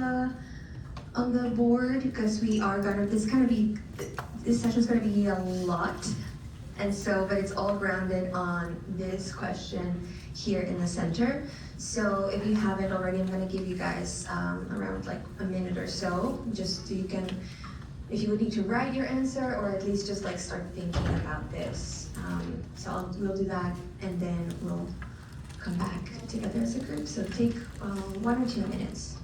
on the board because this session's gonna be a lot. And so, but it's all grounded on this question here in the center. So if you haven't already, I'm gonna give you guys around like a minute or so, just so you can, if you would need to write your answer or at least just like start thinking about this. We'll do that and then we'll come back together as a group. So take 1 or 2 minutes.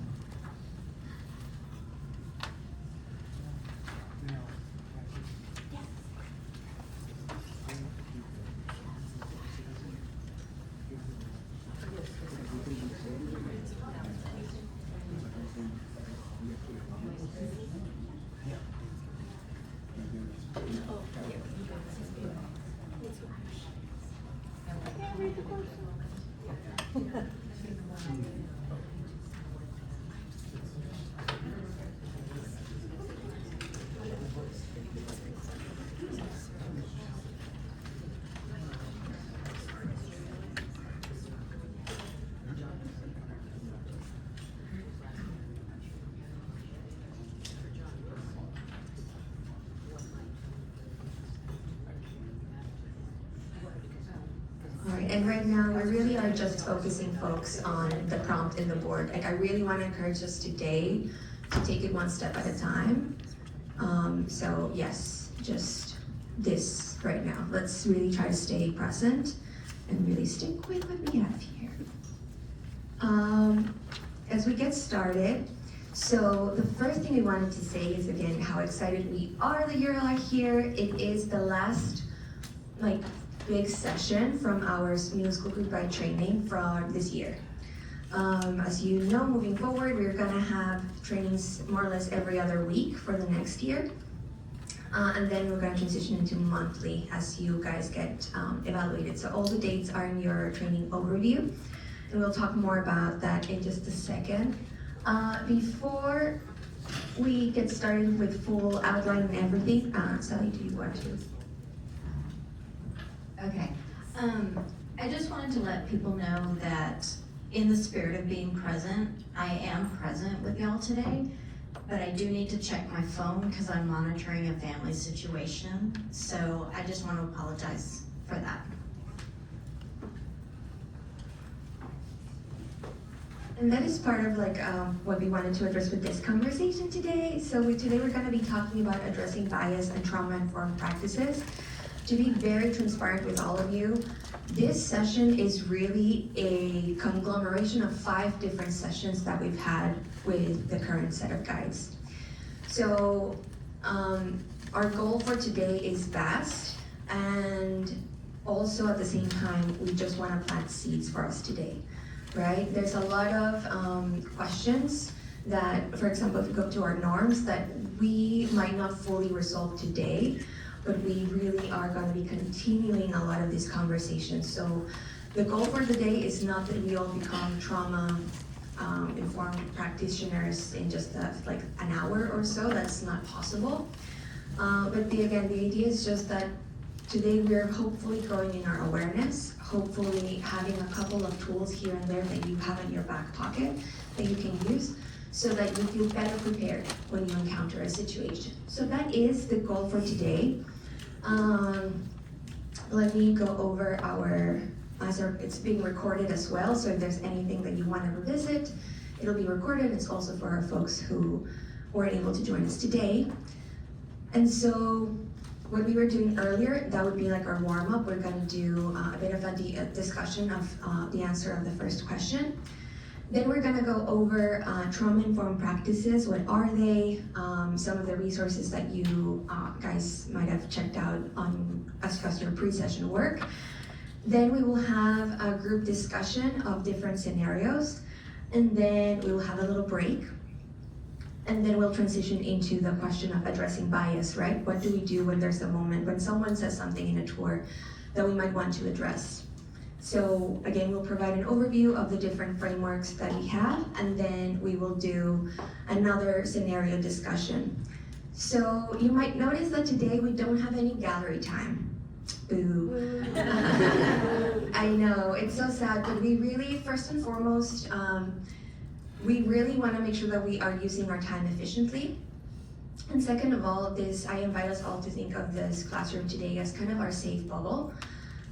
And right now, we really are just focusing folks on the prompt in the board. Like, I really want to encourage us today to take it one step at a time. So yes, just this right now. Let's really try to stay present and really stick with what we have here. As we get started, so the first thing we wanted to say is again how excited we are that you're all here. It is the last big session from our middle school group guide training for this year. As you know, moving forward, we're gonna have trainings more or less every other week for the next year. And then we're gonna transition into monthly as you guys get evaluated. So all the dates are in your training overview. And we'll talk more about that in just a second. Before we get started with full outline and everything, Sally, do you want to? Okay, I just wanted to let people know that in the spirit of being present, I am present with y'all today, but I do need to check my phone because I'm monitoring a family situation. So I just want to apologize for that. And that is part of what we wanted to address with this conversation today. So today we're gonna be talking about addressing bias and trauma-informed practices. To be very transparent with all of you, this session is really a conglomeration of 5 different sessions that we've had with the current set of guides. So our goal for today is vast, and also at the same time, we just want to plant seeds for us today, right? There's a lot of questions that, for example, if we go to our norms, that we might not fully resolve today, but we really are going to be continuing a lot of these conversations. So the goal for the day is not that we all become trauma informed practitioners in just an hour or so. That's not possible. But the idea is just that today we're hopefully growing in our awareness, hopefully having a couple of tools here and there that you have in your back pocket that you can use, so that you feel better prepared when you encounter a situation. So that is the goal for today. Let me go over it's being recorded as well, so if there's anything that you want to revisit, it'll be recorded. It's also for our folks who weren't able to join us today. And so what we were doing earlier, that would be like our warm-up. We're gonna do a bit of a discussion of the answer of the first question. Then we're gonna go over trauma-informed practices. What are they? Some of the resources that you guys might have checked out as your pre-session work. Then we will have a group discussion of different scenarios. And then we will have a little break. And then we'll transition into the question of addressing bias, right? What do we do when there's a moment when someone says something in a tour that we might want to address? So again, we'll provide an overview of the different frameworks that we have, and then we will do another scenario discussion. So you might notice that today we don't have any gallery time. Boo. I know, it's so sad, but we really, first and foremost, we really want to make sure that we are using our time efficiently. And second of all, I invite us all to think of this classroom today as kind of our safe bubble,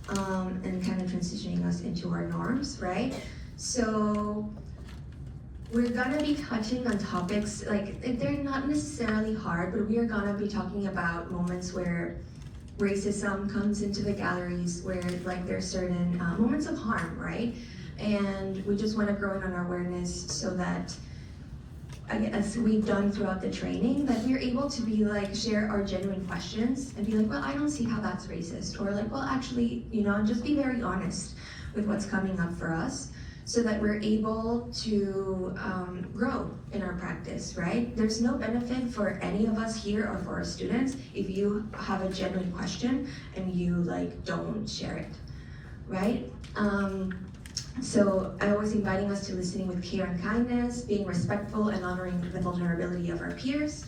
and kind of transitioning us into our norms, right? So we're gonna be touching on topics, like they're not necessarily hard, but we are gonna be talking about moments where racism comes into the galleries, where like there's certain moments of harm, right? And we just wanna grow in on our awareness so that, as we've done throughout the training, that we're able to be like, share our genuine questions and be like, well, I don't see how that's racist. Or like, well, actually, just be very honest with what's coming up for us so that we're able to grow in our practice, right? There's no benefit for any of us here or for our students if you have a genuine question and you like don't share it, right? So I'm always inviting us to listening with care and kindness, being respectful and honoring the vulnerability of our peers,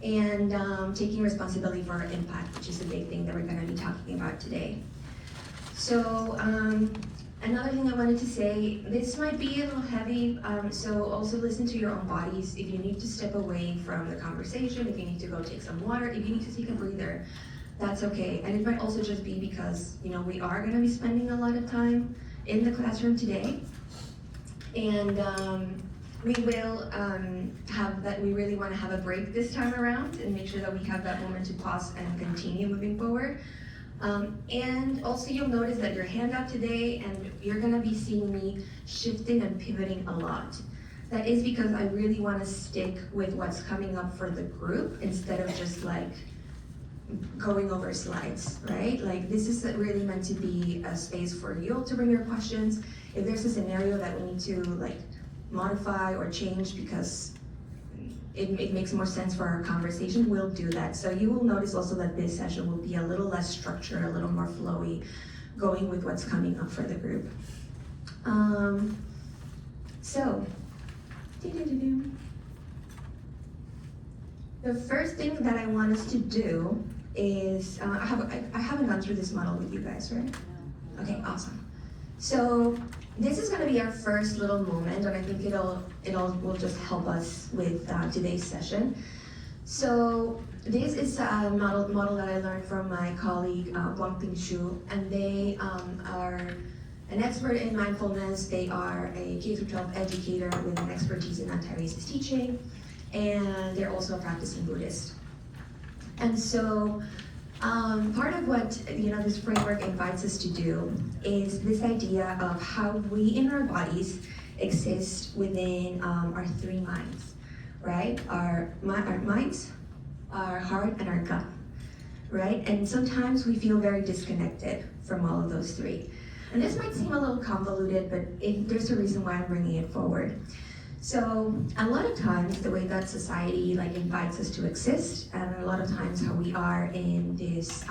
and taking responsibility for our impact, which is a big thing that we're going to be talking about today. So another thing I wanted to say, this might be a little heavy, so also listen to your own bodies. If you need to step away from the conversation, if you need to go take some water, if you need to take a breather, that's okay. And it might also just be because, we are going to be spending a lot of time in the classroom today, and we will we really want to have a break this time around and make sure that we have that moment to pause and continue moving forward. And also you'll notice that your handout today, and you're gonna be seeing me shifting and pivoting a lot. That is because I really want to stick with what's coming up for the group instead of just like going over slides, right? Like this is really meant to be a space for you all to bring your questions. If there's a scenario that we need to like modify or change because it makes more sense for our conversation, we'll do that. So you will notice also that this session will be a little less structured, a little more flowy, going with what's coming up for the group. The first thing that I want us to do is, I haven't gone through this model with you guys, right? No. Okay, awesome. So this is gonna be our first little moment, and I think it will just help us with today's session. So this is a model that I learned from my colleague, Guangping Xu, and they are an expert in mindfulness. They are a K-12 educator with an expertise in anti-racist teaching, and they're also a practicing Buddhist. And so part of what this framework invites us to do is this idea of how we in our bodies exist within our three minds, right? Our minds, our heart, and our gut, right? And sometimes we feel very disconnected from all of those three. And this might seem a little convoluted, but there's a reason why I'm bringing it forward. So a lot of times the way that society invites us to exist, and a lot of times how we are in this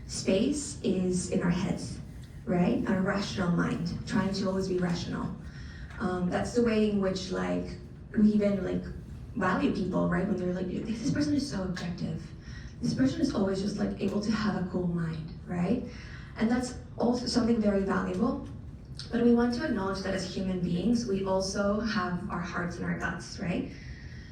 space is in our heads, right? Our rational mind, trying to always be rational. That's the way in which we even value people, right? When they're like, this person is so objective. This person is always just able to have a cool mind, right? And that's also something very valuable. But we want to acknowledge that as human beings, we also have our hearts and our guts, right?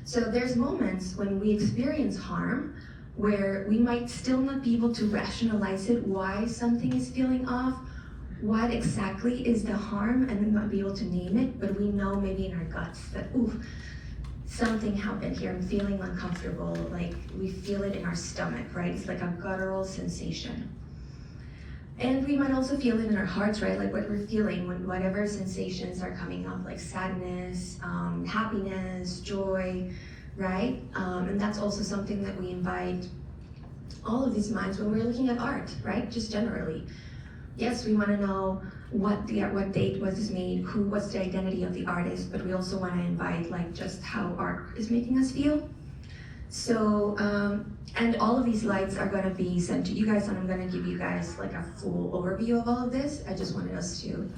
So there's moments when we experience harm where we might still not be able to rationalize it, why something is feeling off, what exactly is the harm, and we might be able to name it, but we know maybe in our guts that, ooh, something happened here, I'm feeling uncomfortable, we feel it in our stomach, right? It's like a guttural sensation. And we might also feel it in our hearts, right? What we're feeling when whatever sensations are coming up, like sadness, happiness, joy, right? And that's also something that we invite all of these minds when we're looking at art, right? Just generally. Yes, we want to know what date was this made, what's the identity of the artist, but we also want to invite just how art is making us feel. So, and all of these slides are going to be sent to you guys, and I'm going to give you guys a full overview of all of this. I just wanted us to,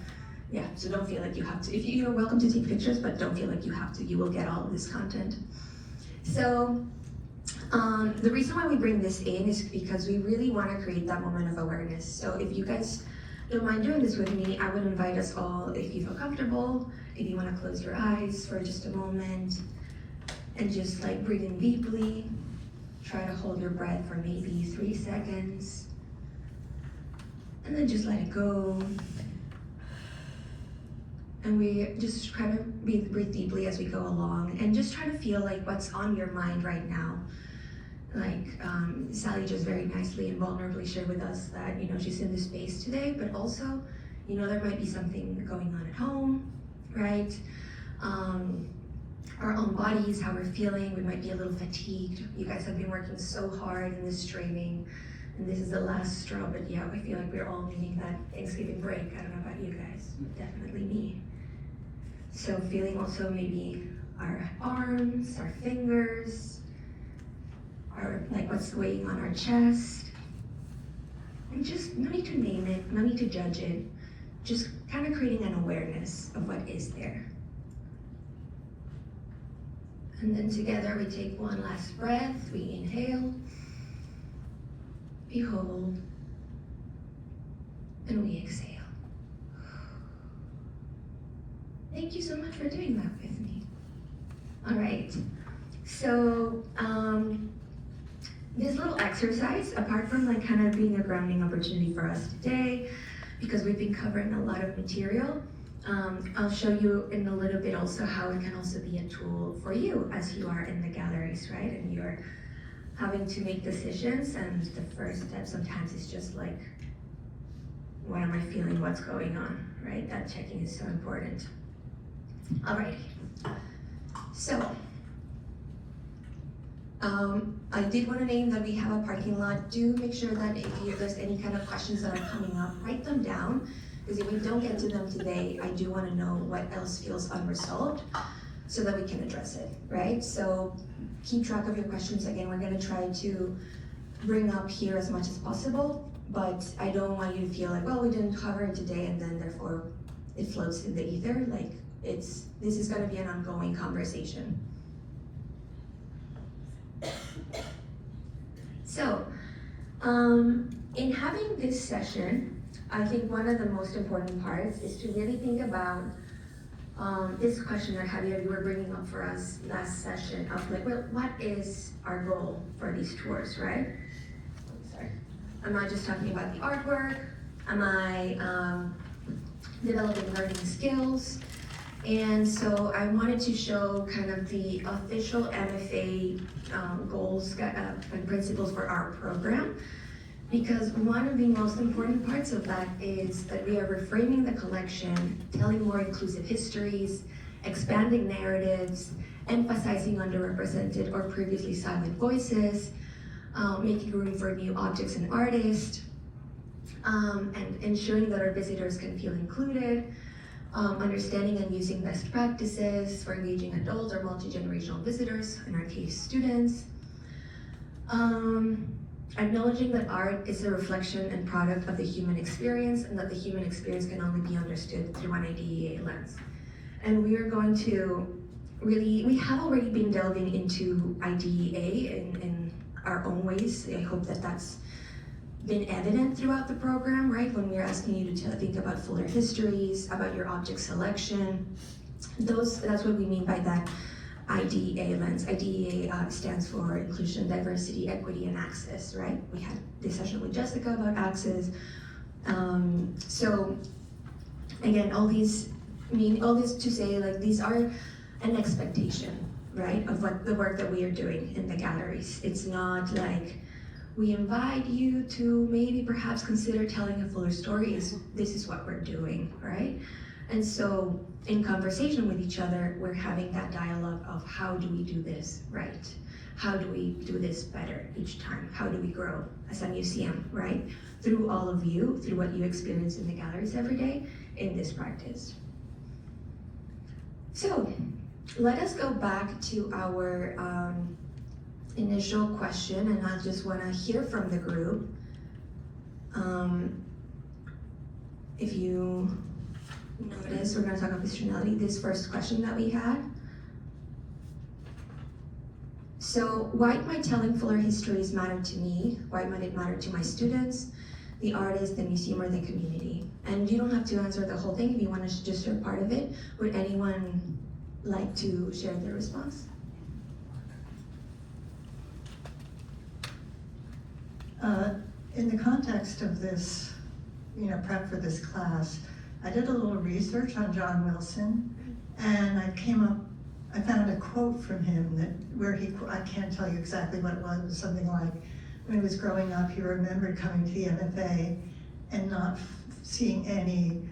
so don't feel like you have to. If you're welcome to take pictures, but don't feel like you have to. You will get all of this content. So, the reason why we bring this in is because we really want to create that moment of awareness. So if you guys don't mind doing this with me, I would invite us all, if you feel comfortable, if you wanna close your eyes for just a moment, and just like breathe in deeply. Try to hold your breath for maybe 3 seconds. And then just let it go. And we just try to breathe deeply as we go along, and just try to feel like what's on your mind right now. Like Sally just very nicely and vulnerably shared with us that, she's in this space today, but also, there might be something going on at home, right? Our own bodies, how we're feeling, we might be a little fatigued. You guys have been working so hard in this training, and this is the last straw, but yeah, I feel like we're all needing that Thanksgiving break. I don't know about you guys, but definitely me. So feeling also maybe our arms, our fingers, like what's weighing on our chest. And just no need to name it, no need to judge it, just kind of creating an awareness of what is there. And then together we take one last breath, we inhale, we hold, and we exhale. Thank you so much for doing that with me. All right, so this little exercise, apart from like kind of being a grounding opportunity for us today, because we've been covering a lot of material, I'll show you in a little bit also how it can also be a tool for you as you are in the galleries, right? And you're having to make decisions, and the first step sometimes is just like, what am I feeling, what's going on, right? That checking is so important. Alrighty, so I did want to name that we have a parking lot. Do make sure that if there's any kind of questions that are coming up, write them down, because if we don't get to them today, I do want to know what else feels unresolved so that we can address it, right? So keep track of your questions. Again, we're going to try to bring up here as much as possible, but I don't want you to feel like, well, we didn't cover it today and then therefore it floats in the ether. Like this is going to be an ongoing conversation. So, in having this session, I think one of the most important parts is to really think about this question that Javier, you were bringing up for us last session of like, well, what is our goal for these tours, right? Sorry. Am I just talking about the artwork? Am I developing learning skills? And so I wanted to show kind of the official MFA goals and principles for our program, because one of the most important parts of that is that we are reframing the collection, telling more inclusive histories, expanding narratives, emphasizing underrepresented or previously silent voices, making room for new objects and artists, and ensuring that our visitors can feel included, understanding and using best practices for engaging adult or multi-generational visitors, in our case, students. Acknowledging that art is a reflection and product of the human experience, and that the human experience can only be understood through an IDEA lens. And we are going to we have already been delving into IDEA in our own ways. I hope that that's been evident throughout the program, right? When we're asking you to think about fuller histories, about your object selection, that's what we mean by that IDEA lens. IDEA stands for Inclusion, Diversity, Equity, and Access, right? We had this session with Jessica about access. So again, all this to say, like, these are an expectation, right, of what the work that we are doing in the galleries. It's not like we invite you to maybe perhaps consider telling a fuller story. This is what we're doing, right? And so in conversation with each other, we're having that dialogue of how do we do this right? How do we do this better each time? How do we grow as a museum, right? Through all of you, through what you experience in the galleries every day in this practice. So let us go back to our initial question, and I just want to hear from the group. If you notice, we're going to talk about positionality, this first question that we had. So why might telling fuller histories matter to me? Why might it matter to my students? the artist, the museum, or the community. And you don't have to answer the whole thing if you want to just share part of it. Would anyone like to share their response? In the context of this, prep for this class, I did a little research on John Wilson, and I found a quote from him I can't tell you exactly what it was something like, when he was growing up, he remembered coming to the MFA and not seeing any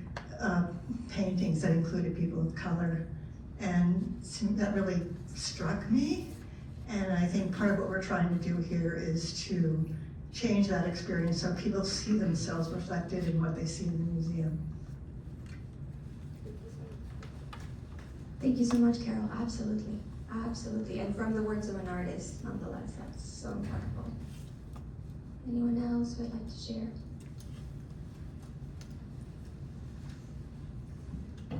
paintings that included people of color. And that really struck me. And I think part of what we're trying to do here is to change that experience so people see themselves reflected in what they see in the museum. Thank you so much, Carol. Absolutely. Absolutely. And from the words of an artist, nonetheless, that's so impactful. Anyone else would like to share?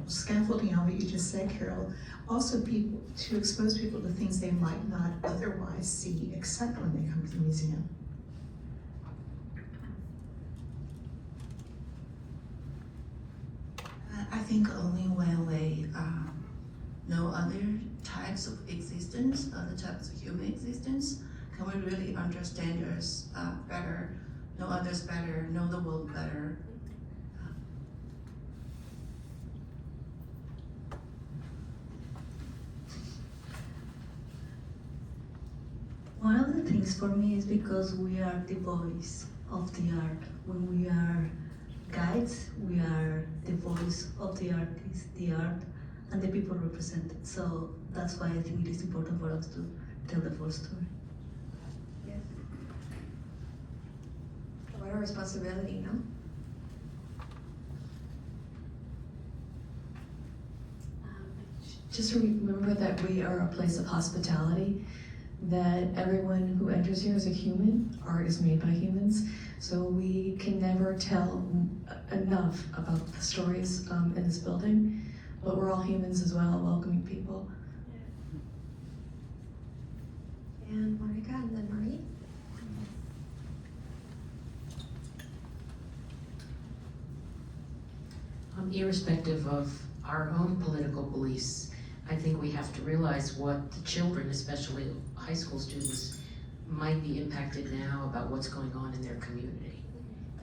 Scaffolding on what you just said, Carol, also to expose people to things they might not otherwise see except when they come to the museum. I think only when we know other types of existence, other types of human existence, can we really understand us better, know others better, know the world better. One of the things for me is because we are the voice of the art. When we are guides, we are the voice of the artist, the art, and the people represented. So that's why I think it is important for us to tell the full story. Yes. What a responsibility, no? Just remember that we are a place of hospitality, that everyone who enters here is a human. Art is made by humans, so we can never tell enough about the stories in this building, but we're all humans as well, welcoming people. And Monica, and then Marie. Irrespective of our own political beliefs, I think we have to realize what the children, especially high school students, might be impacted now about what's going on in their community.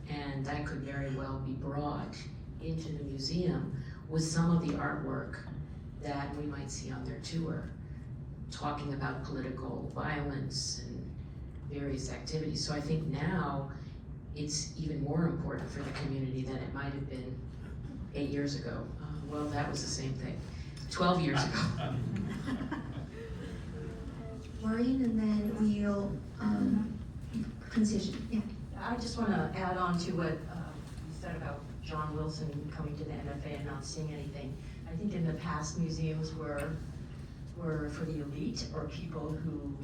And that could very well be brought into the museum with some of the artwork that we might see on their tour, talking about political violence and various activities. So I think now it's even more important for the community than it might have been 8 years ago. Well, that was the same thing. 12 years ago. Maureen, and then we'll transition. Yeah. I just want to add on to what you said about John Wilson coming to the NFA and not seeing anything. I think in the past museums were for the elite or people who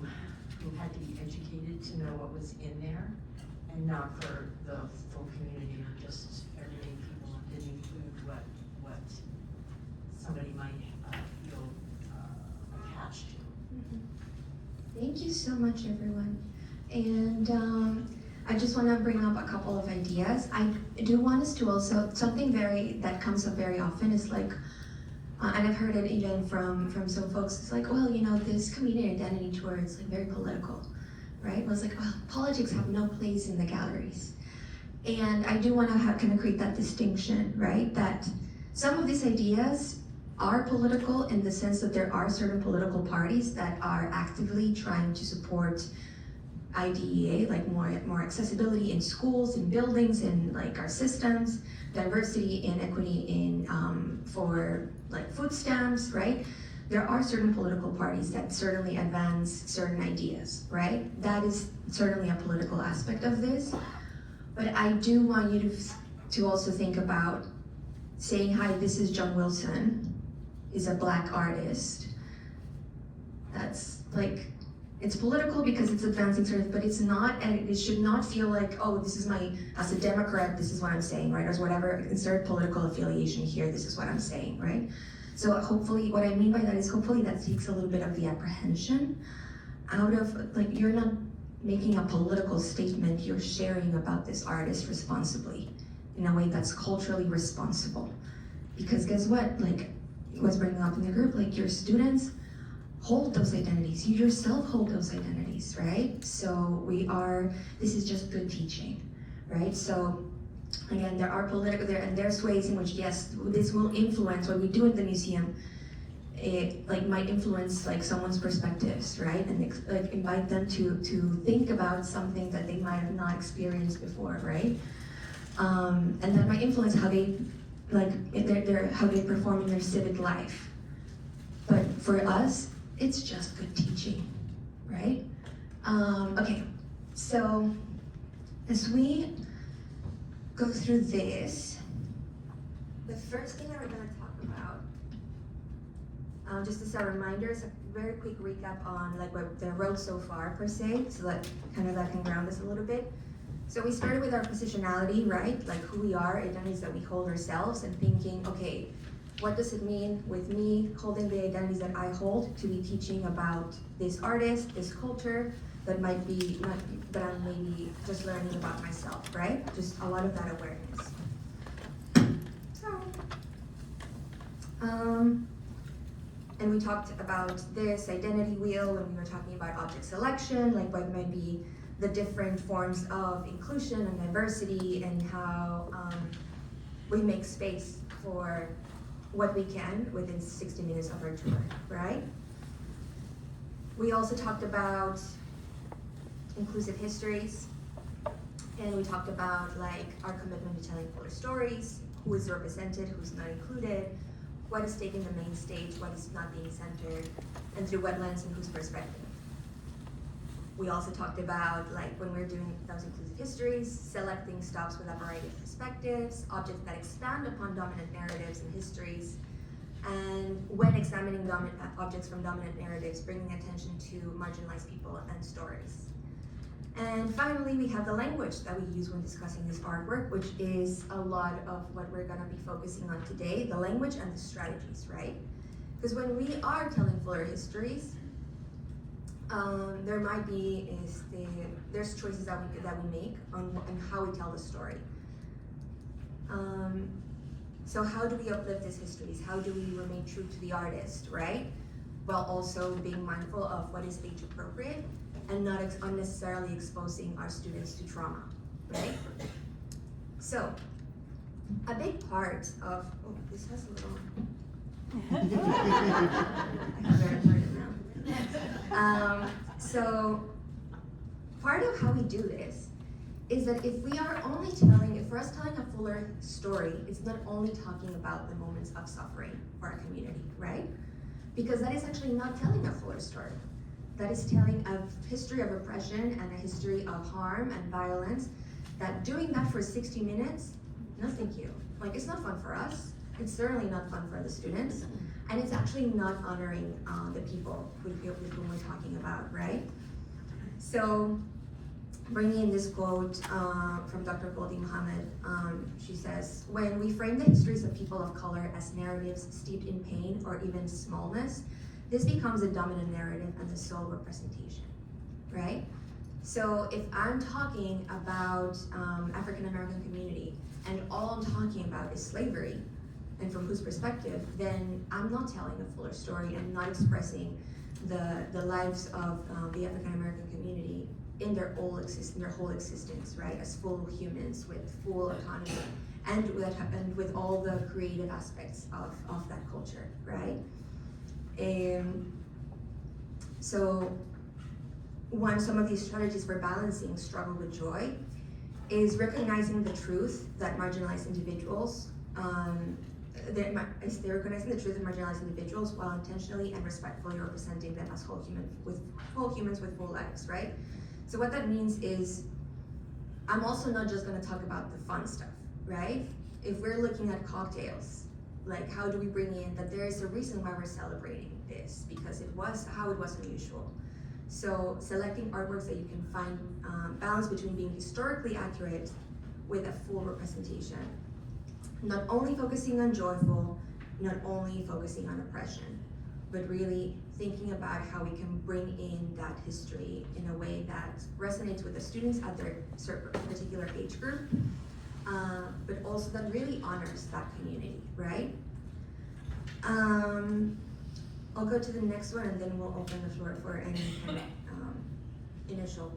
had to be educated to know what was in there, and not for the full community or just everyday people. Didn't include what somebody might feel attached to. Thank you so much, everyone. And I just want to bring up a couple of ideas. I do want us to also, something that comes up very often is like, and I've heard it even from some folks, it's like, well, this community identity tour is like very political, right? Well, it's like, well, politics have no place in the galleries. And I do want to kind of create that distinction, right? That some of these ideas are political in the sense that there are certain political parties that are actively trying to support IDEA, like more accessibility in schools, in buildings, in like our systems, diversity and equity in for like food stamps, right? There are certain political parties that certainly advance certain ideas, right? That is certainly a political aspect of this. But I do want you to also think about saying, hi, this is John Wilson, is a Black artist. That's like, it's political because it's advancing sort of, but it's not, and it should not feel like, oh, this is as a Democrat, this is what I'm saying, right? Or whatever, insert political affiliation here, this is what I'm saying, right? So hopefully, what I mean by that is hopefully that takes a little bit of the apprehension out of, like, you're not making a political statement, you're sharing about this artist responsibly, in a way that's culturally responsible. Because guess what, like, what's bringing up in the group, like your students hold those identities, you yourself hold those identities, right? So this is just good teaching, right? So again, there's ways in which, yes, this will influence what we do in the museum. It like might influence like someone's perspectives, right? And like invite them to think about something that they might have not experienced before, right? And that might influence how they how they perform in their civic life. But for us, it's just good teaching, right? Okay, so as we go through this, the first thing that we're gonna talk about, just as a reminder, is a very quick recap on like what the road so far per se, so that can ground us a little bit. So we started with our positionality, right? Like who we are, identities that we hold ourselves, and thinking, okay, what does it mean with me holding the identities that I hold to be teaching about this artist, this culture, that I'm maybe just learning about myself, right? Just a lot of that awareness. So, and we talked about this identity wheel when we were talking about object selection, like what might be the different forms of inclusion and diversity, and how we make space for what we can within 60 minutes of our tour, right? We also talked about inclusive histories, and we talked about like our commitment to telling fuller stories, who is represented, who's not included, what is taking the main stage, what is not being centered, and through what lens and whose perspective. We also talked about, like, when we're doing those inclusive histories, selecting stops with a variety of perspectives, objects that expand upon dominant narratives and histories, and when examining objects from dominant narratives, bringing attention to marginalized people and stories. And finally, we have the language that we use when discussing this artwork, which is a lot of what we're gonna be focusing on today, the language and the strategies, right? Because when we are telling fuller histories, there's choices that we make on how we tell the story. So how do we uplift these histories? How do we remain true to the artist, right? While also being mindful of what is age appropriate and not unnecessarily exposing our students to trauma, right? So a big part of, oh, this has a little, I have very important now. So part of how we do this is that if for us telling a fuller story, it's not only talking about the moments of suffering for our community, right? Because that is actually not telling a fuller story. That is telling a history of oppression and a history of harm and violence, that doing that for 60 minutes, no thank you. Like, it's not fun for us. It's certainly not fun for the students. And it's actually not honoring the people with whom we're talking about, right? So, bringing in this quote from Dr. Goldie Mohammed, she says, when we frame the histories of people of color as narratives steeped in pain or even smallness, this becomes a dominant narrative and the sole representation, right? So if I'm talking about African American community and all I'm talking about is slavery, and from whose perspective, then I'm not telling a fuller story and not expressing the lives of the African American community in their whole existence, right? As full humans with full autonomy and with all the creative aspects of that culture, right? So some of these strategies for balancing struggle with joy is recognizing the truth that marginalized individuals, they're recognizing the truth of marginalized individuals while intentionally and respectfully representing them as whole humans with full lives, right? So what that means is, I'm also not just gonna talk about the fun stuff, right? If we're looking at cocktails, like how do we bring in that there is a reason why we're celebrating this, because how it was unusual. So selecting artworks that you can find balance between being historically accurate with a full representation. Not only focusing on joyful, not only focusing on oppression, but really thinking about how we can bring in that history in a way that resonates with the students at their particular age group, but also that really honors that community, right? I'll go to the next one and then we'll open the floor for any kind of initial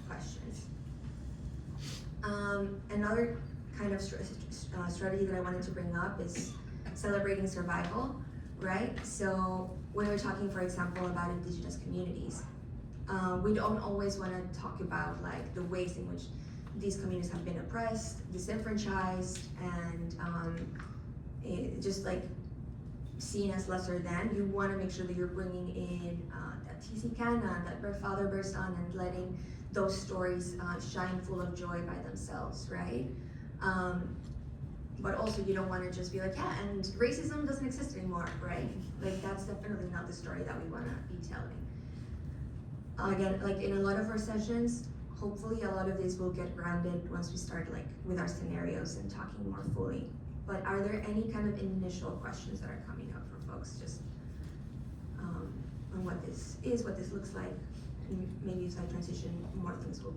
questions. Another kind of strategy that I wanted to bring up is celebrating survival, right? So when we're talking, for example, about indigenous communities, we don't always want to talk about like the ways in which these communities have been oppressed, disenfranchised, and just like seen as lesser than. You want to make sure that you're bringing in that Tisikana, that Father Bersan, and letting those stories shine full of joy by themselves, right? But also you don't want to just be like, yeah, and racism doesn't exist anymore, right? Like that's definitely not the story that we want to be telling. Again, like in a lot of our sessions, hopefully a lot of this will get grounded once we start like with our scenarios and talking more fully. But are there any kind of initial questions that are coming up for folks just on what this is, what this looks like, and maybe as I transition, more things will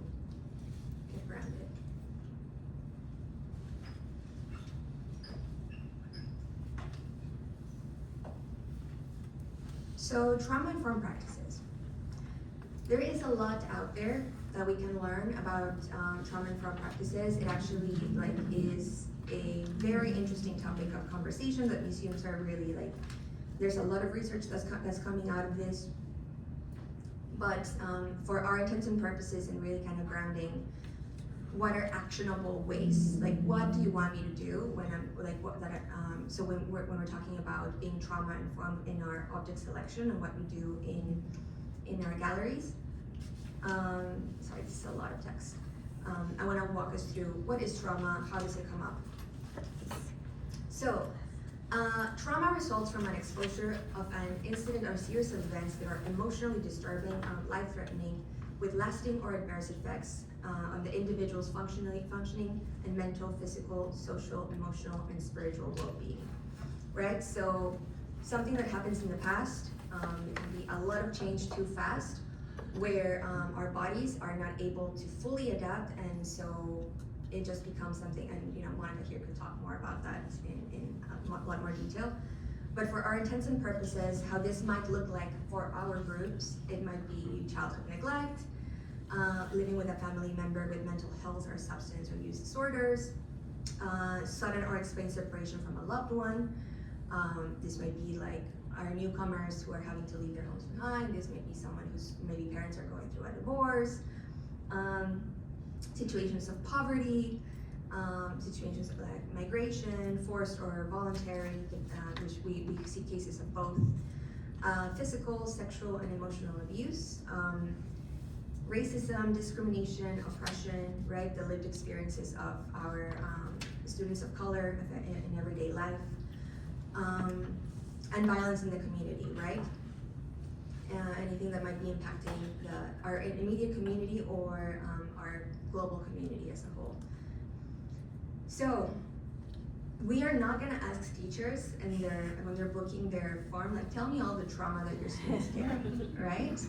get grounded. So trauma-informed practices. There is a lot out there that we can learn about trauma-informed practices. It actually like is a very interesting topic of conversation that museums are really like, there's a lot of research that's coming out of this. But for our intents and purposes and really kind of grounding, what are actionable ways? Like what do you want me to do when I'm like so when we're talking about being trauma informed in our object selection and what we do in our galleries. Sorry, this is a lot of text. I want to walk us through what is trauma, how does it come up? So, trauma results from an exposure of an incident or series of events that are emotionally disturbing, life-threatening, with lasting or adverse effects on the individual's functioning and mental, physical, social, emotional, and spiritual well-being, right? So, something that happens in the past, it can be a lot of change too fast, where our bodies are not able to fully adapt, and so it just becomes something, and you know, Monica here could talk more about that in a lot more detail. But for our intents and purposes, how this might look like for our groups, it might be childhood neglect, living with a family member with mental health or substance or use disorders, sudden or explained separation from a loved one. This might be like our newcomers who are having to leave their homes behind. This may be someone whose maybe parents are going through a divorce. Situations of poverty, situations of like migration, forced or voluntary, which we see cases of both. Physical, sexual, and emotional abuse. Racism, discrimination, oppression, right? The lived experiences of our students of color in everyday life. And violence in the community, right? Anything that might be impacting our immediate community or our global community as a whole. So, we are not gonna ask teachers when they're booking their form, like, tell me all the trauma that your students get, right?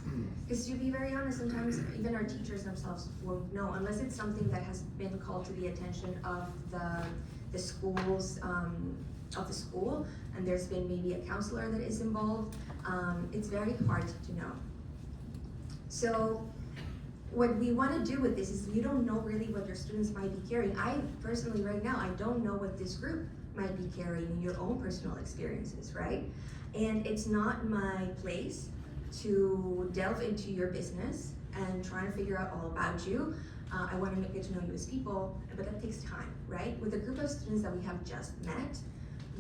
Because to be very honest, sometimes even our teachers themselves won't know, unless it's something that has been called to the attention of the schools, of the school, and there's been maybe a counselor that is involved. It's very hard to know. So what we want to do with this is you don't know really what your students might be carrying. I personally right now, I don't know what this group might be carrying in your own personal experiences, right? And it's not my place to delve into your business and try to figure out all about you. I want to get to know you as people, but that takes time, right? With a group of students that we have just met,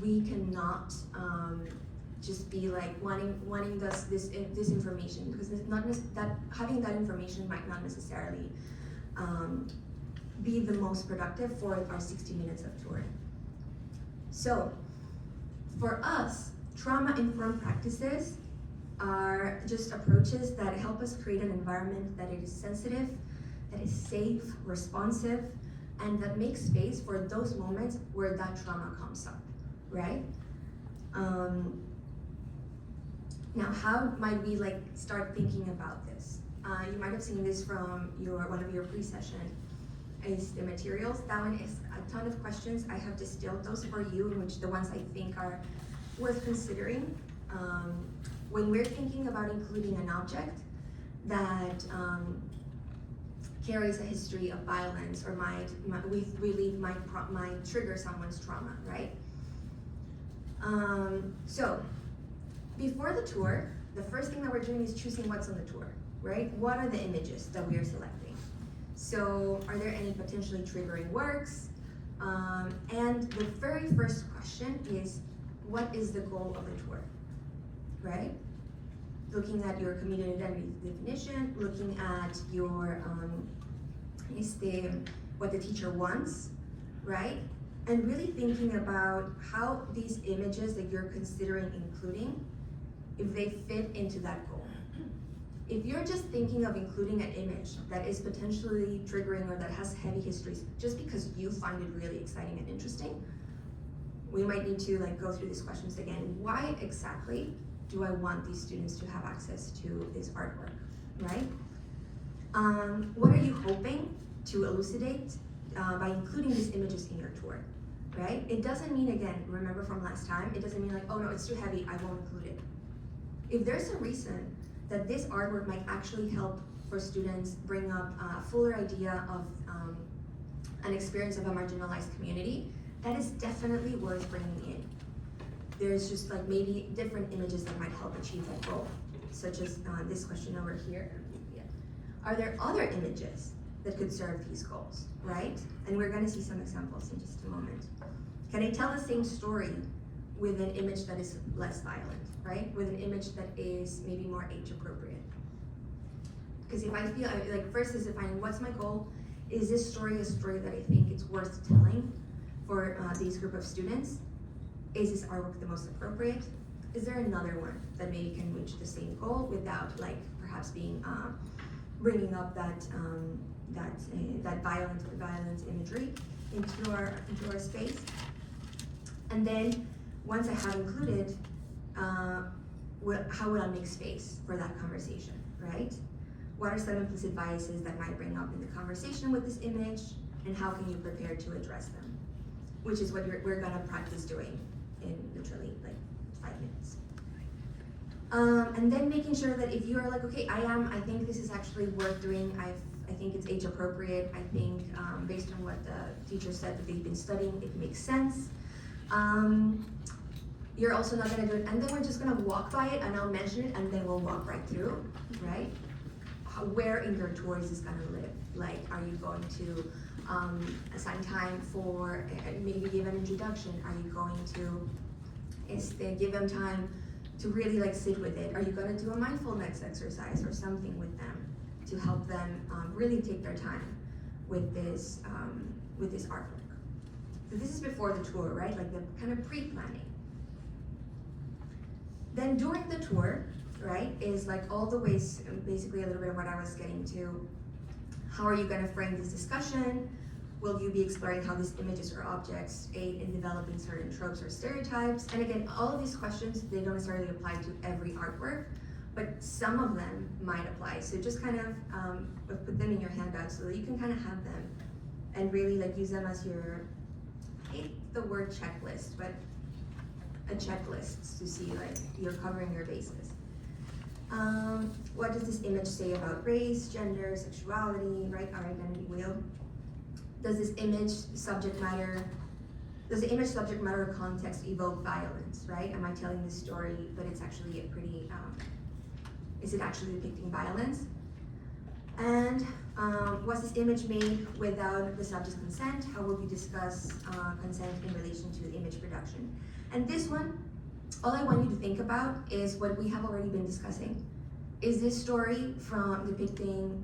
we cannot just be like wanting this information, because it's not that having that information might not necessarily be the most productive for our 60 minutes of touring. So for us, trauma-informed practices are just approaches that help us create an environment that is sensitive, that is safe, responsive, and that makes space for those moments where that trauma comes up, right? Now, how might we like start thinking about this? You might have seen this from one of your pre-session is the materials. That one is a ton of questions. I have distilled those for you, in which the ones I think are worth considering. When we're thinking about including an object that carries a history of violence or we believe might trigger someone's trauma, right? So before the tour, the first thing that we're doing is choosing what's on the tour, right? What are the images that we are selecting? So are there any potentially triggering works? And the very first question is, what is the goal of the tour, right? Looking at your community identity definition, looking at your, what the teacher wants, right? And really thinking about how these images that you're considering including, if they fit into that goal. If you're just thinking of including an image that is potentially triggering or that has heavy histories just because you find it really exciting and interesting, we might need to like go through these questions again. Why exactly do I want these students to have access to this artwork, right? What are you hoping to elucidate by including these images in your tour, right? It doesn't mean, again, remember from last time, it doesn't mean like, oh no, it's too heavy, I won't include it. If there's a reason that this artwork might actually help for students bring up a fuller idea of an experience of a marginalized community, that is definitely worth bringing in. There's just like maybe different images that might help achieve that goal, such as this question over here. Are there other images that could serve these goals, right? And we're gonna see some examples in just a moment. Can I tell the same story with an image that is less violent, right? With an image that is maybe more age appropriate? Because if I feel, like first is defining what's my goal, is this story a story that I think it's worth telling for these group of students? Is this artwork the most appropriate? Is there another one that maybe can reach the same goal without like perhaps being, bringing up that violent imagery into our space? And then once I have included, how would I make space for that conversation, right? What are some implicit biases that might bring up in the conversation with this image, and how can you prepare to address them? Which is what we're gonna practice doing in literally like 5 minutes. And then making sure that if you are like, okay, I think this is actually worth doing, I think it's age appropriate, I think based on what the teacher said that they've been studying, it makes sense. You're also not gonna do it, and then we're just gonna walk by it and I'll mention it and then we'll walk right through, right? Where in your tour is this gonna live? Like, are you going to assign time for, maybe give an introduction? Are you going to give them time to really like sit with it? Are you gonna do a mindfulness exercise or something with them to help them really take their time with this artwork? So this is before the tour, right? Like the kind of pre-planning. Then during the tour, right, is like all the ways, basically a little bit of what I was getting to. How are you gonna frame this discussion? Will you be exploring how these images or objects aid in developing certain tropes or stereotypes? And again, all of these questions, they don't necessarily apply to every artwork, but some of them might apply. So just kind of put them in your handout so that you can kind of have them and really like use them as your, I hate the word checklist, but a checklist to see like you're covering your bases. What does this image say about race, gender, sexuality, right? Our identity wheel. Does this image subject matter or context evoke violence, right? Am I telling this story, but it's actually a pretty, is it actually depicting violence? And was this image made without the subject's consent? How will we discuss consent in relation to the image production? And this one, all I want you to think about is what we have already been discussing. Is this story from depicting,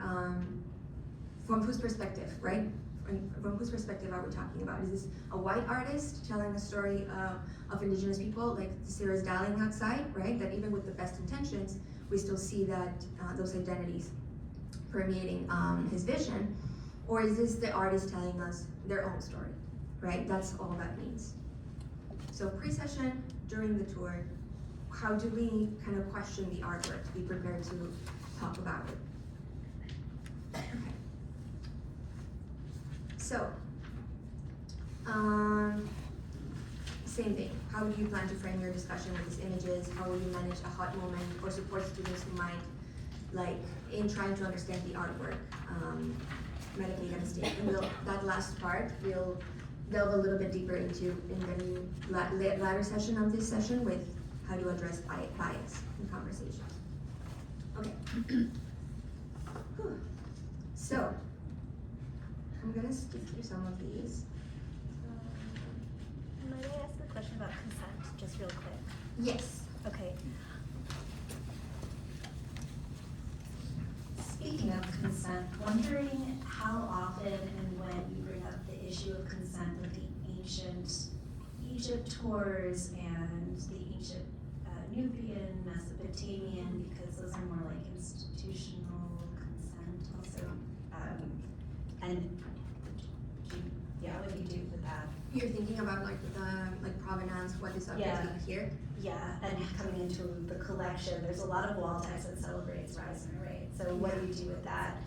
from whose perspective, right? From whose perspective are we talking about? Is this a white artist telling a story of indigenous people, like Sarah's Darling outside, right? That even with the best intentions, we still see that those identities permeating his vision. Or is this the artist telling us their own story, right? That's all that means. So pre-session, during the tour, how do we kind of question the artwork to be prepared to talk about it? Okay. So, same thing. How do you plan to frame your discussion with these images? How will you manage a hot moment or support students who might, like, in trying to understand the artwork, might make a mistake? And that last part, we'll delve a little bit deeper into in the latter session of this session with how to address bias in conversations. Okay. Whew. So, I'm gonna skip through some of these. Might I ask a question about consent, just real quick? Yes. Okay. Speaking of consent, wondering how often and when you bring up the issue of consent with the ancient Egypt tours and the ancient Nubian, Mesopotamian, because those are more like institutional consent also. And what do you do with that? You're thinking about like the provenance, what is object Yeah. being here? Yeah, and coming into the collection, there's a lot of wall text that celebrates Rise and Rain. So what do you do with that?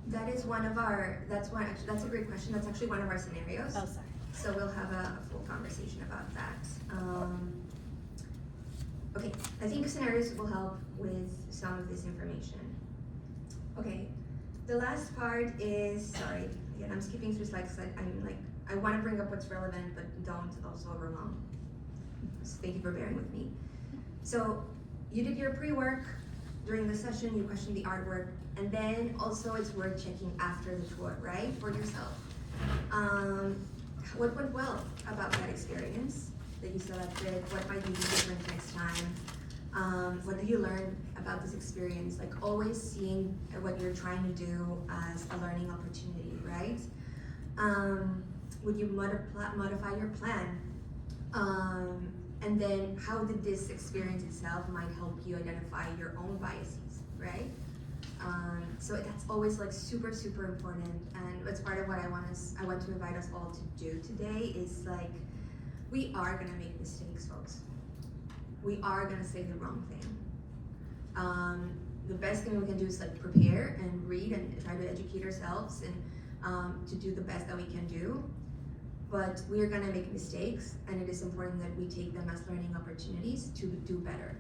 That is one of our, that's a great question. That's actually one of our scenarios. Oh, sorry. So we'll have a full conversation about that. Okay, I think scenarios will help with some of this information. Okay, the last part is, sorry, again, I'm skipping through slides because I want to bring up what's relevant, but don't also overwhelm. So thank you for bearing with me. So you did your pre-work during the session, you questioned the artwork, and then also it's worth checking after the tour, right, for yourself. What went well about that experience that you selected? What might you do different next time? What did you learn about this experience? Like always seeing what you're trying to do as a learning opportunity, right? Would you modify your plan? And then how did this experience itself might help you identify your own biases, right? So that's always like super, super important. And that's part of what I want to invite us all to do today is like, we are gonna make mistakes, folks. We are gonna say the wrong thing. The best thing we can do is like prepare and read and try to educate ourselves and to do the best that we can do. But we are gonna make mistakes, and it is important that we take them as learning opportunities to do better,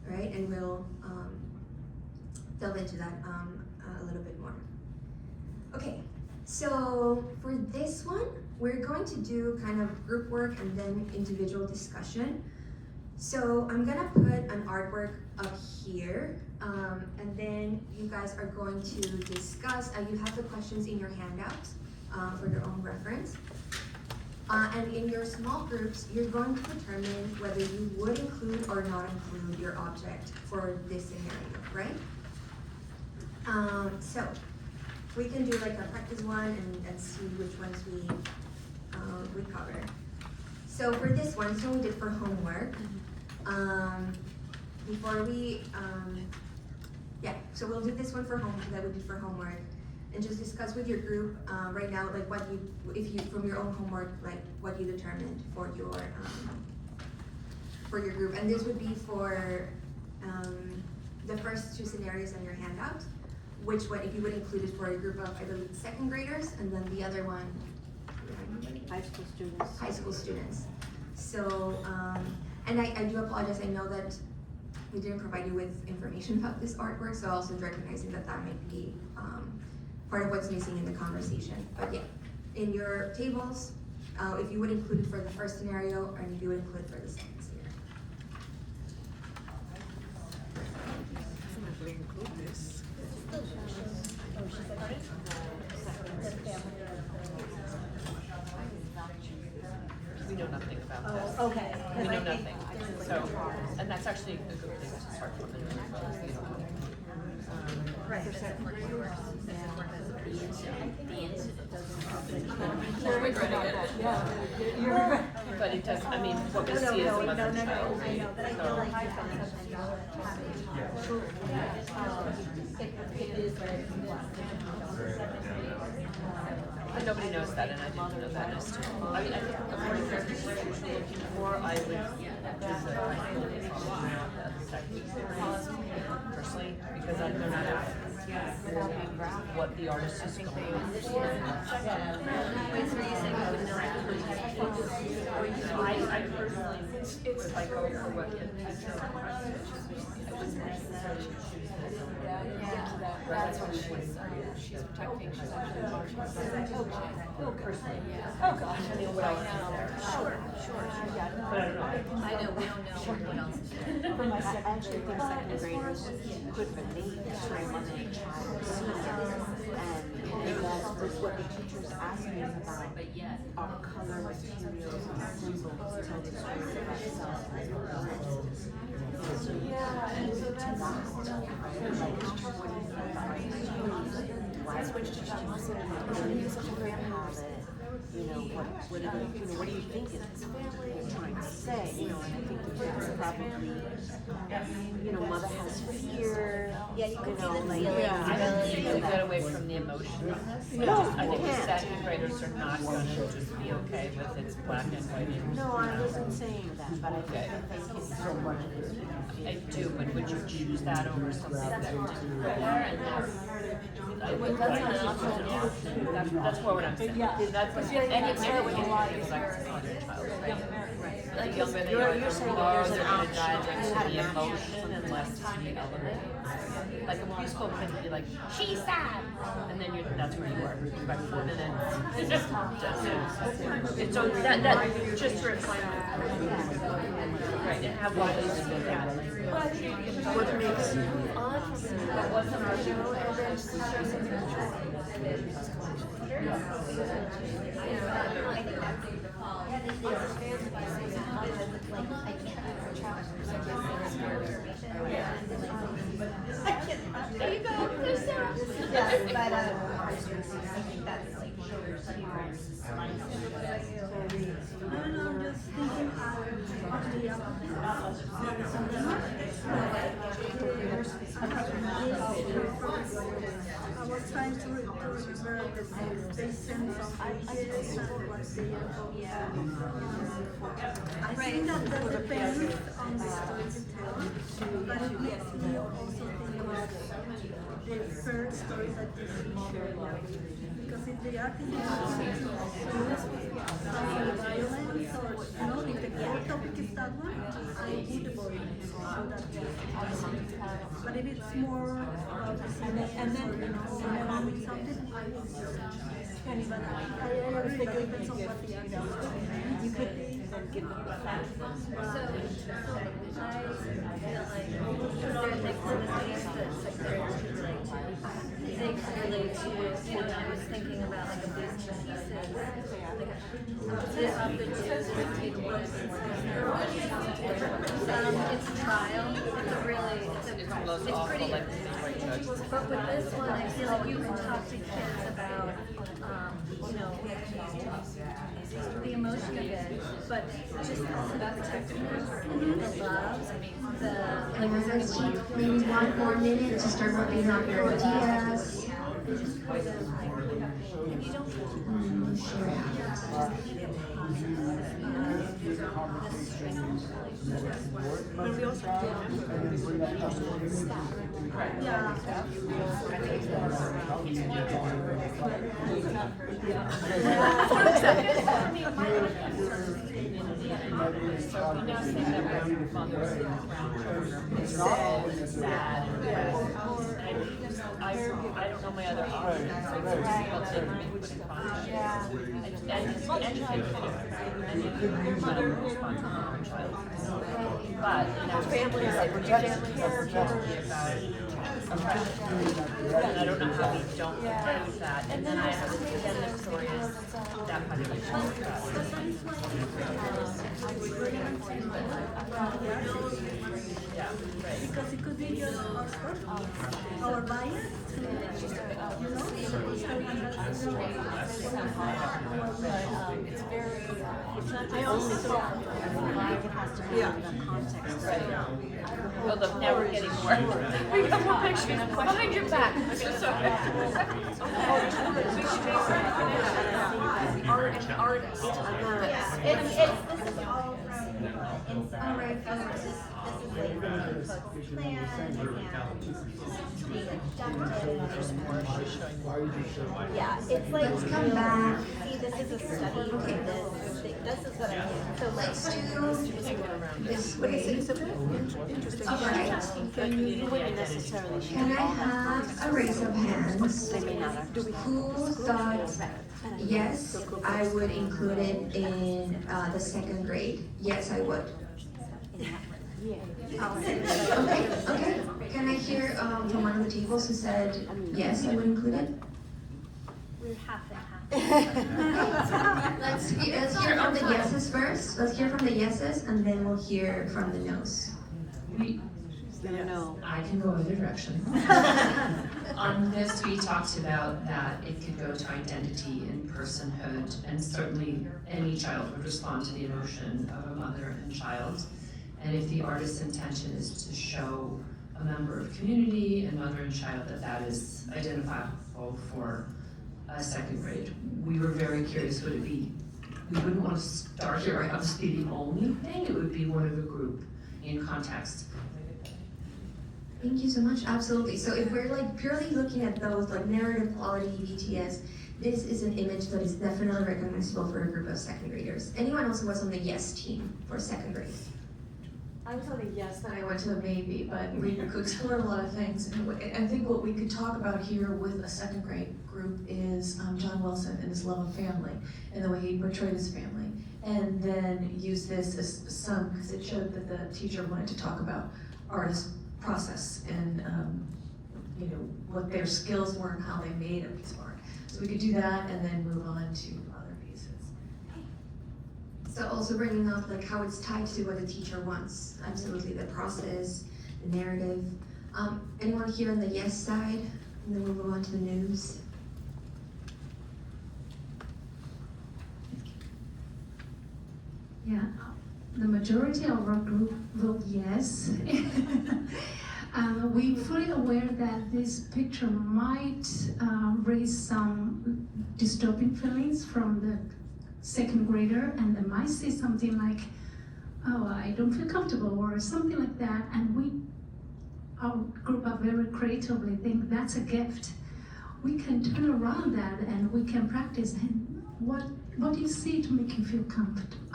right? And we'll delve into that a little bit more. Okay, so for this one, we're going to do kind of group work and then individual discussion. So I'm gonna put an artwork up here, and then you guys are going to discuss, you have the questions in your handout for your own reference. And in your small groups, you're going to determine whether you would include or not include your object for this scenario, right? So we can do like a practice one and see which ones we cover. So for this one, so we did for homework. Before we, so we'll do this one for homework that we did for homework, and just discuss with your group right now, like what you, if you from your own homework, like what you determined for your group, and this would be for the first two scenarios on your handout. Which one, if you would include it for a group of, I believe, second graders, and then the other one, High school students. high school students. So, and I do apologize, I know that we didn't provide you with information about this artwork, so also recognizing that that might be part of what's missing in the conversation. But yeah, in your tables, if you would include it for the first scenario, and if you would include it for the second scenario. We know nothing about this. Oh, okay. We know nothing. So, and that's actually a good thing to start from. Right. You're regretting it. Yeah. But it does, I mean, what we see is a mother and child. I know, but I feel like it is very But nobody knows that, and I didn't know that. I mean, I think according to what you're usually looking for, I would personally, because they're not asking what the artist is going to I personally, if I go for what the picture requested, I wouldn't necessarily choose this. That's what she's protecting, she's actually marching. Personally. Oh, gosh, I mean, what else is there? Sure. But I don't know. I know, we don't know what else is there. For my I actually think second graders could relate to one of the child and that's what the teachers asked me about our color materials and symbols tell the story about self and artist. So to that, why switch to Johnson? Use a different palette. You know, what do you think it's trying to say? You know, and I think the kids probably, you know, mother has fear. Yeah, you could see the like, feelings. I don't think you get away from the emotion on this. I think the second graders are not gonna just be okay with it's black and white. No, I wasn't saying that, but I think that they can still run it. I do, but would you choose that over something that didn't go there and that's more what I'm saying. That's any way you can reflect on your child, right? Like you're saying there's an dive into the emotion and less to the element. Like a preschool kid would be like, she's sad, and then that's where you are, and then it's just so that just for right, and have one of those in that. What makes you on that wasn't our show, and then There you go, there's Sarah. Yes, but I think that's like I'm just thinking I was trying to remember the sense of ideas and what they I think that depends on the storyteller, but it makes me also think about the first story that you share. Because if the artist is violence or if the core topic is that one, I would avoid it. So that but if it's more about the cinema, something, I would use it. But I agree that depends on what the artist is. You could give them the fact. I feel like there's like some things that they can relate to, when I was thinking about like a business thesis, this opportunity to take place. It's a trial, it's pretty, but with this one, I feel like you can talk to kids about, you know, the emotion of it, but just about the technique, the love, And reverse cheek, maybe 1 more minute to start working on your ideas. But we also I don't know my other options. But families that I don't know how we don't do that. And then I have the story is that population. because it could figures are our bias, you know, supposed to understand It's very, it's not the only stuff, it has to be in the context. Hold up, now we're getting more. We got more pictures behind your back. Okay, sorry. Art and artist. This is all from, it's all right, this is like the plan and being abducted. Yeah, it's like. Let's come back. See, this is a study, okay, this is what I mean. So Let's do this way. Alright, You wouldn't necessarily share. can I have a raise of hands? They may not have. Who thought, yes, I would include it in the second grade? Yes, I would. Okay. Can I hear from one of the tables who said, yes, I would include it? We're half and half. Let's hear from the yeses first. Let's hear from the yeses, and then we'll hear from the nos. No. I can go either direction. On this, we talked about that it could go to identity and personhood, and certainly any child would respond to the emotion of a mother and child. And if the artist's intention is to show a member of community and mother and child, that is identifiable for a second grade. We were very curious, would it be, we wouldn't want to start here, have this be the only thing, it would be one of a group in context. Thank you so much, absolutely. So if we're like purely looking at those like narrative quality BTS, this is an image that is definitely recognizable for a group of second graders. Anyone else who was on the yes team for second grade? I was on a yes, then I went to a maybe, but we could explore a lot of things. And I think what we could talk about here with a second grade group is John Wilson and his love of family and the way he portrayed his family. And then use this as some, because it showed that the teacher wanted to talk about artist process and you know, what their skills were and how they made a piece of art. So we could do that and then move on to other pieces. So also bringing up like how it's tied to what the teacher wants. Absolutely, the process, the narrative. Anyone here on the yes side? And then we'll move on to the news. Yeah, the majority of our group vote yes. We're fully aware that this picture might raise some disturbing feelings from the second grader, and they might say something like, oh, I don't feel comfortable, or something like that, and our group are very creatively think that's a gift. We can turn around that and we can practice, and what do you see to make you feel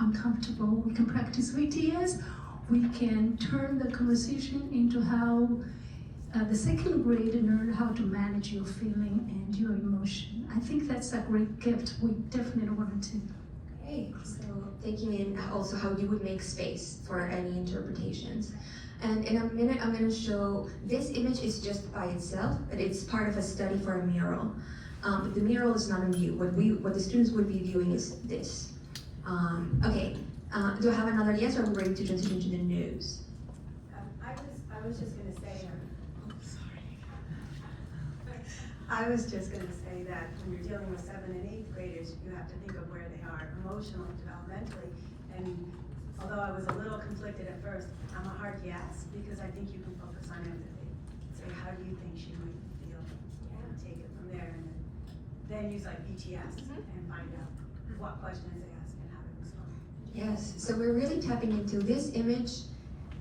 uncomfortable? We can practice VTS. We can turn the conversation into how the second grade learn how to manage your feeling and your emotion. I think that's a great gift. We definitely wanted to. Okay, so taking in also how you would make space for any interpretations. And in a minute, I'm going to show, this image is just by itself, but it's part of a study for a mural. The mural is not a view. What the students would be viewing is this. Okay, do I have another yes, or are we ready to transition to the news? I was just going to say, I was just going to say that when you're dealing with 7th and 8th graders, you have to think of where they are emotionally, developmentally. And although I was a little conflicted at first, I'm a hard yes, because I think you can focus on empathy. Say, how do you think she might feel? And take it from there, and then use like BTS and find out what questions they ask and how to respond. Yes, so we're really tapping into this image.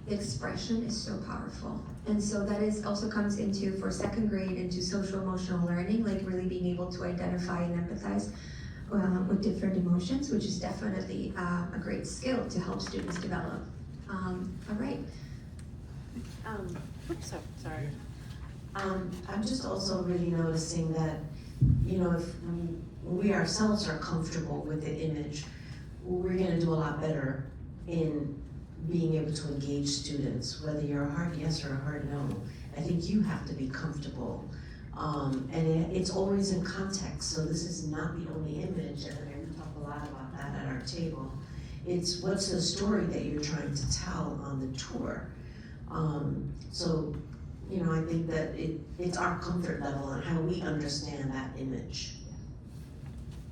The expression is so powerful. And so that is also comes into, for second grade, into social emotional learning, like really being able to identify and empathize with different emotions, which is definitely a great skill to help students develop. All right. Sorry. I'm just also really noticing that, you know, if we ourselves are comfortable with the image, we're gonna do a lot better in being able to engage students, whether you're a hard yes or a hard no. I think you have to be comfortable. And it's always in context, so this is not the only image, and we're gonna talk a lot about that at our table. It's what's the story that you're trying to tell on the tour. So you know, I think that it's our comfort level and how we understand that image.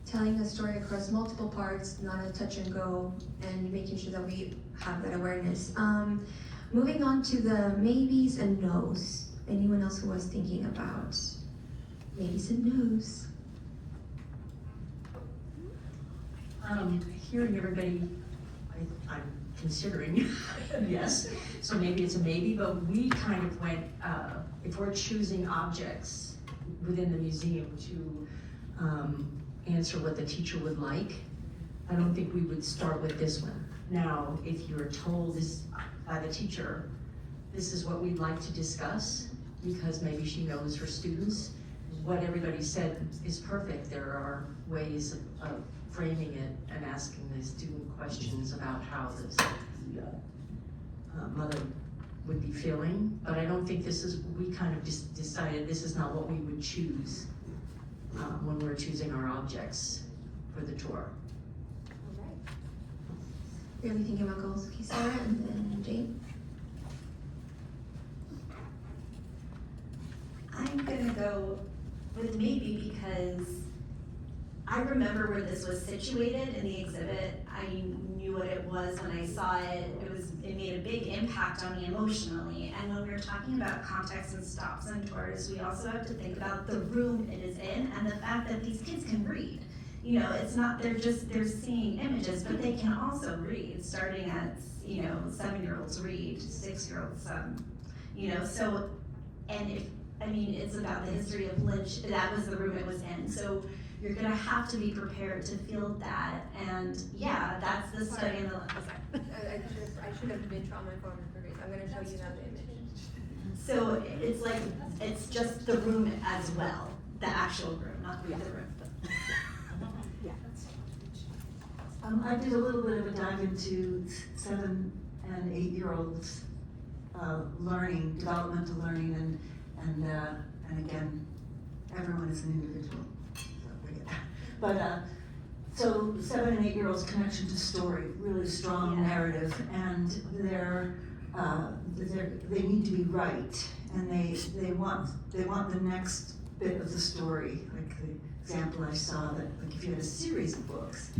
Telling a story across multiple parts, not a touch and go, and making sure that we have that awareness. Moving on to the maybes and no's. Anyone else who was thinking about maybes and no's? Hearing everybody, I'm considering yes, so maybe it's a maybe, but we kind of went, if we're choosing objects within the museum to answer what the teacher would like, I don't think we would start with this one. Now, if you're told this by the teacher, this is what we'd like to discuss, because maybe she knows her students, what everybody said is perfect. There are ways of framing it and asking the student questions about how the mother would be feeling, but I don't think this is, we kind of just decided this is not what we would choose when we're choosing our objects for the tour. Really thinking about goals. Okay, Sarah, and then Jane. I'm gonna go with maybe because I remember where this was situated in the exhibit. I knew what it was when I saw it. It made a big impact on me emotionally. And when we're talking about context and stops and tours, we also have to think about the room it is in and the fact that these kids can read. You know, it's not, they're seeing images, but they can also read, starting at, 7-year-olds read, 6-year-olds, you know, so, and it's about the history of Lynch, that was the room it was in, so you're gonna have to be prepared to feel that, and yeah, that's the study in the, I should have been trauma-informed for this. I'm gonna show you now the image. so it's just the room as well, the actual room, not the room. I did a little bit of a dive into 7 and 8-year-olds learning, developmental learning, and again, everyone is an individual. So 7 and 8-year-olds' connection to story, really strong narrative, and they need to be right, and they want the next bit of the story, like the example I saw that, like if you had a series of books,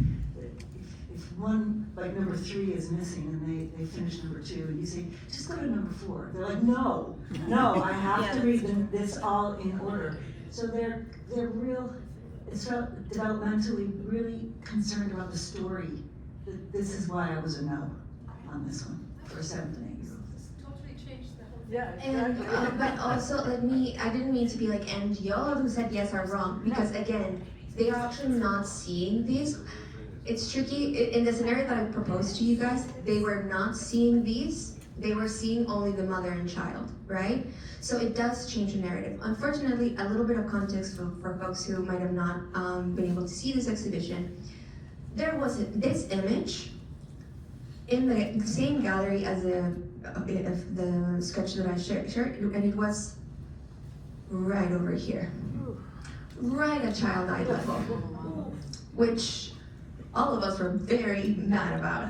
if one, like number 3 is missing and they finish number 2 and you say, just go to number 4. They're like, no, I have to read this all in order. So they're real, it's developmentally really concerned about the story. This is why I was a no on this one for 7 and 8-year-olds. Totally changed the whole. Yeah, And, exactly. but also, I didn't mean to be like, and y'all who said yes are wrong, because again, they are actually not seeing these. It's tricky, in the scenario that I proposed to you guys, they were not seeing these, they were seeing only the mother and child, right? So it does change the narrative. Unfortunately, a little bit of context for folks who might have not been able to see this exhibition. There was this image in the same gallery as the sketch that I shared, and it was right over here. Right at child eye level, which all of us were very mad about.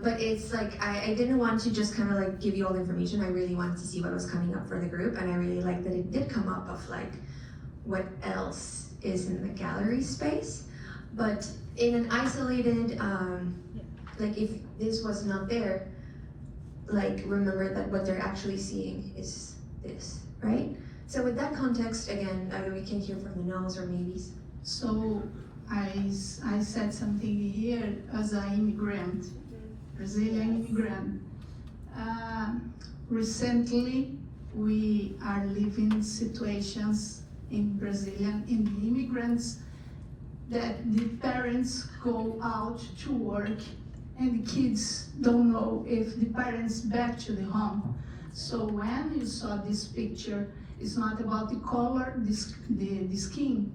But it's like, I didn't want to just kind of like give you all the information. I really wanted to see what was coming up for the group, and I really liked that it did come up of like what else is in the gallery space. But in an isolated, like if this was not there, like remember that what they're actually seeing is this, right? So with that context, again, I know we can hear from the no's or maybes. So I said something here as an immigrant, Brazilian immigrant. Recently, we are living situations in immigrants that the parents go out to work and the kids don't know if the parents back to the home. So when you saw this picture, it's not about the color, the skin,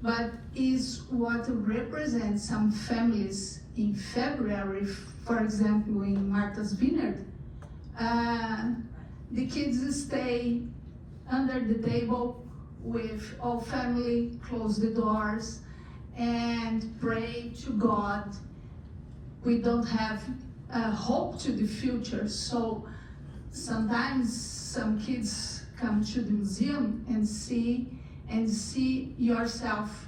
but is what represents some families in February, for example, in Martha's Vineyard. The kids stay under the table with all family, close the doors, and pray to God. We don't have hope to the future, so sometimes some kids come to the museum and see yourself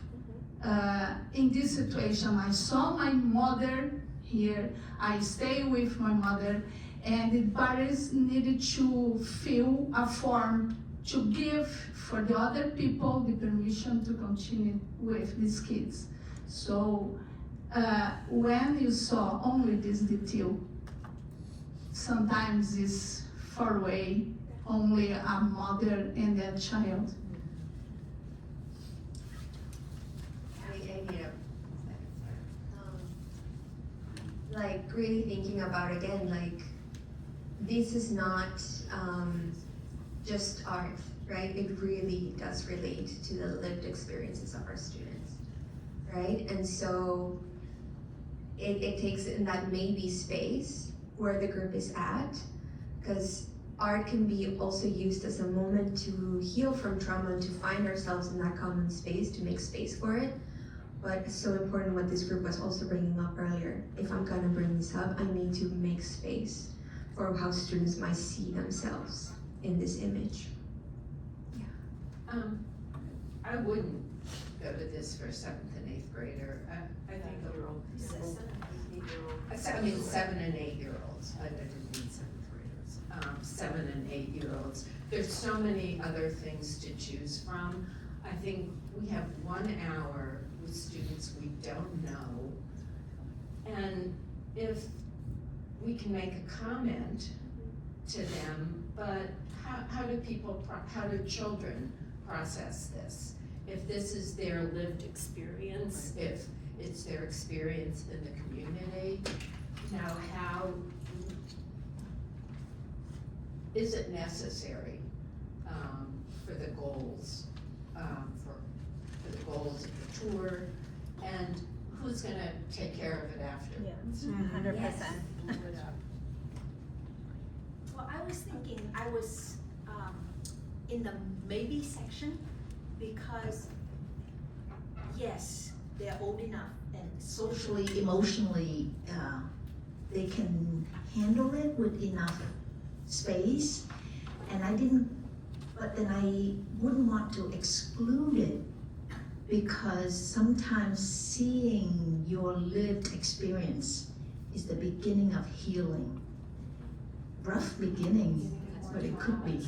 in this situation. I saw my mother here, I stay with my mother, and the parents needed to fill a form to give for the other people the permission to continue with these kids. So when you saw only this detail, sometimes it's far away, only a mother and a child. Like really thinking about again, like this is not just art, right? It really does relate to the lived experiences of our students, right? And so it takes in that maybe space where the group is at, because art can be also used as a moment to heal from trauma and to find ourselves in that common space, to make space for it. But it's so important what this group was also bringing up earlier. If I'm gonna bring this up, I need to make space for how students might see themselves in this image. I wouldn't go to this for a 7th and 8th grader. I think I mean 7 and 8 year olds. I didn't mean 7th graders. 7 and 8 year olds. There's so many other things to choose from. I think we have 1 hour with students we don't know. And if we can make a comment to them, but how do children process this? If this is their lived experience, if it's their experience in the community, now how is it necessary for the goals, for the goals of the tour, and who's gonna take care of it afterwards? 100%. Well, I was thinking, I was in the maybe section, because yes, they're old enough and Socially, emotionally, they can handle it with enough space. And but then I wouldn't want to exclude it, because sometimes seeing your lived experience is the beginning of healing. Rough beginning, but it could be.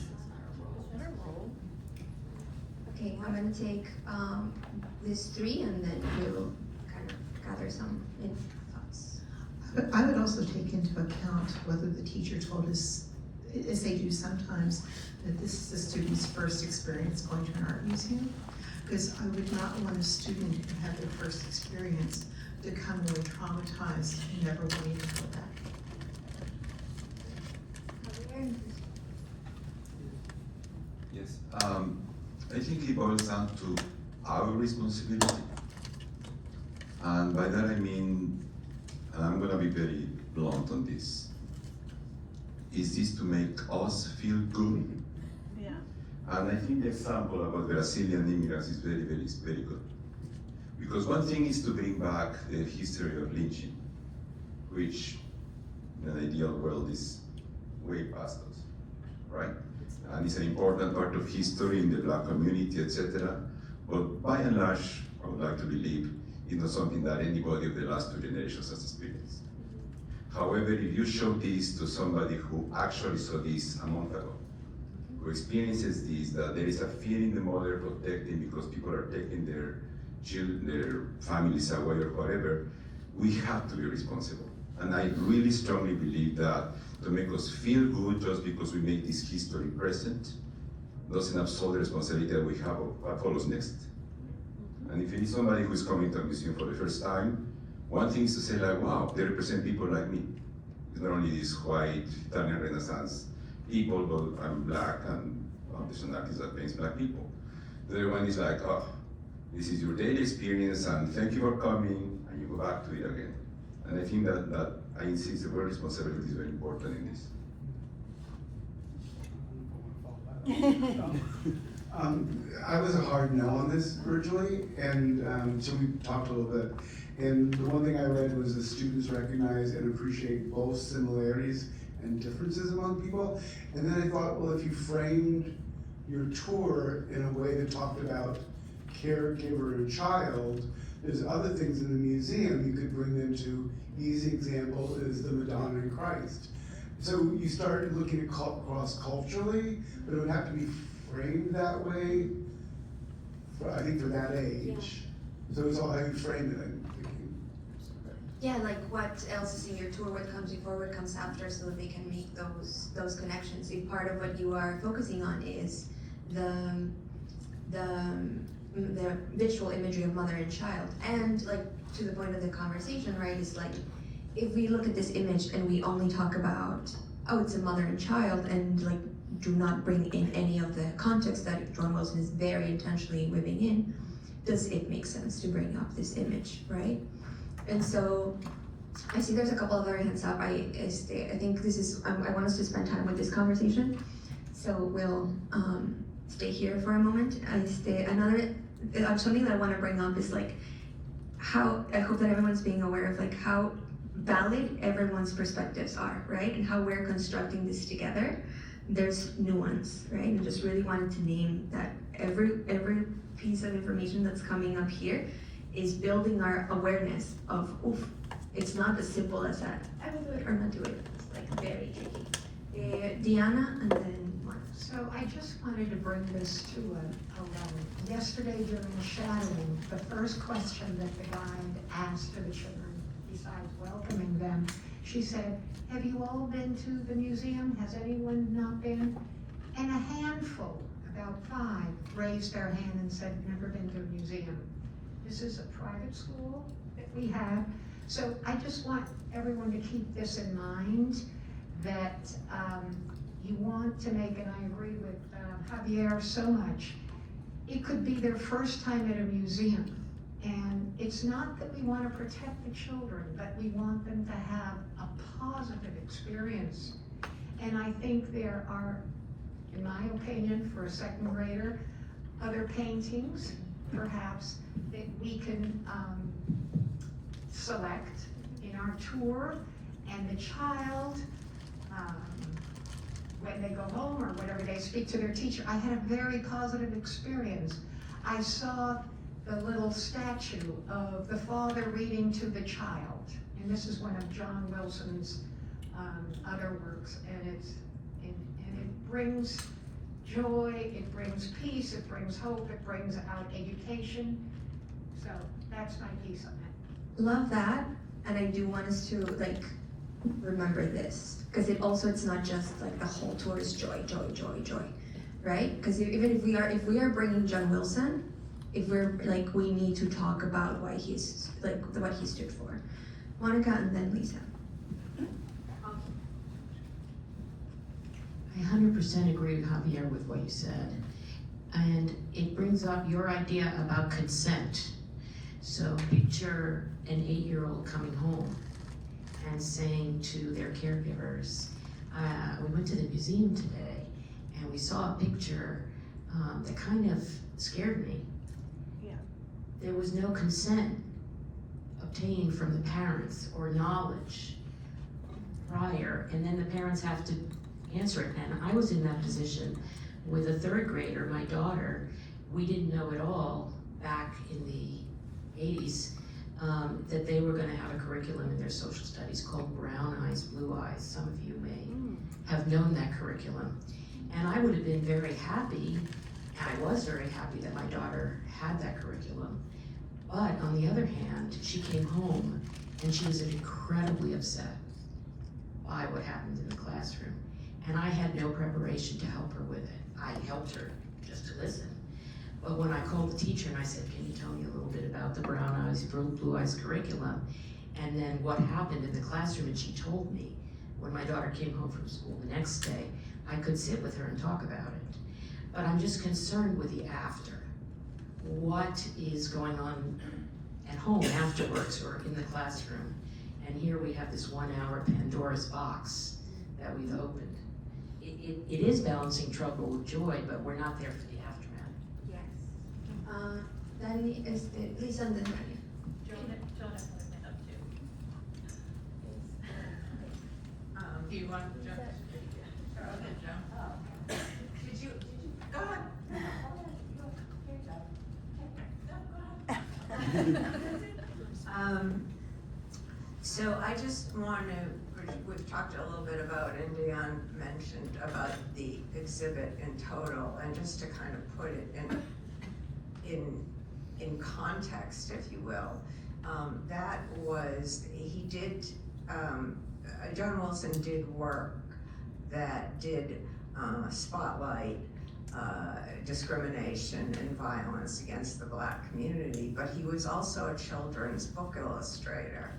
Okay, I'm gonna take these 3 and then we'll kind of gather some thoughts. I would also take into account whether the teacher told us, as they do sometimes, that this is the student's first experience going to an art museum. Because I would not want a student who had their first experience to come away traumatized and never wanting to go back. Yes, I think it boils down to our responsibility. And by that I mean, and I'm gonna be very blunt on this, is this to make us feel good? Yeah. And I think the example about Brazilian immigrants is very good. Because one thing is to bring back the history of lynching, which in an ideal world is way past us, right? And it's an important part of history in the Black community, etc. But by and large, I would like to believe it's not something that anybody of the last 2 generations has experienced. However, if you show this to somebody who actually saw this a month ago, who experiences this, that there is a fear in the mother protecting because people are taking their children, their families away or whatever, we have to be responsible. And I really strongly believe that to make us feel good just because we make this history present doesn't absolve the responsibility that we have of what follows next. And if it is somebody who is coming to a museum for the first time, one thing is to say like, wow, they represent people like me. It's not only these white Italian Renaissance people, but I'm Black and there's an artist that paints Black people. The other one is like, oh, this is your daily experience and thank you for coming, and you go back to it again. And I think that I insist the word responsibility is very important in this. I was a hard no on this originally, and so we talked a little bit. And the one thing I read was the students recognize and appreciate both similarities and differences among people. And then I thought, well, if you framed your tour in a way that talked about caregiver and child, there's other things in the museum you could bring them to. Easy example is the Madonna and Christ. So you started looking at cross-culturally, but it would have to be framed that way, I think, for that age. So it's all how you frame it, I'm thinking. Yeah, like what else is in your tour, what comes before, what comes after, so that they can make those connections. If part of what you are focusing on is the visual imagery of mother and child, and like to the point of the conversation, right, is like, if we look at this image and we only talk about, oh, it's a mother and child, and like do not bring in any of the context that John Wilson is very intentionally weaving in, does it make sense to bring up this image, right? And so I see there's a couple of other hands up. I think this is, I want us to spend time with this conversation, so we'll stay here for a moment. Something that I want to bring up is like how, I hope that everyone's being aware of like how valid everyone's perspectives are, right? And how we're constructing this together. There's nuance, right? And just really wanted to name that every piece of information that's coming up here is building our awareness of, oof, it's not as simple as that. I will do it or not do it. It's like very tricky. Diana and then Mark. So I just wanted to bring this to a level. Yesterday during the shadowing, the first question that the guide asked to the children, besides welcoming them, she said, have you all been to the museum? Has anyone not been? And a handful, about 5, raised their hand and said, never been to a museum. This is a private school that we have. So I just want everyone to keep this in mind, that you want to make, and I agree with Javier so much, it could be their first time at a museum. And it's not that we want to protect the children, but we want them to have a positive experience. And I think there are, in my opinion, for a second grader, other paintings, perhaps, that we can select in our tour, and the child, when they go home or whatever, they speak to their teacher. I had a very positive experience. I saw the little statue of the father reading to the child, and this is one of John Wilson's other works, and it brings joy, it brings peace, it brings hope, it brings out education. So that's my piece on that. Love that, and I do want us to like remember this, because it's not just like the whole tour is joy, joy, joy, joy, right? Because even if we are bringing John Wilson, if we're like, we need to talk about why he's like what he stood for. Monica and then Lisa. I 100% agree with Javier with what you said. And it brings up your idea about consent. So picture an 8-year-old coming home and saying to their caregivers, we went to the museum today and we saw a picture that kind of scared me. Yeah. There was no consent obtained from the parents or knowledge prior, and then the parents have to answer it. And I was in that position with a 3rd grader, my daughter. We didn't know at all back in the 80s that they were gonna have a curriculum in their social studies called Brown Eyes, Blue Eyes. Some of you may have known that curriculum. And I would have been very happy, and I was very happy that my daughter had that curriculum. But on the other hand, she came home and she was incredibly upset by what happened in the classroom. And I had no preparation to help her with it. I helped her just to listen. But when I called the teacher and I said, can you tell me a little bit about the Brown Eyes, Blue Eyes curriculum? And then what happened in the classroom, and she told me, when my daughter came home from school the next day, I could sit with her and talk about it. But I'm just concerned with the after. What is going on at home afterwards or in the classroom? And here we have this 1-hour Pandora's box that we've opened. It is balancing trouble with joy, but we're not there for the aftermath. Yes. Then is Lisa and then Maria. Jonah put it up too. Do you want Jonah? So I just want to, we've talked a little bit about, and Dion mentioned about the exhibit in total, and just to kind of put it in context, if you will. That was, he did, John Wilson did work that did spotlight discrimination and violence against the Black community, but he was also a children's book illustrator.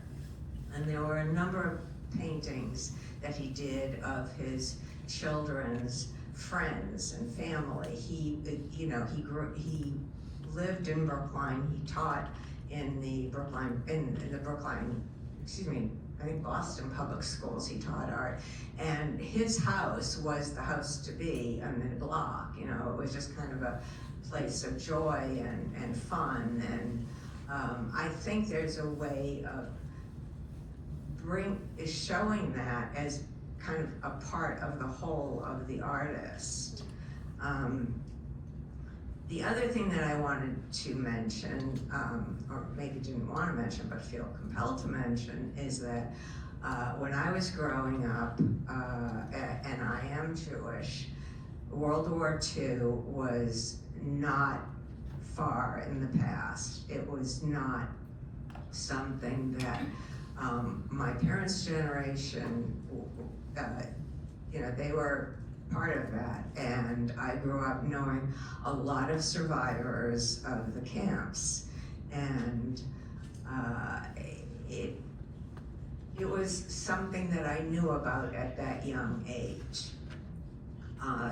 And there were a number of paintings that he did of his children's friends and family. He lived in Brookline. He taught in the Brookline, I think Boston Public Schools. He taught art, and his house was the house to be on the block. You know, it was just kind of a place of joy and fun. And I think there's a way of showing that as kind of a part of the whole of the artist. The other thing that I wanted to mention, or maybe didn't want to mention but feel compelled to mention, is that when I was growing up, and I am Jewish, World War II was not far in the past. It was not something that my parents' generation, they were part of that, and I grew up knowing a lot of survivors of the camps, and it was something that I knew about at that young age.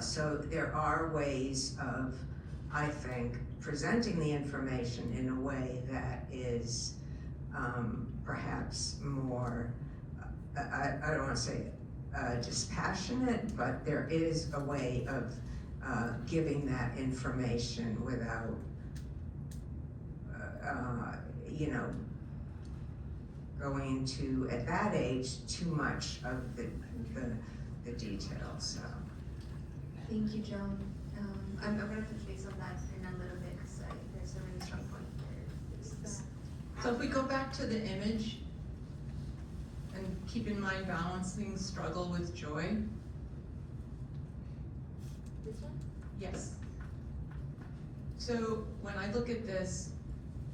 So there are ways of, I think, presenting the information in a way that is perhaps more, I don't want to say dispassionate, but there is a way of giving that information without, going into, at that age, too much of the details, so. Thank you, Joan. I'm gonna touch base on that in a little bit, because there's a really strong point there. So if we go back to the image, and keep in mind balancing struggle with joy. This one? Yes. So when I look at this,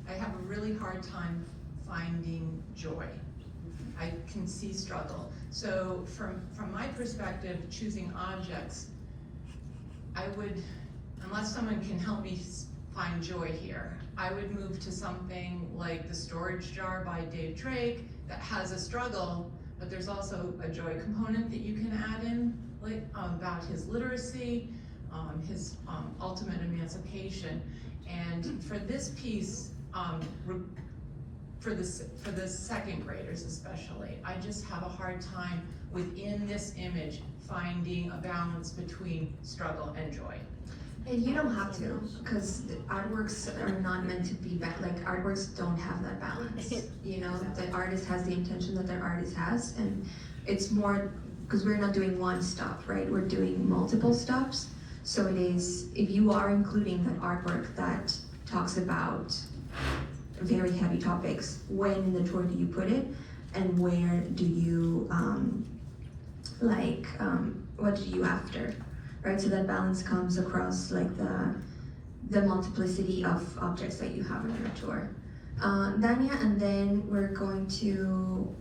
I have a really hard time finding joy. I can see struggle. So from my perspective, choosing objects, I would, unless someone can help me find joy here, I would move to something like The Storage Jar by Dave Drake that has a struggle, but there's also a joy component that you can add in, like about his literacy, his ultimate emancipation. And for this piece, for the second graders especially, I just have a hard time within this image finding a balance between struggle and joy. And you don't have to, because artworks are not meant to be like artworks don't have that balance. You know, the artist has the intention that their artist has, and it's more, because we're not doing one stop, right? We're doing multiple stops. So it is, if you are including that artwork that talks about very heavy topics, when in the tour do you put it? And where do you, what do you after? Right, so that balance comes across like the multiplicity of objects that you have on your tour. Dania, and then we're going to,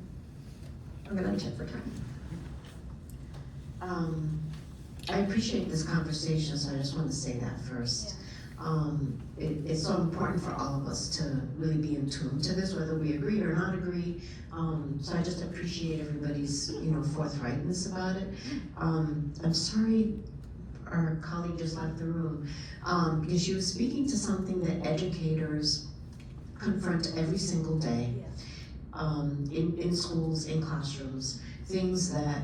I'm gonna check for time. I appreciate this conversation, so I just want to say that first. It's so important for all of us to really be in tune to this, whether we agree or not agree. So I just appreciate everybody's, forthrightness about it. I'm sorry our colleague just left the room, because she was speaking to something that educators confront every single day, in schools, in classrooms, things that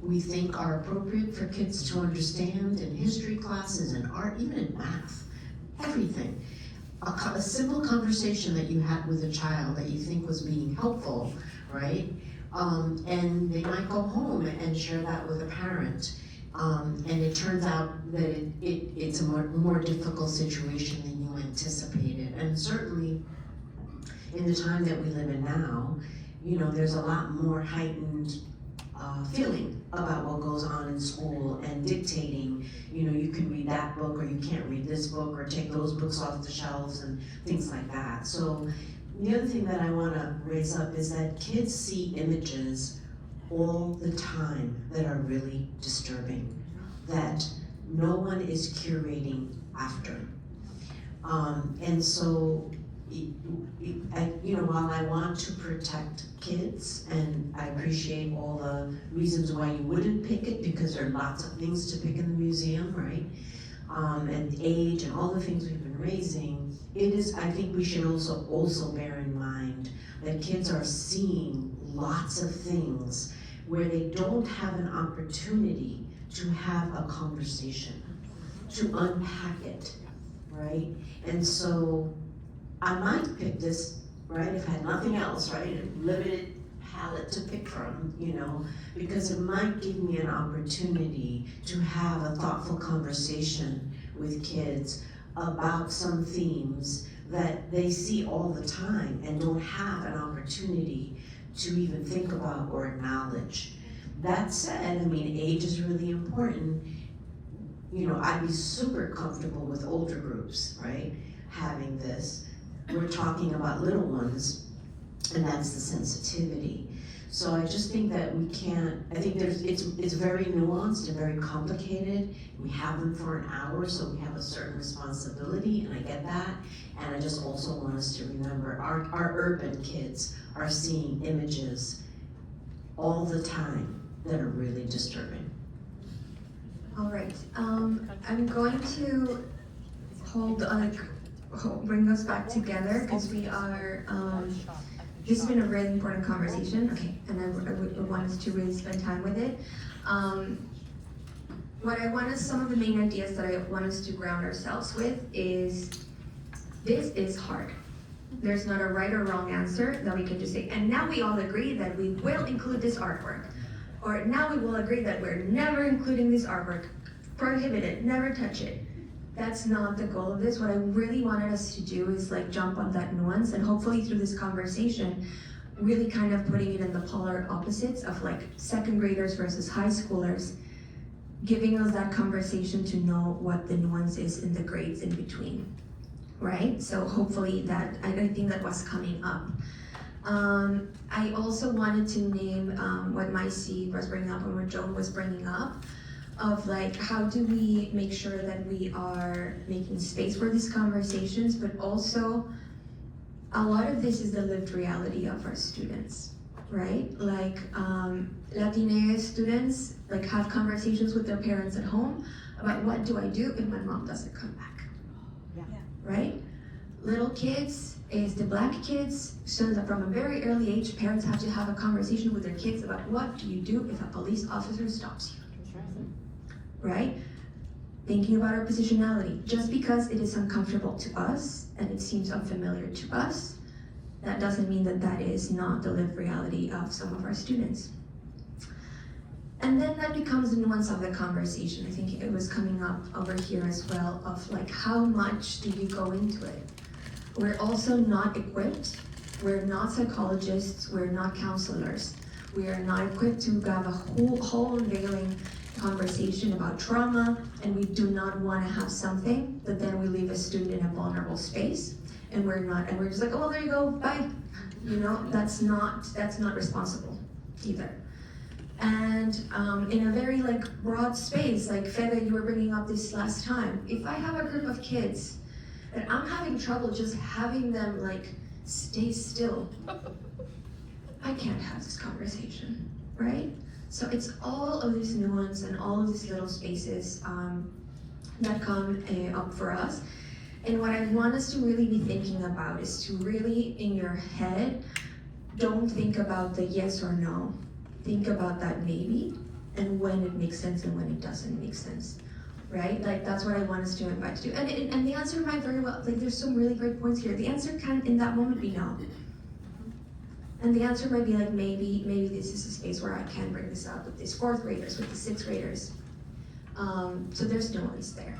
we think are appropriate for kids to understand in history classes and art, even in math, everything. A simple conversation that you had with a child that you think was being helpful, right? And they might go home and share that with a parent. And it turns out that it's a more difficult situation than you anticipated. And certainly in the time that we live in now, you know, there's a lot more heightened feeling about what goes on in school and dictating, you know, you can read that book or you can't read this book or take those books off the shelves and things like that. So the other thing that I want to raise up is that kids see images all the time that are really disturbing, that no one is curating after. And so, you know, while I want to protect kids, and I appreciate all the reasons why you wouldn't pick it, because there are lots of things to pick in the museum, right? And age and all the things we've been raising, I think we should also bear in mind that kids are seeing lots of things where they don't have an opportunity to have a conversation, to unpack it, right? And so I might pick this, right, if I had nothing else, right, a limited palette to pick from, you know, because it might give me an opportunity to have a thoughtful conversation with kids about some themes that they see all the time and don't have an opportunity to even think about or acknowledge. That said, I mean, age is really important. You know, I'd be super comfortable with older groups, right, having this. We're talking about little ones, and that's the sensitivity. So I just think that we can't, I think it's very nuanced and very complicated. We have them for an hour, so we have a certain responsibility, and I get that. And I just also want us to remember our urban kids are seeing images all the time that are really disturbing. All right, I'm going to bring us back together because we are, this has been a really important conversation, okay, and I want us to really spend time with it. Some of the main ideas that I want us to ground ourselves with is, this is hard. There's not a right or wrong answer that we can just say, and now we all agree that we will include this artwork. Or now we will agree that we're never including this artwork. Prohibit it, never touch it. That's not the goal of this. What I really wanted us to do is like jump on that nuance, and hopefully through this conversation, really kind of putting it in the polar opposites of like second graders versus high schoolers, giving us that conversation to know what the nuance is in the grades in between, right? So hopefully that, I think that was coming up. I also wanted to name what Maisy was bringing up and what Joan was bringing up, of like, how do we make sure that we are making space for these conversations, but also a lot of this is the lived reality of our students, right? Like Latina students like have conversations with their parents at home about what do I do if my mom doesn't come back, right? Little kids, is the Black kids, so that from a very early age, parents have to have a conversation with their kids about what do you do if a police officer stops you, right? Thinking about our positionality. Just because it is uncomfortable to us and it seems unfamiliar to us, that doesn't mean that that is not the lived reality of some of our students. And then that becomes the nuance of the conversation. I think it was coming up over here as well, of like, how much do you go into it? We're also not equipped. We're not psychologists. We're not counselors. We are not equipped to have a whole unveiling conversation about trauma, and we do not want to have something that then we leave a student in a vulnerable space, and we're just like, oh, there you go, bye. You know, that's not responsible either. And in a very like broad space, like Fede, you were bringing up this last time. If I have a group of kids and I'm having trouble just having them like stay still, I can't have this conversation, right? So it's all of this nuance and all of these little spaces that come up for us. And what I want us to really be thinking about is to really, in your head, don't think about the yes or no. Think about that maybe, and when it makes sense and when it doesn't make sense, right? Like, that's what I want us to invite to do. And the answer might very well, like, there's some really great points here. The answer can, in that moment, be no. And the answer might be like, maybe this is a space where I can bring this up with these 4th graders, with the 6th graders. So there's nuance there.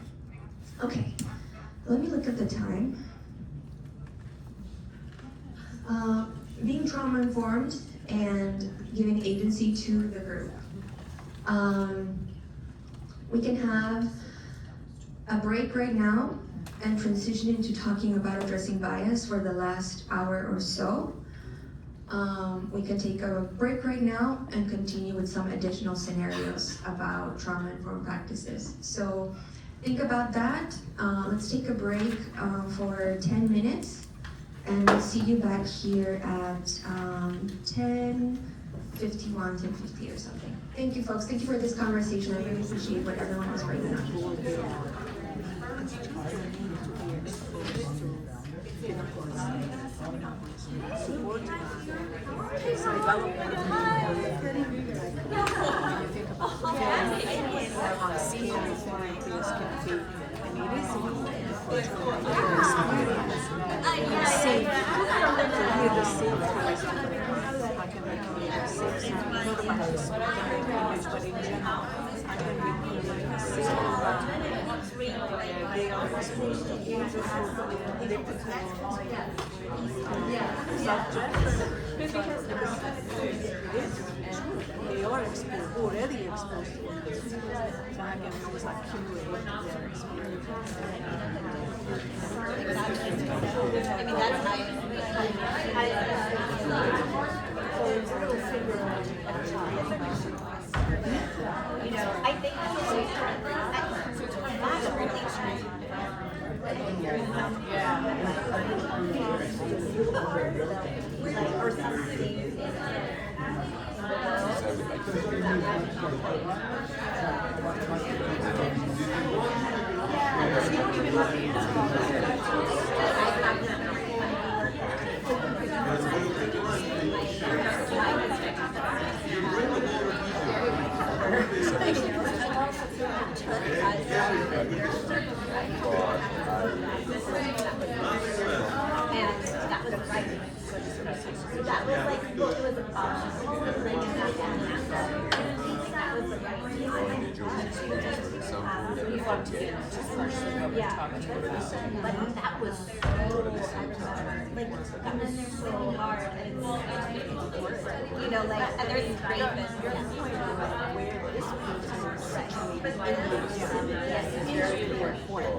Okay, let me look at the time. being trauma-informed and giving agency to the group. We can have a break right now and transition into talking about addressing bias for the last hour or so. We can take a break right now and continue with some additional scenarios about trauma-informed practices. So think about that. Let's take a break for 10 minutes, and we'll see you back here at 10:51, 10:50 or something. Thank you, folks. Thank you for this conversation. I really appreciate what everyone was bringing up. They are already exposed to it. So I can always accumulate their experience. I think and there's great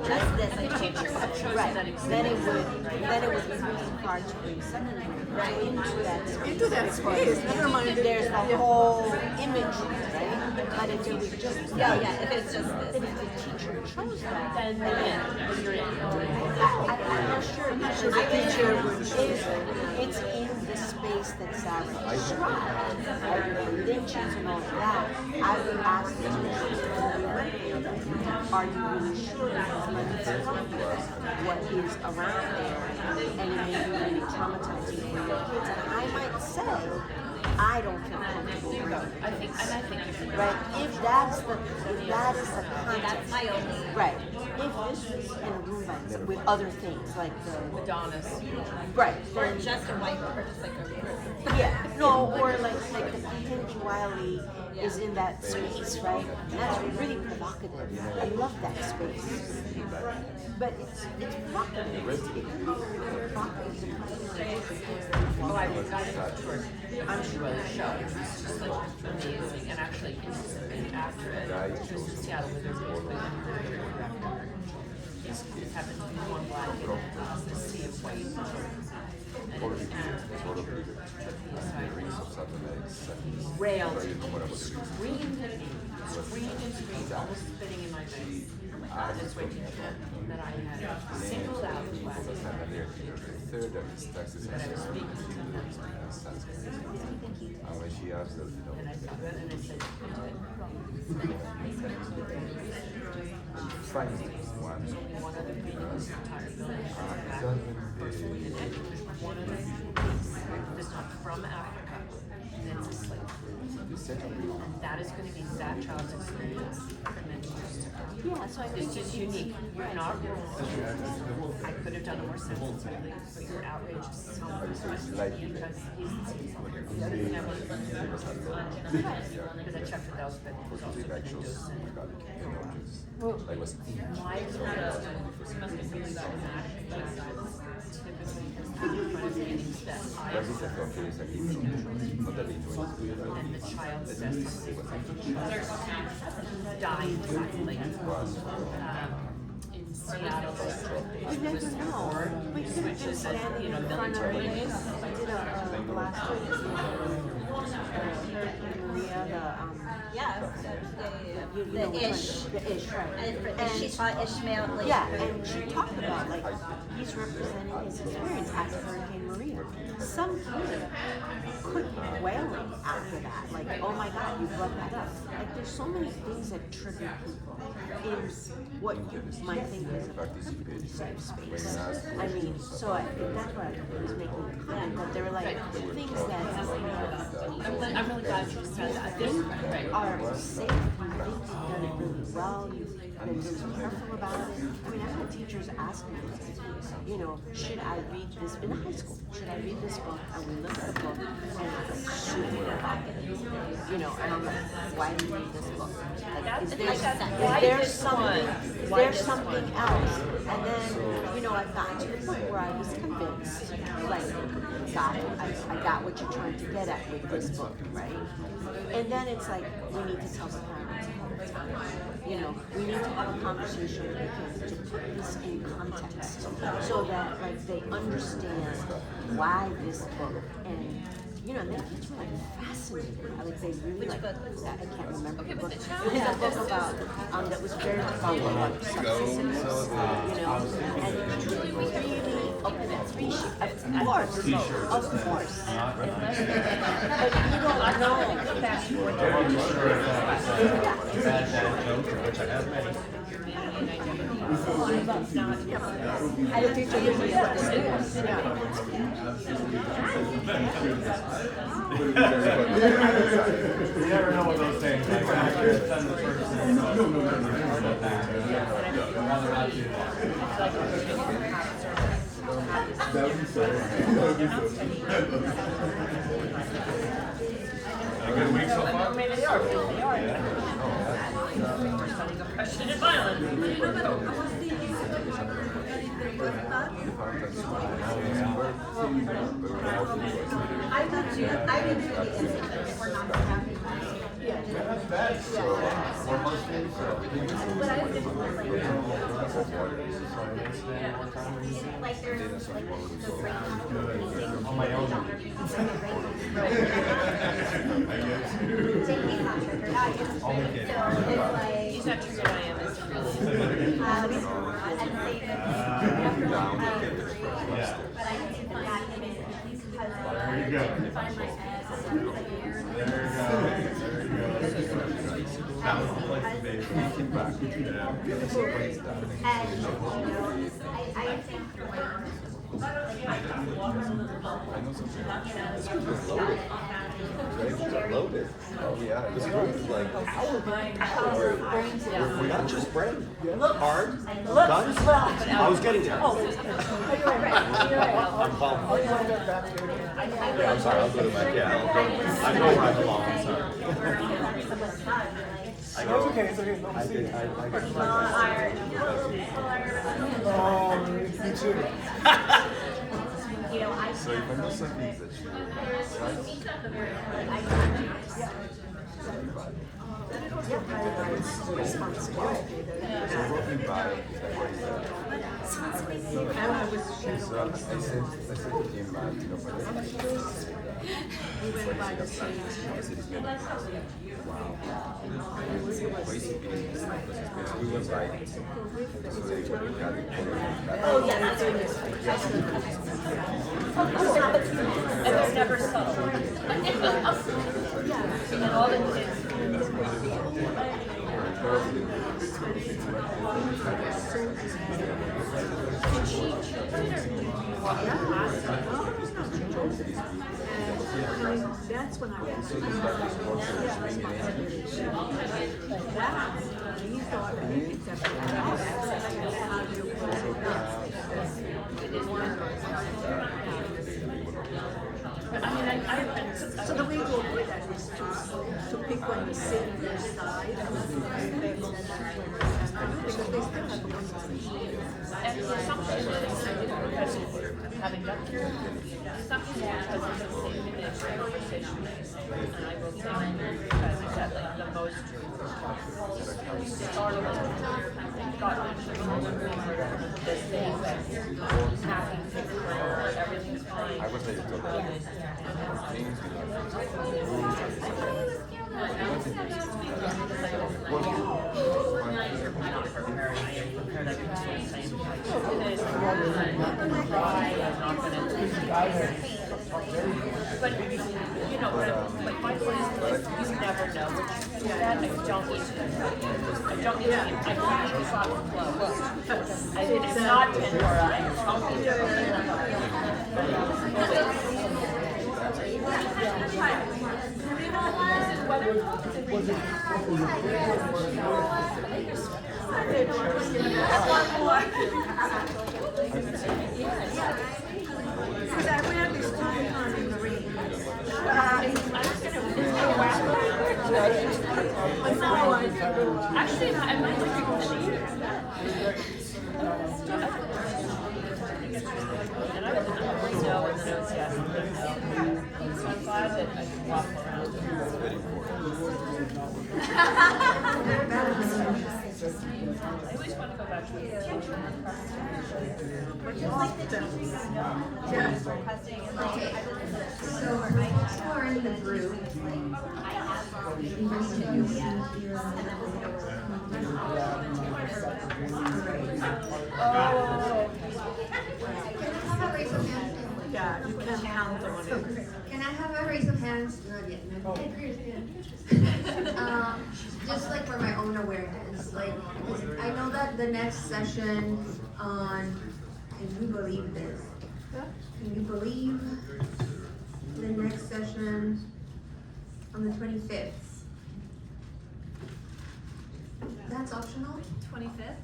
just this, like teachers have chosen that then it would be really hard to bring secondary into that space. Never mind, there's the whole imagery, right? But if you just if it's just this. if the teacher chose that, then you're in. I'm not sure because the teacher would choose it's in the space that Sarah described. Then choosing all of that, I would ask the teacher, are you really sure? Because let me tell you what is around there, and it may be really traumatizing for your kids. And I might say, I don't feel comfortable with it. I think Right? If that is the context. That's my only. Right. If this was in a room with other things like the Adonis. right, Or then just a whiteboard, or just like a. no, or like the potentiality is in that space, right? And that's really provocative. I love that space. But it's provocative. It's provocative. Oh, I was sure. I'm sure the show is just like amazing, and actually after it, she was in Seattle with her director. It happened to be one black and the sea of white. And railed, screamed, almost spitting in my face. This way teacher that I had singled out as black. That I was speaking to them. And when she asked us, And I said, one other thing in this entire building. One other thing that's not from Africa, and it's a slave. And that is going to be that child's experience for many years to come. Yeah, so I think it's just unique. You're not wrong. I could have done it more sensitively, but your outrage is so much because he's seen something. The other thing I was because I checked with Elspeth, who's also been in docent. My experience must have been really traumatic because typically one of the things that I And the child says, there's dying like, in Seattle, You never know. We could have been switches at, standing in front of military it. base. I did a last week. Maria, Yeah, you the know, Ish. The Ish, right. And she taught Ishmael, like. Yeah, and she talked about, like, he's representing his experience after Hurricane Maria. Some kids quit wailing after that, like, oh my God, you brought that up. Like, there's so many things that trigger people in what you might think is a perfectly safe space. I mean, so I think that's why I was making the comment, but there were like things that I'm really glad you said that. are safe, you think you've done it really well, you've been really careful about it. I mean, I've had teachers ask me, you know, should I read this, in high school, should I read this book? And we look at the book and it's super evocative, you know, and I'm like, why do you read this book? Like, is there something else? And then, you know, I've gotten to the point where I was convinced, like, got it, I got what you're trying to get at with this book, right? And then it's like, we need to tell the parents ahead of time. You know, we need to have a conversation with the kids to put this in context so that, like, they understand why this book and, you know, their kids were like fascinated. Like they really like, I can't remember the book. It was a book about, that was very about like substances, you know, and really, of course. But you don't know. I don't think you never know what those things like. A good week so far? Maybe they are. We're studying oppression and violence. I did too. I did too. We're not happy. Yeah. That's bad. So, what most things, But I did like there's like the break on my own. He's not triggered, I am. It's There you go. There you go. That was the place to be. I think I know something. This group is loaded. Right? Loaded. Oh yeah. This group is like We're not just brain. Hard. Guns. I was getting there. I'm calm. Yeah, I'm sorry. I'll go to my I know where I belong. I'm sorry. I know. It's okay. It's okay. I Me too. So if I know something that you Responsibility. so what we buy is like what is that? So I said to him, you know, for the We went by the same. wow. Basically, we went by it. So they got it. Oh yeah, that's what it is. And they're never subtle. And all the kids. That's when I was. He thought it's so the way to avoid that is to pick one you sit on their side because they still have a conversation. And the assumption is because having done something because it's the same image conversation, and I will tell you, because it's at like the most startling, this thing that happy picture, everything's fine. I was ready to talk about But, you know, but my point is, you never know which, that I don't need to, I don't need to, I need to shop clothes. It's not Pandora, Because I wear this on in the ring. Actually, I might like to and I was no, and then I was yes. So I'm glad that I can walk around. I always want to go back to the Okay, so for folks who are in the group, Yeah, you can't count them on it. Can I have a raise of hands? Not yet, not yet. Just like for my own awareness, like, I know that the next session on, can you believe this? Can you believe the next session on the 25th? That's optional? 25th?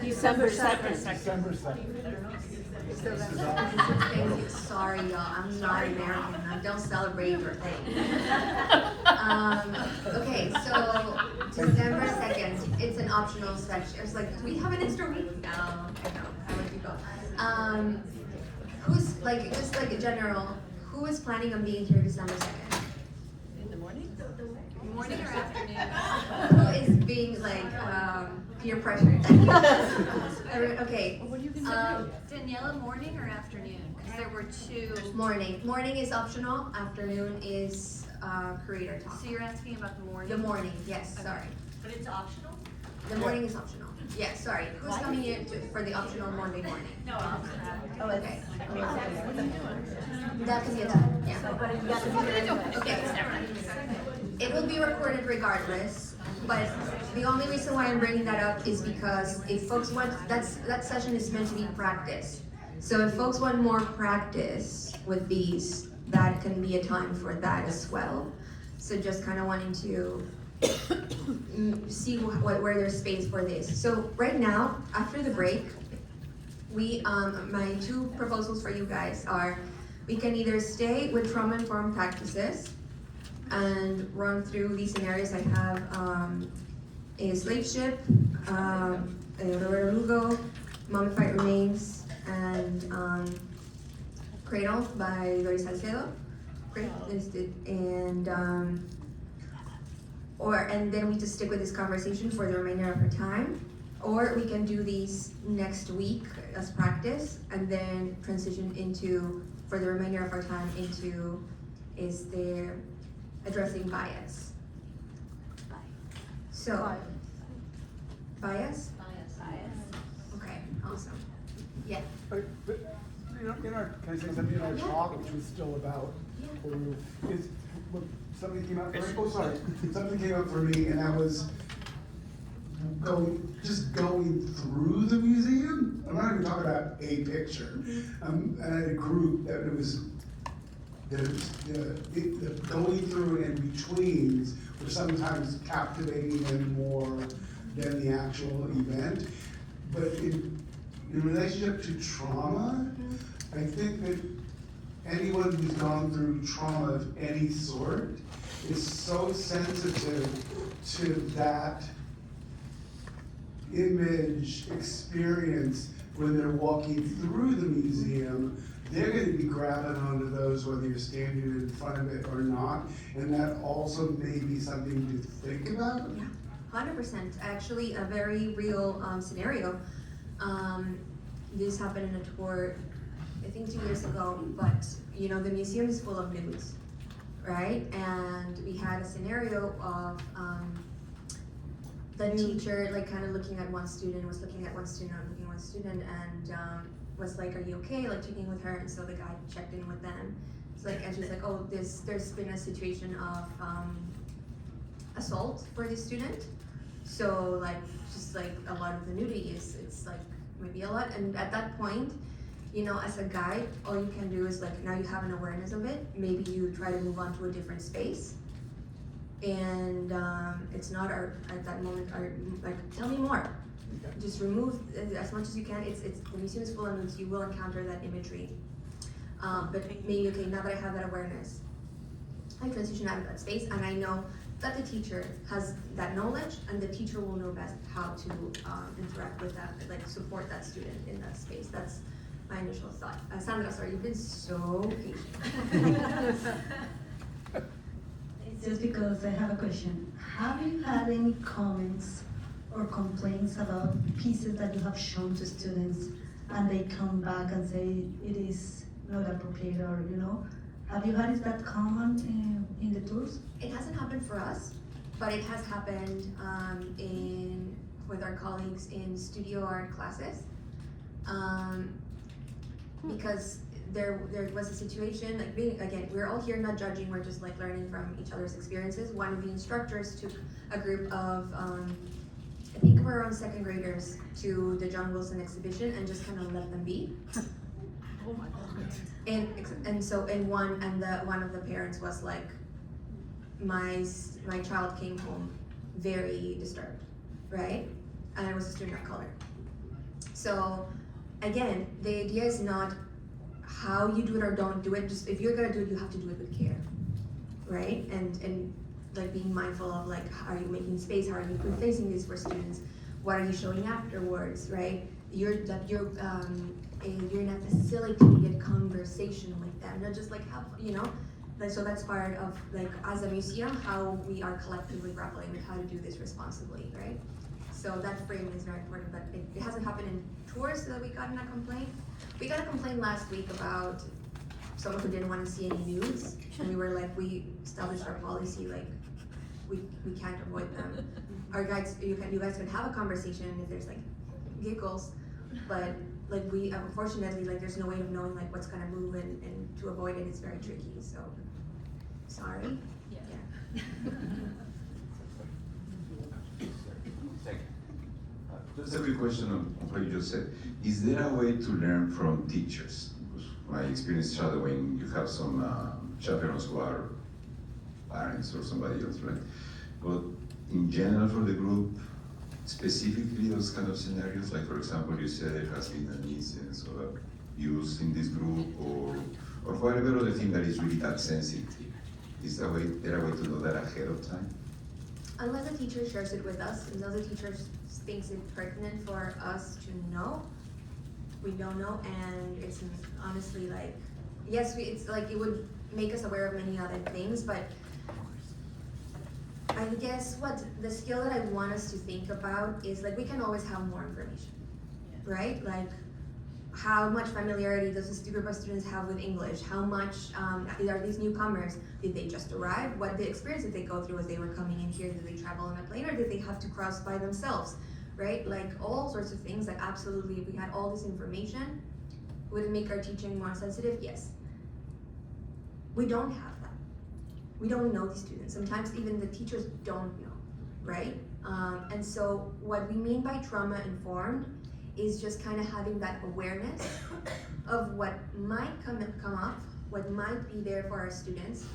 December 2nd. December 2nd. Thank you. Sorry, y'all. I'm not American. I don't celebrate your thing. Okay, so December 2nd. It's an optional section. It's like, do we have an extra week? No, I don't. I let you go. Who's like, just like a general, who is planning on being here December 2nd? In the morning? Morning or afternoon? Who is being like peer pressured? Okay. Daniela, morning or afternoon? Because there were two. Morning. Morning is optional. Afternoon is creator talk. So you're asking about the morning? The morning, yes. Okay. Sorry. But it's optional? The morning is optional. Yes. Sorry. Who's coming in for the optional Monday morning? No, I'll Oh, okay. That can be a time. Yeah. Okay. It will be recorded regardless, but the only reason why I'm bringing that up is because if folks want, that session is meant to be practice. So if folks want more practice with these, that can be a time for that as well. So just kind of wanting to see where there's space for this. So right now, after the break, my two proposals for you guys are, we can either stay with trauma-informed practices and run through these scenarios. I have a slave ship, Roberto Lugo, Mummified Remains, and Cradle by Doris Salcedo. And then we just stick with this conversation for the remainder of our time. Or we can do these next week as practice and then transition into, for the remainder of our time, into is the addressing bias. So, bias? Okay, awesome. Yeah. But in our, can I say something in our talk, which was still about, is, something came up for me, something came up for me, and that was going through the museum. I'm not even talking about a picture. And I had a group that it was, the going through and betweens were sometimes captivating them more than the actual event. But in relationship to trauma, I think that anyone who's gone through trauma of any sort is so sensitive to that image experience when they're walking through the museum, they're gonna be grabbing onto those whether you're standing in front of it or not, and that also may be something to think about. 100%. Actually, a very real scenario. This happened in a tour, I think 2 years ago, but you know, the museum is full of nudes, right? And we had a scenario of the teacher like kind of looking at one student, was looking at one student, looking at one student, and was like, "Are you okay?" Like checking with her, and so the guy checked in with them. It's like, and she's like, "Oh, there's been a situation of assault for this student." So like, just like a lot of the nudity it's like maybe a lot. And at that point, you know, as a guide, all you can do is like, now you have an awareness of it. Maybe you try to move on to a different space. And it's not at that moment, like, tell me more. Just remove as much as you can. It's the museum is full of nudes. You will encounter that imagery. But maybe, okay, now that I have that awareness, I transition out of that space, and I know that the teacher has that knowledge, and the teacher will know best how to interact with that, like support that student in that space. That's my initial thought. Sandra, sorry, you've been so patient. It's just because I have a question. Have you had any comments or complaints about pieces that you have shown to students and they come back and say it is not appropriate, or you know? Have you had that common in the tours? It hasn't happened for us, but it has happened with our colleagues in studio art classes. Because there was a situation, like again, we're all here not judging, we're just like learning from each other's experiences. One of the instructors took a group of, I think we're around second graders, to the John Wilson exhibition and just kind of let them be. Oh my God. And so one of the parents was like, my child came home very disturbed, right? And it was a student of color. So again, the idea is not how you do it or don't do it. Just if you're gonna do it, you have to do it with care, right? And like being mindful of like, how are you making space? How are you facing this for students? What are you showing afterwards, right? You're in a facilitated conversation with them, not just like have, you know, like, so that's part of like as a museum how we are collectively grappling with how to do this responsibly, right? So that framing is very important, but it hasn't happened in tours that we got in a complaint. We got a complaint last week about someone who didn't want to see any nudes, and we were like, we established our policy, like we can't avoid them. Our guides, you guys can have a conversation if there's like giggles, but like we unfortunately, like there's no way of knowing like what's gonna move, and to avoid it, it's very tricky. So sorry. Yeah. Just a quick question on what you just said. Is there a way to learn from teachers? Because my experience shadowing, you have some chaperones who are parents or somebody else, right? But in general for the group, specifically those kind of scenarios, like for example, you said there has been an instance of abuse in this group, or whatever other thing that is really that sensitive. Is there a way to know that ahead of time? Unless the teacher shares it with us, unless the teacher thinks it's pertinent for us to know, we don't know. And it's honestly like, yes, it's like it would make us aware of many other things, but I guess what the skill that I want us to think about is like we can always have more information, right? Like how much familiarity does this group of students have with English? How much are these newcomers? Did they just arrive? What the experience did they go through as they were coming in here? Did they travel on a plane, or did they have to cross by themselves? Right? Like all sorts of things that absolutely, if we had all this information, would it make our teaching more sensitive? Yes. We don't have that. We don't know these students. Sometimes even the teachers don't know, right? And so what we mean by trauma informed is just kind of having that awareness of what might come up, what might be there for our students,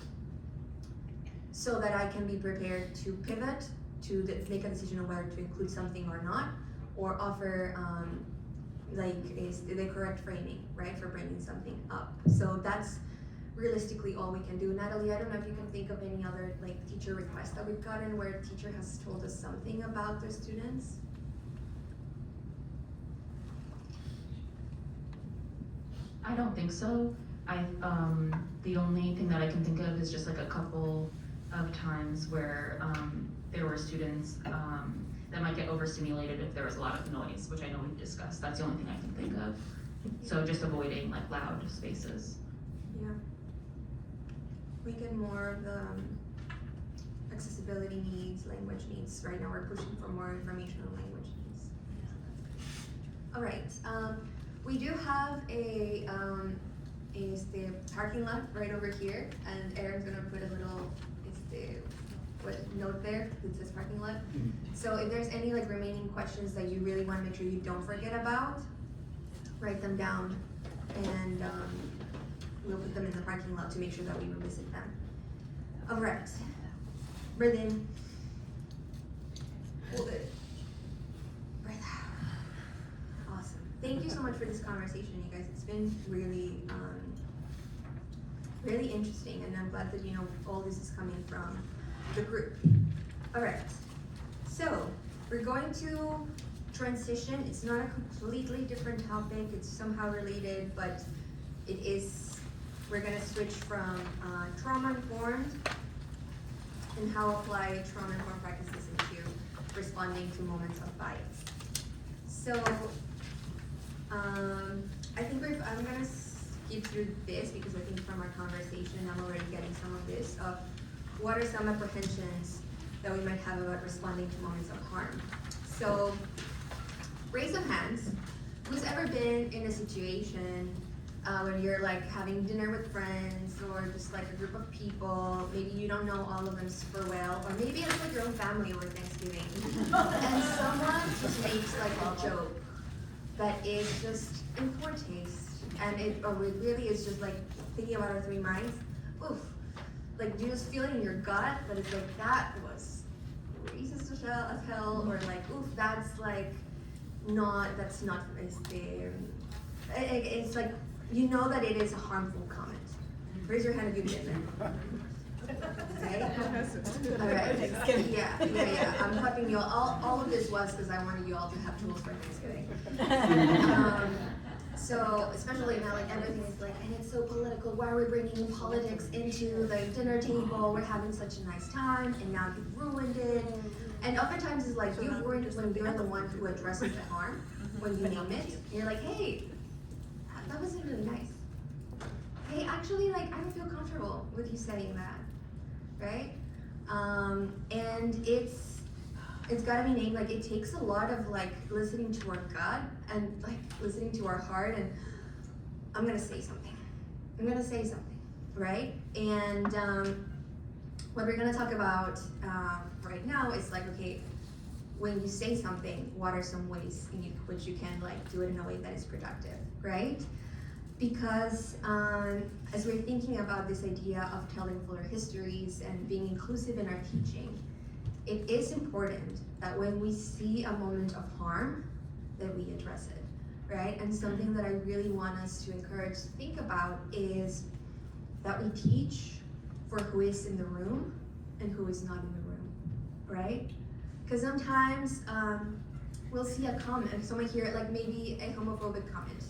so that I can be prepared to pivot, to make a decision on whether to include something or not, or offer is the correct framing, right, for bringing something up. So that's realistically all we can do. Natalie, I don't know if you can think of any other like teacher requests that we've gotten where a teacher has told us something about their students. I don't think so. The only thing that I can think of is just like a couple of times where there were students that might get overstimulated if there was a lot of noise, which I know we've discussed. That's the only thing I can think of. So just avoiding like loud spaces. Yeah. Make it more of the accessibility needs, language needs. Right now we're pushing for more information on language needs. All right, we do have is the parking lot right over here, and Aaron's gonna put a little, note there that says parking lot. So if there's any like remaining questions that you really wanna make sure you don't forget about, write them down, and we'll put them in the parking lot to make sure that we revisit them. All right, breathe in, hold it, breathe out. Awesome. Thank you so much for this conversation, you guys. It's been really, really interesting, and I'm glad that all this is coming from the group. All right, so we're going to transition. It's not a completely different topic. It's somehow related, but it is. We're gonna switch from trauma-informed and how apply trauma-informed practices into responding to moments of bias. So I think I'm gonna skip through this because I think from our conversation I'm already getting some of this of what are some apprehensions that we might have about responding to moments of harm. So raise of hands, who's ever been in a situation when you're like having dinner with friends or just like a group of people, maybe you don't know all of them super well, or maybe it's like your own family over Thanksgiving, and someone just makes like a joke that is just in poor taste, and it really is just like thinking about our three minds, oof, like you just feel it in your gut, but it's like that was racist as hell, or like oof, that's like that's not it's like you know that it is a harmful comment. Raise your hand if you've been there. Okay? All right. Yeah. I'm prepping you all of this was because I wanted you all to have tools for Thanksgiving. So especially now, like everything is like, and it's so political. Why are we bringing politics into the dinner table? We're having such a nice time, and now you've ruined it. And oftentimes it's like you've ruined it when you're the one who addresses the harm, when you name it. And you're like, hey, that wasn't really nice. Hey, actually, like I don't feel comfortable with you saying that, right? And it's gotta be named. Like it takes a lot of like listening to our gut and like listening to our heart. And I'm gonna say something. Right? And what we're gonna talk about right now is like, okay, when you say something, what are some ways in which you can like do it in a way that is productive, right? Because as we're thinking about this idea of telling fuller histories and being inclusive in our teaching, it is important that when we see a moment of harm, that we address it, right? And something that I really want us to encourage to think about is that we teach for who is in the room and who is not in the room, right? Because sometimes we'll see a comment, and someone hear it like maybe a homophobic comment,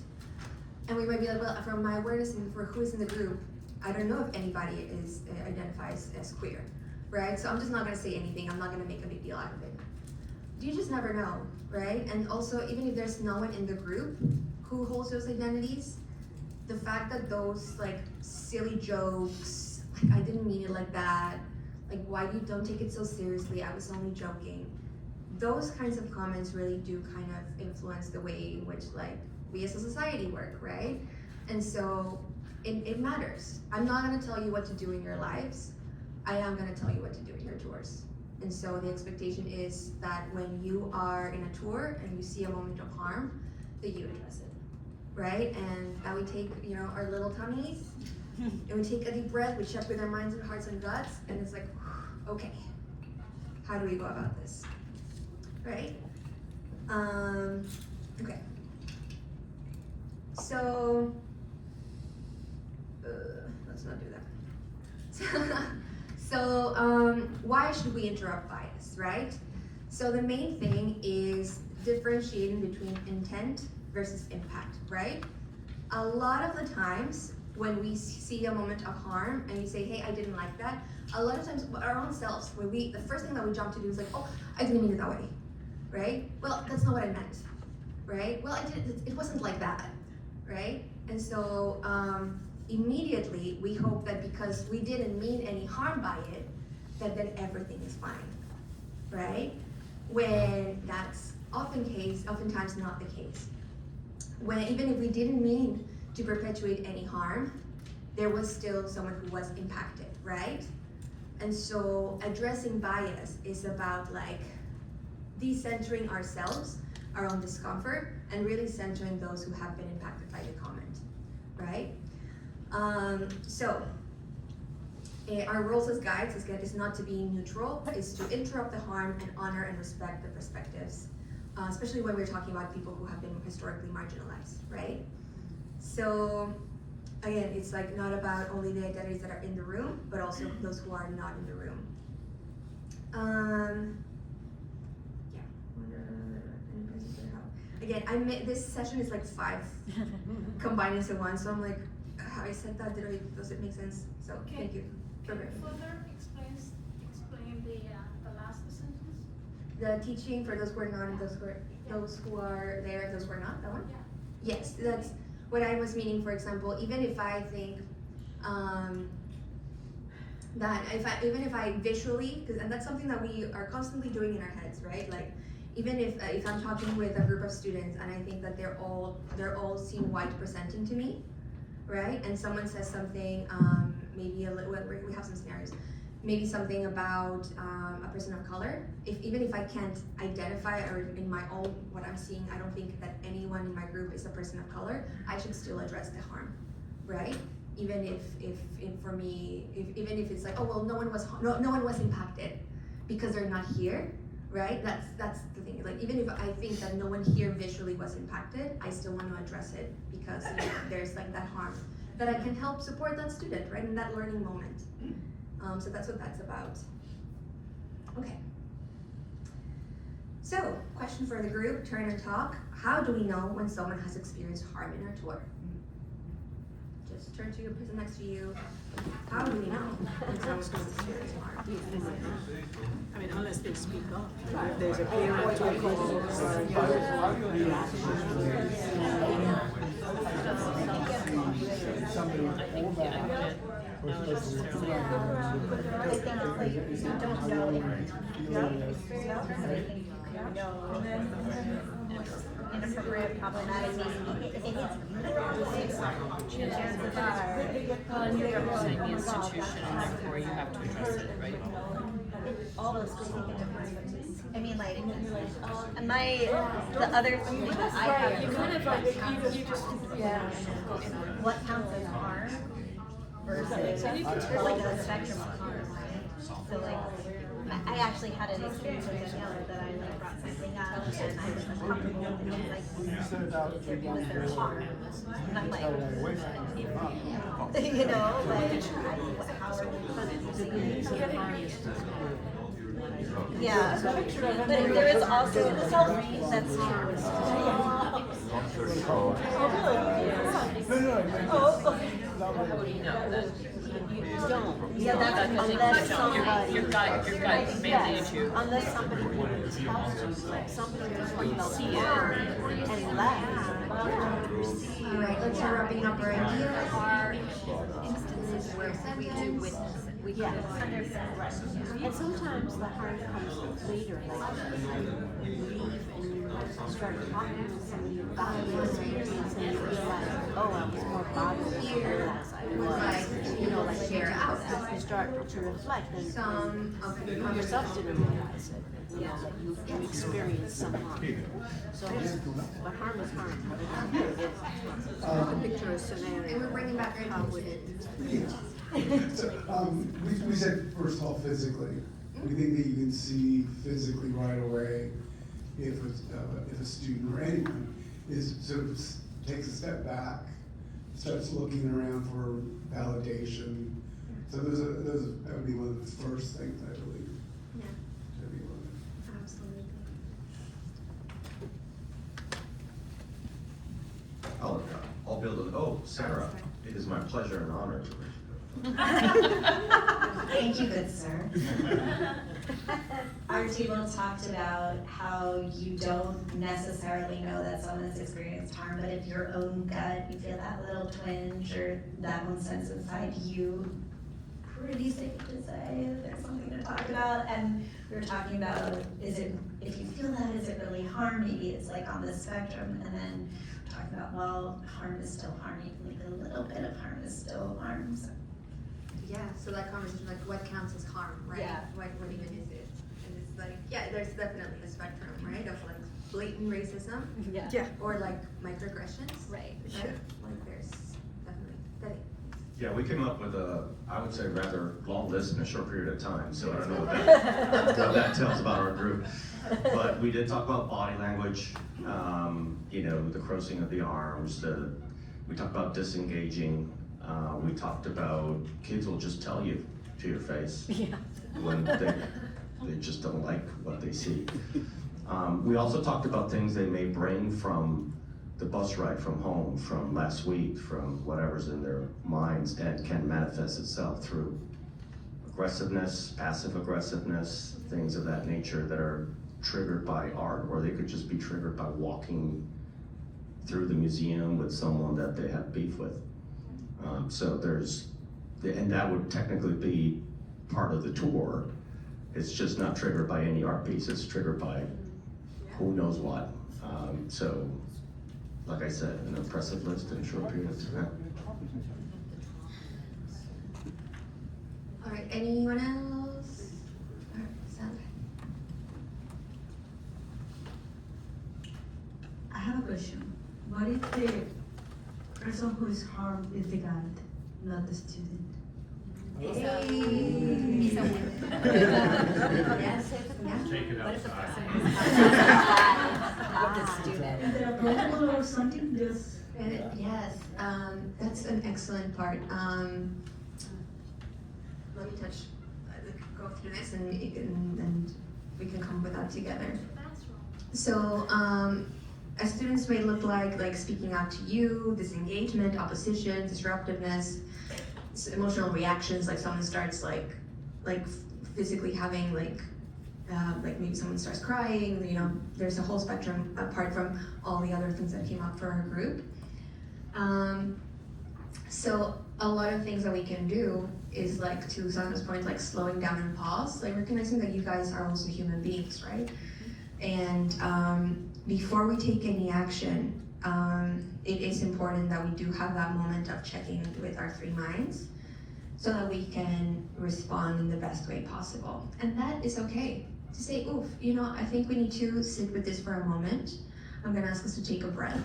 and we might be like, well, from my awareness and for who is in the group, I don't know if anybody identifies as queer, right? So I'm just not gonna say anything. I'm not gonna make a big deal out of it. You just never know, right? And also, even if there's no one in the group who holds those identities, the fact that those like silly jokes, like I didn't mean it like that, like why you don't take it so seriously, I was only joking. Those kinds of comments really do kind of influence the way in which like we as a society work, right? And so it matters. I'm not gonna tell you what to do in your lives. I am gonna tell you what to do in your tours. And so the expectation is that when you are in a tour and you see a moment of harm, that you address it, right? And that we take, our little tummies, and we take a deep breath, we check with our minds and hearts and guts, and it's like, okay, how do we go about this, right? Okay. So, let's not do that. So why should we interrupt bias, right? So the main thing is differentiating between intent versus impact, right? a lot of the times when we see a moment of harm and we say, hey, I didn't like that, a lot of times our own selves, the first thing that we jump to do is like, oh, I didn't mean it that way, right? Well, that's not what I meant, right? Well, it wasn't like that, right? And so immediately we hope that because we didn't mean any harm by it, that then everything is fine, right? When that's oftentimes not the case. When even if we didn't mean to perpetuate any harm, there was still someone who was impacted, right? And so addressing bias is about like decentering ourselves, our own discomfort, and really centering those who have been impacted by the comment, right? Our roles as guides is not to be neutral, is to interrupt the harm and honor and respect the perspectives, especially when we're talking about people who have been historically marginalized, right? So again, it's like not about only the identities that are in the room, but also those who are not in the room. Again, this session is like 5 combined into one, so I'm like, how I said that, does it make sense? So thank you. Further explain the last sentence? The teaching for those who are not and those who are there and those who are not, that one? Yeah. Yes, that's what I was meaning. For example, even if I think even if I visually, and that's something that we are constantly doing in our heads, right? Like even if I'm talking with a group of students and I think that they're all seem white presenting to me, right? And someone says something, maybe we have some scenarios, maybe something about a person of color. Even if I can't identify, or in my own, what I'm seeing, I don't think that anyone in my group is a person of color, I should still address the harm, right? Even if for me, even if it's like, oh well, no one was impacted because they're not here, right? That's the thing. Like even if I think that no one here visually was impacted, I still want to address it because there's like that harm that I can help support that student, right, in that learning moment. So that's what that's about. Okay. So, question for the group, turn and talk. How do we know when someone has experienced harm in our tour? Just turn to your person next to you. How do we know when someone has experienced harm? I mean, unless they speak up. If there's a parent or inappropriate, problematic, well, and you're representing the institution, and therefore you have to address it, right? all those things. I mean, like, the other thing that I have. You kind of like, you just, yeah. What counts as harm versus, there's like a spectrum of harm, right? So like, I actually had an experience with Daniela that I like brought something up and I was uncomfortable and she was like, was there harm? And I'm like, you know, like, how are we yeah, but there is also self-read that's harm. Yeah, that's unless somebody. Your guide mandated you. Unless somebody would tell you, like somebody was talking about fear and left. All right, let's start wrapping up our idea. Are instances where we do witness it. Yeah. And sometimes the harm comes later, like you leave and you start talking to somebody about your experience and you realize, oh, I was more bothered here as I was. You know, like share out. You start to reflect and you yourself didn't realize it. You know, that you experienced some harm. So, but harm is harm. Picture a scenario. And we're bringing back how would it? So, we said first of all physically. We think that you can see physically right away if a student or anyone is sort of takes a step back, starts looking around for validation. So that would be one of the first things I believe. Yeah. To be one. Absolutely. I'll build a, oh, Sarah, it is my pleasure and honor to. Thank you, good sir. Our table talked about how you don't necessarily know that someone has experienced harm, but if your own gut, you feel that little twinge or that one sense inside you, pretty safe to say that there's something to talk about. And we were talking about, is it, if you feel that, is it really harm? Maybe it's like on the spectrum. And then talking about, well, harm is still harm. Like a little bit of harm is still harm. So. Yeah, so that conversation, like what counts as harm, right? Yeah. What even is it? And it's like, yeah, there's definitely a spectrum, right? Of like blatant racism. Yeah. Yeah. Or like microaggressions. Right. Yeah. Like there's definitely that. Yeah, we came up with a, I would say, rather long list in a short period of time, so I don't know what that tells about our group. But we did talk about body language, you know, the crossing of the arms, we talked about disengaging, we talked about kids will just tell you to your face when they just don't like what they see. We also talked about things they may bring from the bus ride from home, from last week, from whatever's in their minds, and can manifest itself through aggressiveness, passive aggressiveness, things of that nature that are triggered by art, or they could just be triggered by walking through the museum with someone that they have beef with. So there's, and that would technically be part of the tour. It's just not triggered by any art piece, it's triggered by who knows what. So, like I said, an impressive list in a short period of time. All right, anyone else? All right, Sandra. I have a question. What if the person who is harmed is the guide, not the student? It's a Yes. Take it outside. Is there a protocol or something? Just Yes, that's an excellent part. Let me go through this and we can come with that together. So, as students may look like speaking out to you, disengagement, opposition, disruptiveness, emotional reactions, like someone starts like physically having like maybe someone starts crying, you know, there's a whole spectrum apart from all the other things that came up for our group. So a lot of things that we can do is like, to Sandra's point, like slowing down and pause, like recognizing that you guys are also human beings, right? And before we take any action, it is important that we do have that moment of checking with our three minds so that we can respond in the best way possible. And that is okay. To say, oof, you know, I think we need to sit with this for a moment. I'm gonna ask us to take a breath.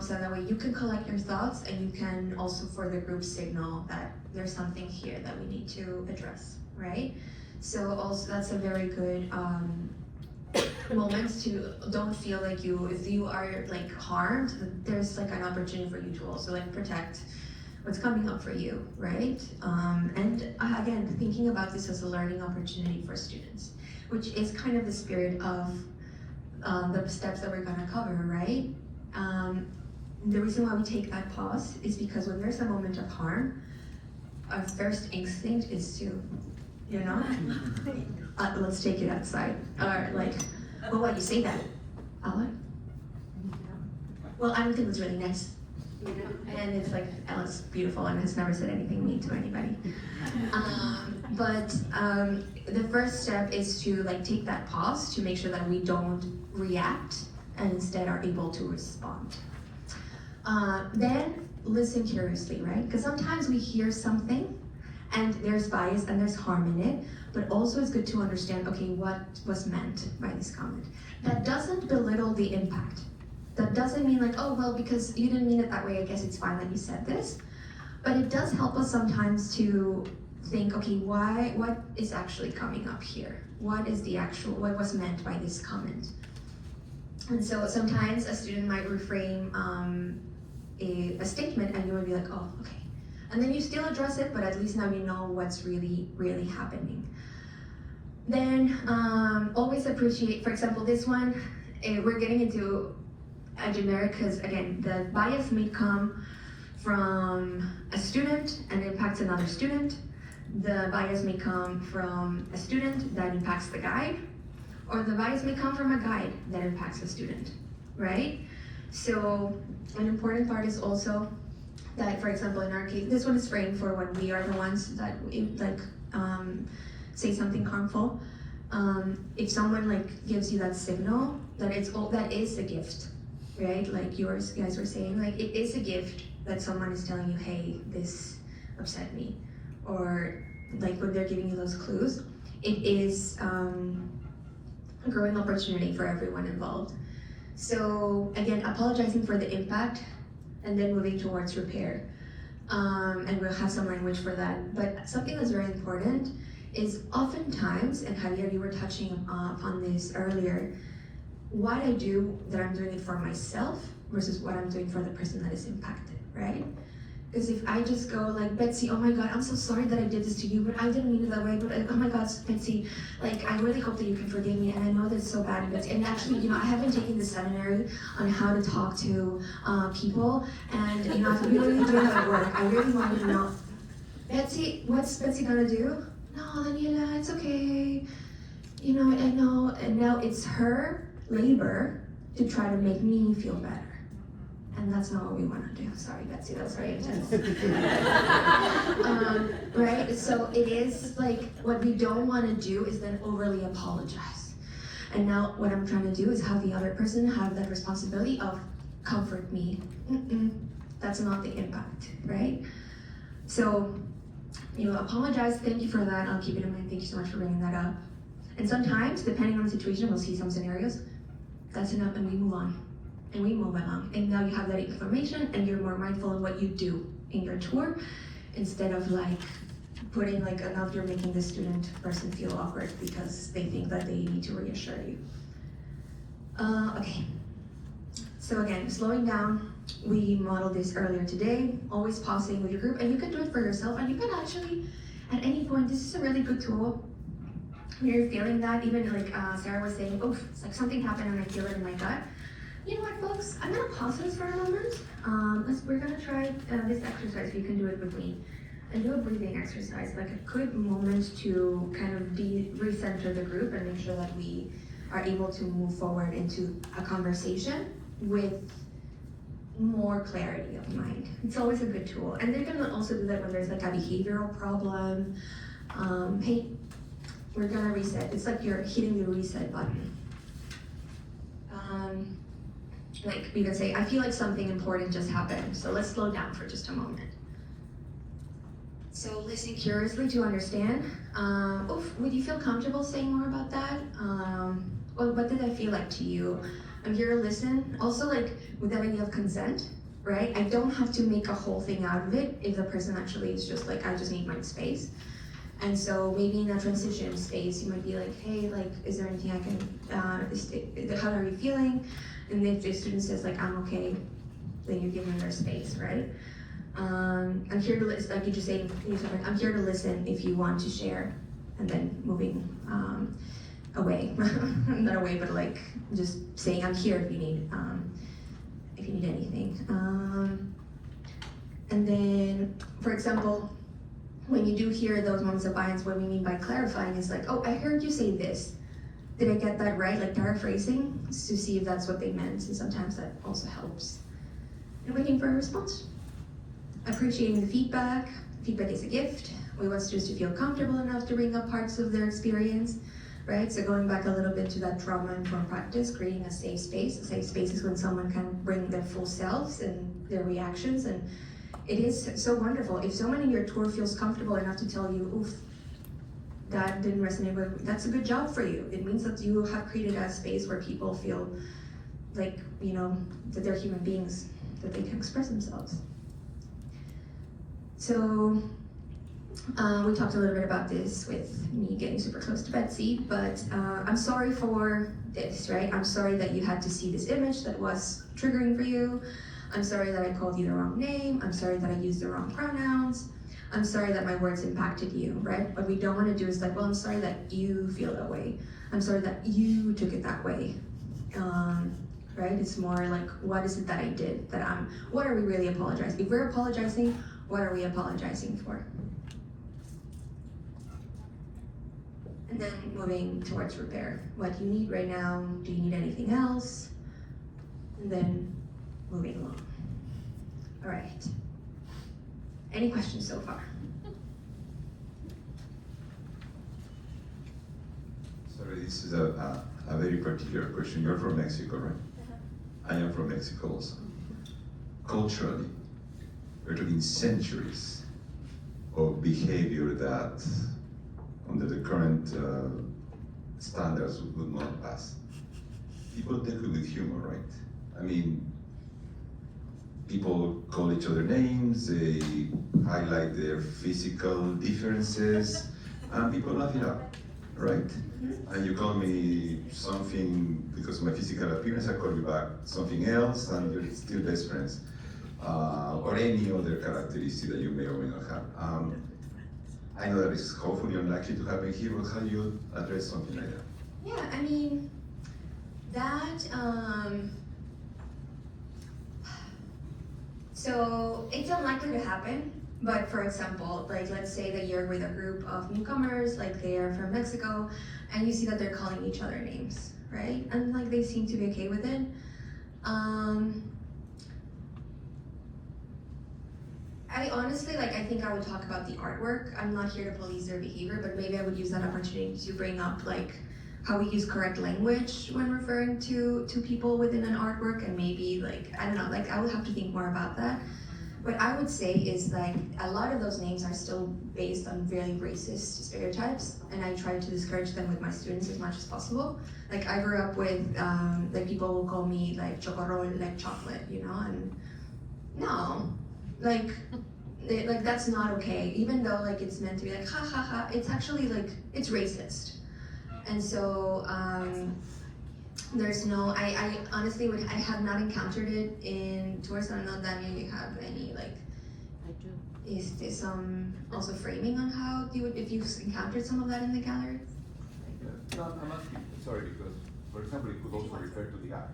So that way you can collect your thoughts and you can also for the group signal that there's something here that we need to address, right? So also that's a very good moments to don't feel like if you are like harmed, there's like an opportunity for you to also like protect what's coming up for you, right? And again, thinking about this as a learning opportunity for students, which is kind of the spirit of the steps that we're gonna cover, right? The reason why we take that pause is because when there's a moment of harm, our first instinct is to, you know, let's take it outside, or like, well, why you say that? Ella? Well, I think it was really nice. And it's like, Ella's beautiful and has never said anything mean to anybody. But the first step is to like take that pause to make sure that we don't react and instead are able to respond. Then listen curiously, right? Because sometimes we hear something and there's bias and there's harm in it, but also it's good to understand, okay, what was meant by this comment. That doesn't belittle the impact. That doesn't mean like, oh, well, because you didn't mean it that way, I guess it's fine that you said this. But it does help us sometimes to think, okay, what is actually coming up here? What was meant by this comment? And so sometimes a student might reframe a statement and you would be like, oh, okay. And then you still address it, but at least now you know what's really, really happening. Then always appreciate, for example, this one, we're getting into a generic, because again, the bias may come from a student and impacts another student. The bias may come from a student that impacts the guide, or the bias may come from a guide that impacts a student, right? So an important part is also that, for example, in our case, this one is framed for when we are the ones that say something harmful. If someone gives you that signal, that is a gift, right? Like you guys were saying, like it is a gift that someone is telling you, hey, this upset me. Or like when they're giving you those clues, it is a growing opportunity for everyone involved. So again, apologizing for the impact and then moving towards repair. And we'll have some language for that. But something that's very important is oftentimes, and Javier, you were touching upon this earlier, what I do, that I'm doing it for myself versus what I'm doing for the person that is impacted, right? Because if I just go like, Betsy, oh my God, I'm so sorry that I did this to you, but I didn't mean it that way, but oh my God, Betsy, like I really hope that you can forgive me, and I know that's so bad, Betsy. And actually, I haven't taken the seminary on how to talk to people, and I've been really doing that at work. I really wanted to know, Betsy, what's Betsy gonna do? No, Daniela, it's okay. I know, and now it's her labor to try to make me feel better. And that's not what we want to do. Sorry, Betsy, that's very intense. Right? So it is like, what we don't want to do is then overly apologize. And now what I'm trying to do is have the other person have that responsibility of comfort me. That's not the impact, right? So, apologize, thank you for that. I'll keep it in mind. Thank you so much for bringing that up. And sometimes, depending on the situation, we'll see some scenarios. That's enough, and we move on. And we move along. And now you have that information, and you're more mindful of what you do in your tour, instead of putting now you're making the student person feel awkward because they think that they need to reassure you. Okay. So again, slowing down. We modeled this earlier today. Always pausing with your group, and you can do it for yourself. And you can actually, at any point, this is a really good tool. When you're feeling that, even like Sarah was saying, oof, it's like something happened and I feel it in my gut. You know what, folks? I'm gonna pause this for a moment. We're gonna try this exercise. You can do it with me, and do a breathing exercise, like a good moment to kind of recenter the group and make sure that we are able to move forward into a conversation with more clarity of mind. It's always a good tool, and they're gonna also do that when there's like a behavioral problem. Hey, we're gonna reset. It's like you're hitting the reset button. Like we can say, I feel like something important just happened, so let's slow down for just a moment. So listen curiously to understand. Would you feel comfortable saying more about that? Well, what did that feel like to you? I'm here to listen. Also, like with that idea of consent, right? I don't have to make a whole thing out of it if the person actually is just like, I just need my space. And so maybe in a transition space, you might be like, hey, like, is there anything I can, how are you feeling? And if the student says like, I'm okay, then you give them their space, right? I'm here to listen, like you just saying, I'm here to listen if you want to share, and then moving away, not away, but like just saying, I'm here if you need anything. And then, for example, when you do hear those moments of bias, what we mean by clarifying is like, oh, I heard you say this. Did I get that right? Like paraphrasing to see if that's what they meant, and sometimes that also helps. And waiting for a response. Appreciating the feedback. Feedback is a gift. We want students to feel comfortable enough to bring up parts of their experience, right? So going back a little bit to that trauma-informed practice, creating a safe space. A safe space is when someone can bring their full selves and their reactions, and it is so wonderful. If someone in your tour feels comfortable enough to tell you, oof, that didn't resonate with, that's a good job for you. It means that you have created a space where people feel like, that they're human beings, that they can express themselves. So, we talked a little bit about this with me getting super close to Betsy, but I'm sorry for this, right? I'm sorry that you had to see this image that was triggering for you. I'm sorry that I called you the wrong name. I'm sorry that I used the wrong pronouns. I'm sorry that my words impacted you, right? What we don't want to do is like, well, I'm sorry that you feel that way. I'm sorry that you took it that way. right? It's more like, what is it that I did what are we really apologizing? If we're apologizing, what are we apologizing for? And then moving towards repair. What do you need right now? Do you need anything else? And then moving along. All right. Any questions so far? Sorry, this is a very particular question. You're from Mexico, right? I am from Mexico also. Culturally, we're talking centuries of behavior that, under the current standards, would not pass. People take it with humor, right? I mean, people call each other names, they highlight their physical differences, and people laugh it up, right? And you call me something because of my physical appearance, I call you back something else, and you're still best friends. Or any other characteristic that you may or may not have. I know that it's hopefully unlikely to happen here, but how do you address something like that? Yeah, I mean, that, so it's unlikely to happen, but for example, like let's say that you're with a group of newcomers, like they're from Mexico, and you see that they're calling each other names, right? And like they seem to be okay with it. I honestly, I think I would talk about the artwork. I'm not here to police their behavior, but maybe I would use that opportunity to bring up how we use correct language when referring to people within an artwork, and maybe I don't know, I would have to think more about that. What I would say is a lot of those names are still based on very racist stereotypes, and I try to discourage them with my students as much as possible. I grew up with people will call me chocorrol, like chocolate, and no, that's not okay. Even though it's meant to be ha ha ha, it's actually it's racist. And so there's no, I honestly I have not encountered it in tours. I don't know, Daniel, you have any I do. is there some also framing on how you would, if you've encountered some of that in the gallery? No, I'm asking, sorry, because, for example, it could also refer to the art.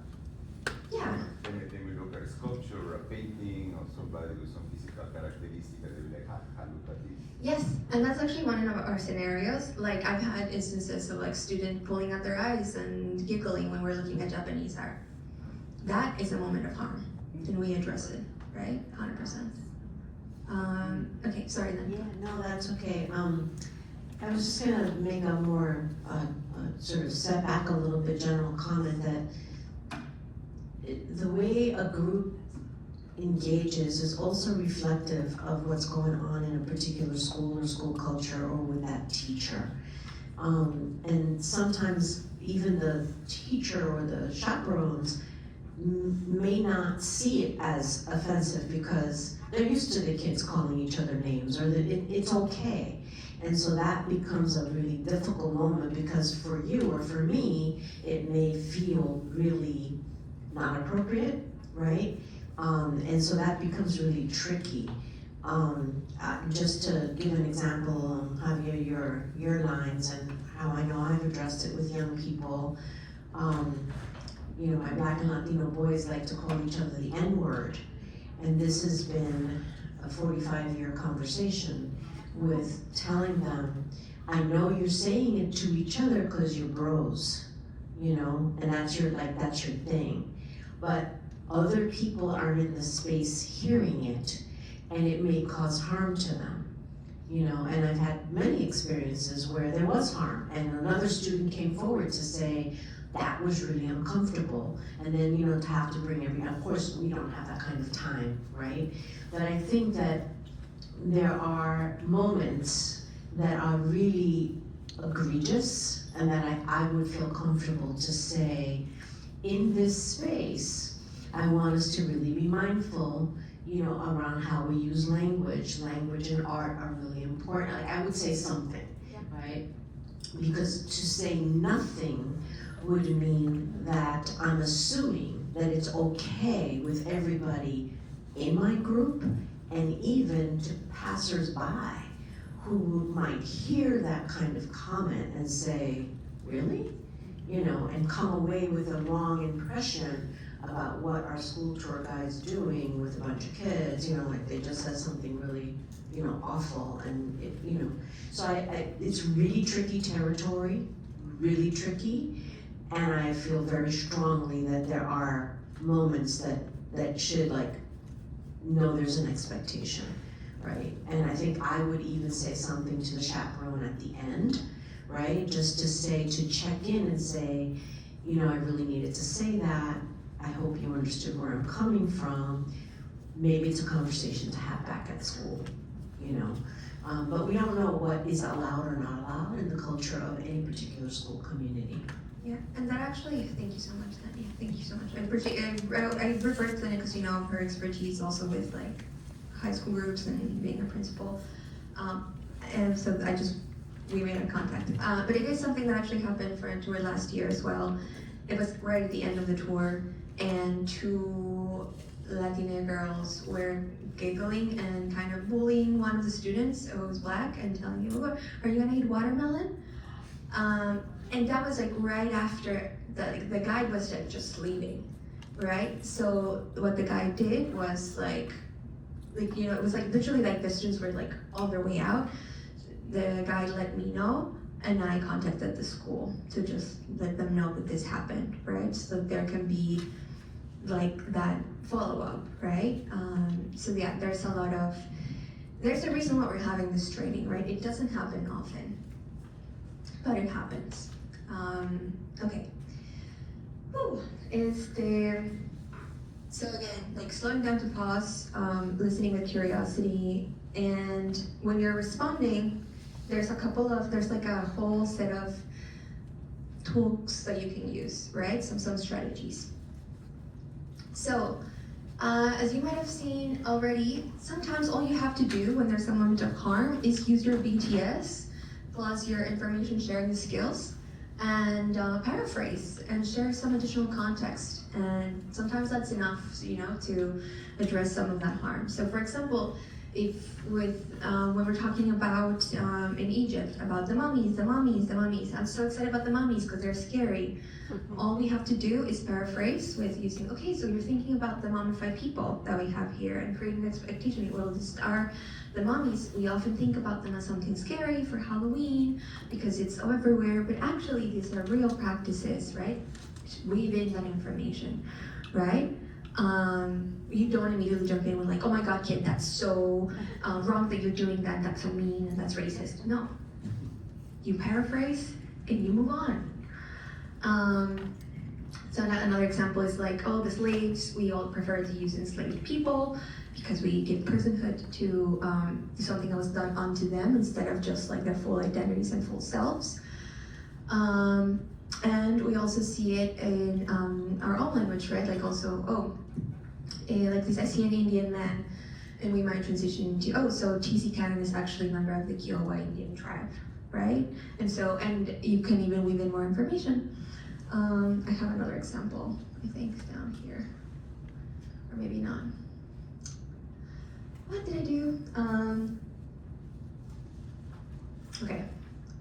Yeah. Anything we look at a sculpture or a painting or somebody with some physical characteristic that they be like, look at this. Yes, and that's actually one of our scenarios. I've had instances of students pulling out their eyes and giggling when we're looking at Japanese art. That is a moment of harm, and we address it, right? 100%. Okay, sorry then. Yeah, no, that's okay. I was just gonna make a more sort of step back a little bit general comment that the way a group engages is also reflective of what's going on in a particular school or school culture or with that teacher. And sometimes even the teacher or the chaperones may not see it as offensive because they're used to the kids calling each other names, or that it's okay. And so that becomes a really difficult moment because for you or for me, it may feel really not appropriate, right? And so that becomes really tricky. Just to give an example, Javier, your lines and how I know I've addressed it with young people. My Black and Latino boys like to call each other the N-word. And this has been a 45-year conversation with telling them, I know you're saying it to each other because you're bros, and that's your thing. But other people are in the space hearing it, and it may cause harm to them, and I've had many experiences where there was harm, and another student came forward to say, that was really uncomfortable, and then, to have to bring of course, we don't have that kind of time, right? But I think that there are moments that are really egregious, and that I would feel comfortable to say, in this space, I want us to really be mindful, around how we use language. Language and art are really important. I would say something, right? Because to say nothing would mean that I'm assuming that it's okay with everybody in my group and even to passers-by who might hear that kind of comment and say, really? And come away with a wrong impression about what our school tour guide's doing with a bunch of kids, you know, like they just said something really, you know, awful and it, you know. So it's really tricky territory, really tricky. And I feel very strongly that there are moments that should like know there's an expectation, right? And I think I would even say something to the chaperone at the end, right? Just to say, to check in and say, you know, I really needed to say that. I hope you understood where I'm coming from. Maybe it's a conversation to have back at school, you know? But we don't know what is allowed or not allowed in the culture of any particular school community. Yeah, and that actually, thank you so much, Tanya. Thank you so much. I refer to Tanya because you know her expertise also with like high school groups and being a principal. And so we made a contact. But it is something that actually happened for a tour last year as well. It was right at the end of the tour, and 2 Latina girls were giggling and kind of bullying one of the students who was black and telling you, are you gonna eat watermelon? And that was like right after the guide was just leaving, right? So what the guide did was like, you know, it was like literally like the students were like on their way out. The guide let me know, and I contacted the school to just let them know that this happened, right? So that there can be like that follow-up, right? So yeah, there's a reason why we're having this training, right? It doesn't happen often, but it happens. Okay. So again, like slowing down to pause, listening with curiosity, and when you're responding, there's like a whole set of tools that you can use, right? Some strategies. So, as you might have seen already, sometimes all you have to do when there's someone to harm is use your BTS plus your information sharing skills and paraphrase and share some additional context. And sometimes that's enough, you know, to address some of that harm. So for example, when we're talking about in Egypt about the mummies, I'm so excited about the mummies because they're scary. All we have to do is paraphrase with using, okay, so you're thinking about the mummified people that we have here and creating an expectation. Well, the mummies, we often think about them as something scary for Halloween because it's everywhere, but actually these are real practices, right? Weave in that information, right? You don't immediately jump in with like, oh my God, kid, that's so wrong that you're doing that, that's so mean and that's racist. No, you paraphrase and you move on. So another example is like, oh, the slaves, we all prefer to use enslaved people because we give personhood to something that was done unto them instead of just like their full identities and full selves. And we also see it in our own language, right? Like also, like this, I see an Indian man, and we might transition to, so T.C. Cannon is actually a member of the Kiowa Indian tribe, right? And you can even weave in more information. I have another example, I think, down here, or maybe not. What did I do? Okay.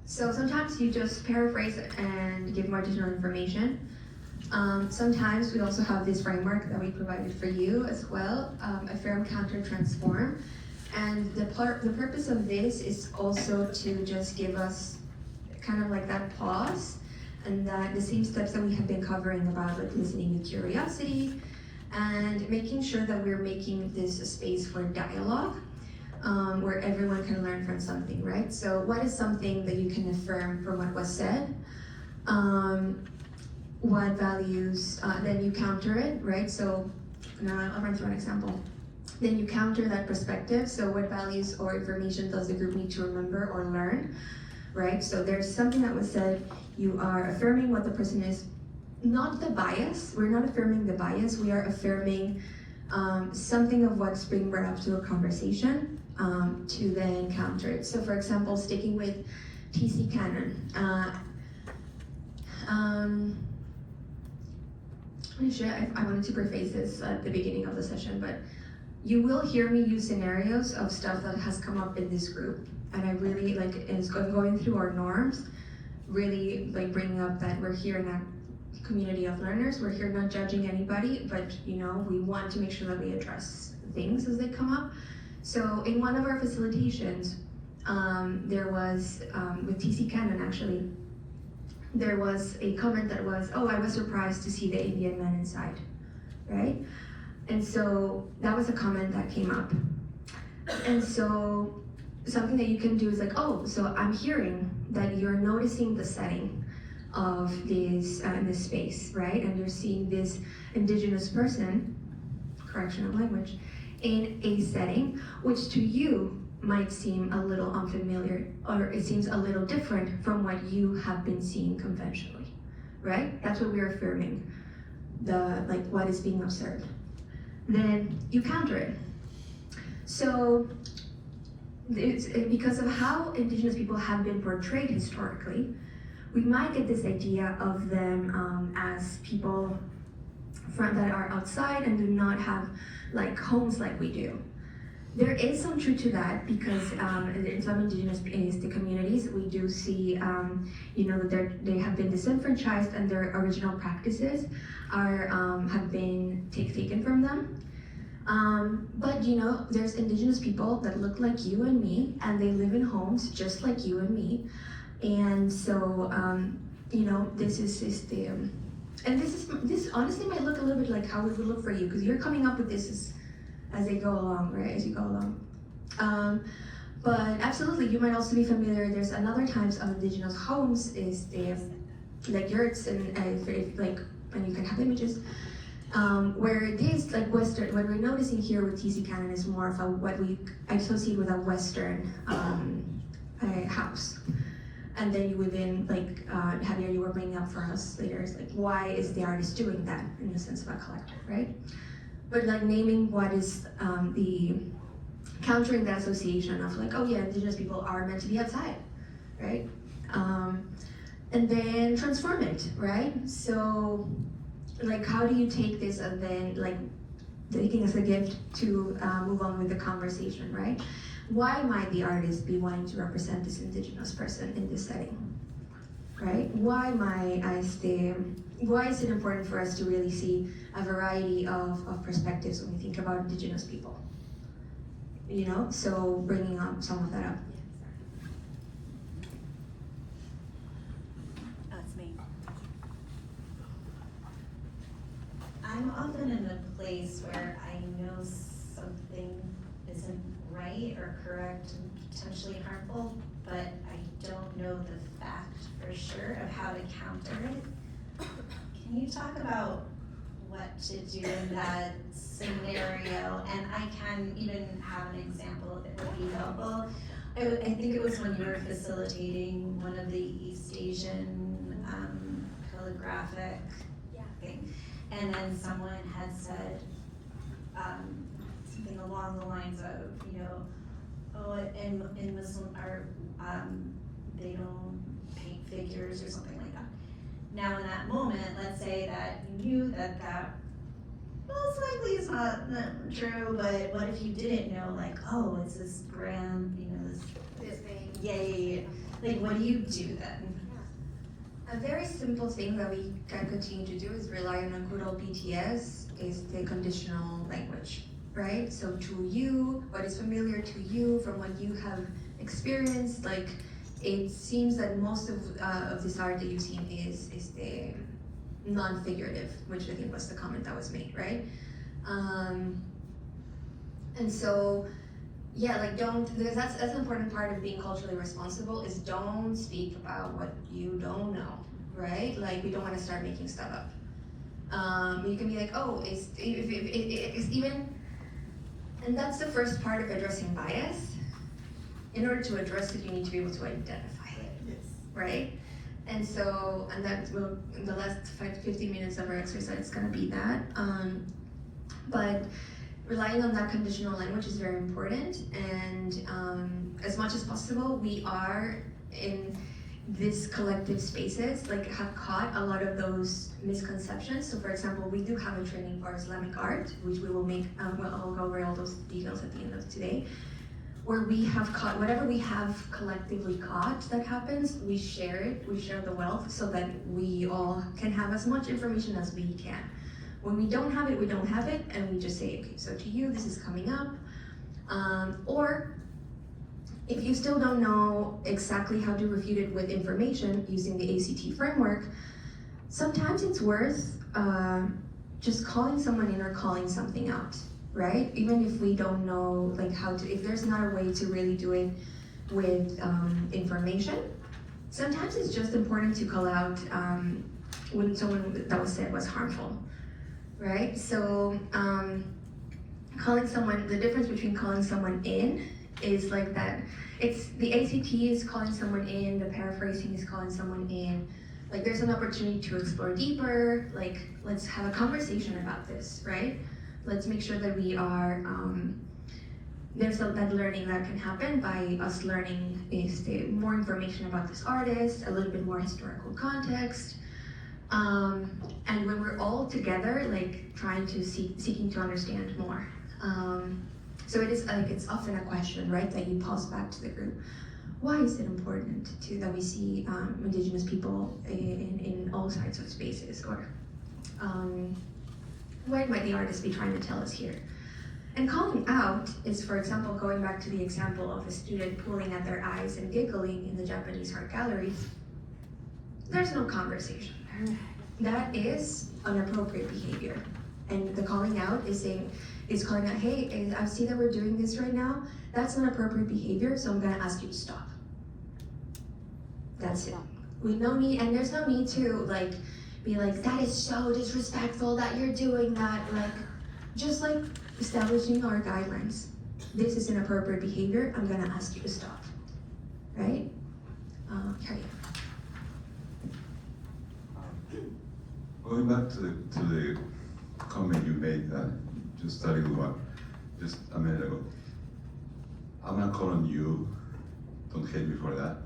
So sometimes you just paraphrase and give more additional information. Sometimes we also have this framework that we provided for you as well, affirm, counter, transform. And the purpose of this is also to just give us kind of like that pause and that the same steps that we have been covering about like listening with curiosity and making sure that we're making this a space for dialogue. Where everyone can learn from something, right? So what is something that you can affirm from what was said? What values, then you counter it, right? So now I'll run through an example. Then you counter that perspective. So what values or information does the group need to remember or learn, right? So there's something that was said, you are affirming what the person is, not the bias. We're not affirming the bias. We are affirming something of what's being brought up to a conversation. To then counter it. So for example, sticking with T.C. Cannon. I'm sure I wanted to preface this at the beginning of the session, but you will hear me use scenarios of stuff that has come up in this group. And I really like, it's going through our norms, really like bringing up that we're here community of learners. We're here not judging anybody, but you know, we want to make sure that we address things as they come up. So in one of our facilitations, there was, with TC Cannon actually, there was a comment that was, oh, I was surprised to see the Indian men inside, right? And so that was a comment that came up. And so something that you can do is like, oh, so I'm hearing that you're noticing the setting of this, in this space, right? And you're seeing this indigenous person, correction of language, in a setting which to you might seem a little unfamiliar, or it seems a little different from what you have been seeing conventionally, right? That's what we're affirming, like what is being observed. Then you counter it. So it's because of how indigenous people have been portrayed historically, we might get this idea of them as people that are outside and do not have like homes like we do. There is some truth to that because in some indigenous communities, we do see, you know, that they have been disenfranchised and their original practices have been taken from them. But you know, there's indigenous people that look like you and me, and they live in homes just like you and me. And so, you know, this honestly might look a little bit like how it would look for you, because you're coming up with this as they go along, right? As you go along. But absolutely, you might also be familiar. There's another types of indigenous homes is like yurts and you can have images. Where it is like Western, what we're noticing here with TC Cannon is more of what we associate with a Western house. And then you within, like Javier, you were bringing up for us later, is like, why is the artist doing that in the sense of a collector, right? But like naming what is countering that association of like, oh yeah, indigenous people are meant to be outside, right? And then transform it, right? So, like, how do you take this and then like taking as a gift to move on with the conversation, right? Why might the artist be wanting to represent this indigenous person in this setting, right? Why is it important for us to really see a variety of perspectives when we think about indigenous people? You know, so bringing up some of that up. That's me. I'm often in a place where I know something isn't right or correct and potentially harmful, but I don't know the fact for sure of how to counter it. Can you talk about what to do in that scenario? And I can even have an example if it would be helpful. I think it was when you were facilitating one of the East Asian calligraphic thing. And then someone had said something along the lines of, you know, oh, in Muslim art, they don't paint figures or something like that. Now in that moment, let's say that you knew that most likely is not true, but what if you didn't know, like, oh, it's this grand, you know, this thing. Yeah. Like, what do you do then? A very simple thing that we can continue to do is rely on a good old BTS, is the conditional language, right? So to you, what is familiar to you from what you have experienced, like it seems that most of this art that you've seen is the non-figurative, which I think was the comment that was made, right? And so, yeah, like because that's an important part of being culturally responsible, is don't speak about what you don't know, right? Like we don't want to start making stuff up. You can be like, oh, it's even, and that's the first part of addressing bias. In order to address it, you need to be able to identify it, right? And so, and that will, in the last 15 minutes of our exercise, it's gonna be that. But relying on that conditional language is very important, and as much as possible, we are in this collective spaces, like have caught a lot of those misconceptions. So for example, we do have a training for Islamic art, which we will make, I'll go over all those details at the end of today. where we have caught, whatever we have collectively caught that happens, we share it, we share the wealth so that we all can have as much information as we can. When we don't have it, we don't have it, and we just say, okay, so to you, this is coming up. Or if you still don't know exactly how to refute it with information using the ACT framework, sometimes it's worth just calling someone in or calling something out, right? Even if we don't know like how to, if there's not a way to really do it with information, sometimes it's just important to call out when someone that was said was harmful, right? So calling someone, the difference between calling someone in is like that, it's the ACT is calling someone in, the paraphrasing is calling someone in. Like there's an opportunity to explore deeper, like let's have a conversation about this, right? Let's make sure that we are, there's that learning that can happen by us learning more information about this artist, a little bit more historical context. And when we're all together, like trying to seeking to understand more. So it is like, it's often a question, right? That you pose back to the group. Why is it important that we see Indigenous people in all sides of spaces? Or what might the artist be trying to tell us here? And calling out is, for example, going back to the example of a student pulling at their eyes and giggling in the Japanese art gallery. There's no conversation there. That is inappropriate behavior. And the calling out is saying, is calling out, hey, I see that we're doing this right now. That's not appropriate behavior, so I'm gonna ask you to stop. That's it. We no need, and there's no need to like be like, that is so disrespectful that you're doing that. Like, just like establishing our guidelines. This is inappropriate behavior. I'm gonna ask you to stop. Right? Carrie. Going back to the comment you made just a little while, just a minute ago. I'm not calling you, don't hate me for that.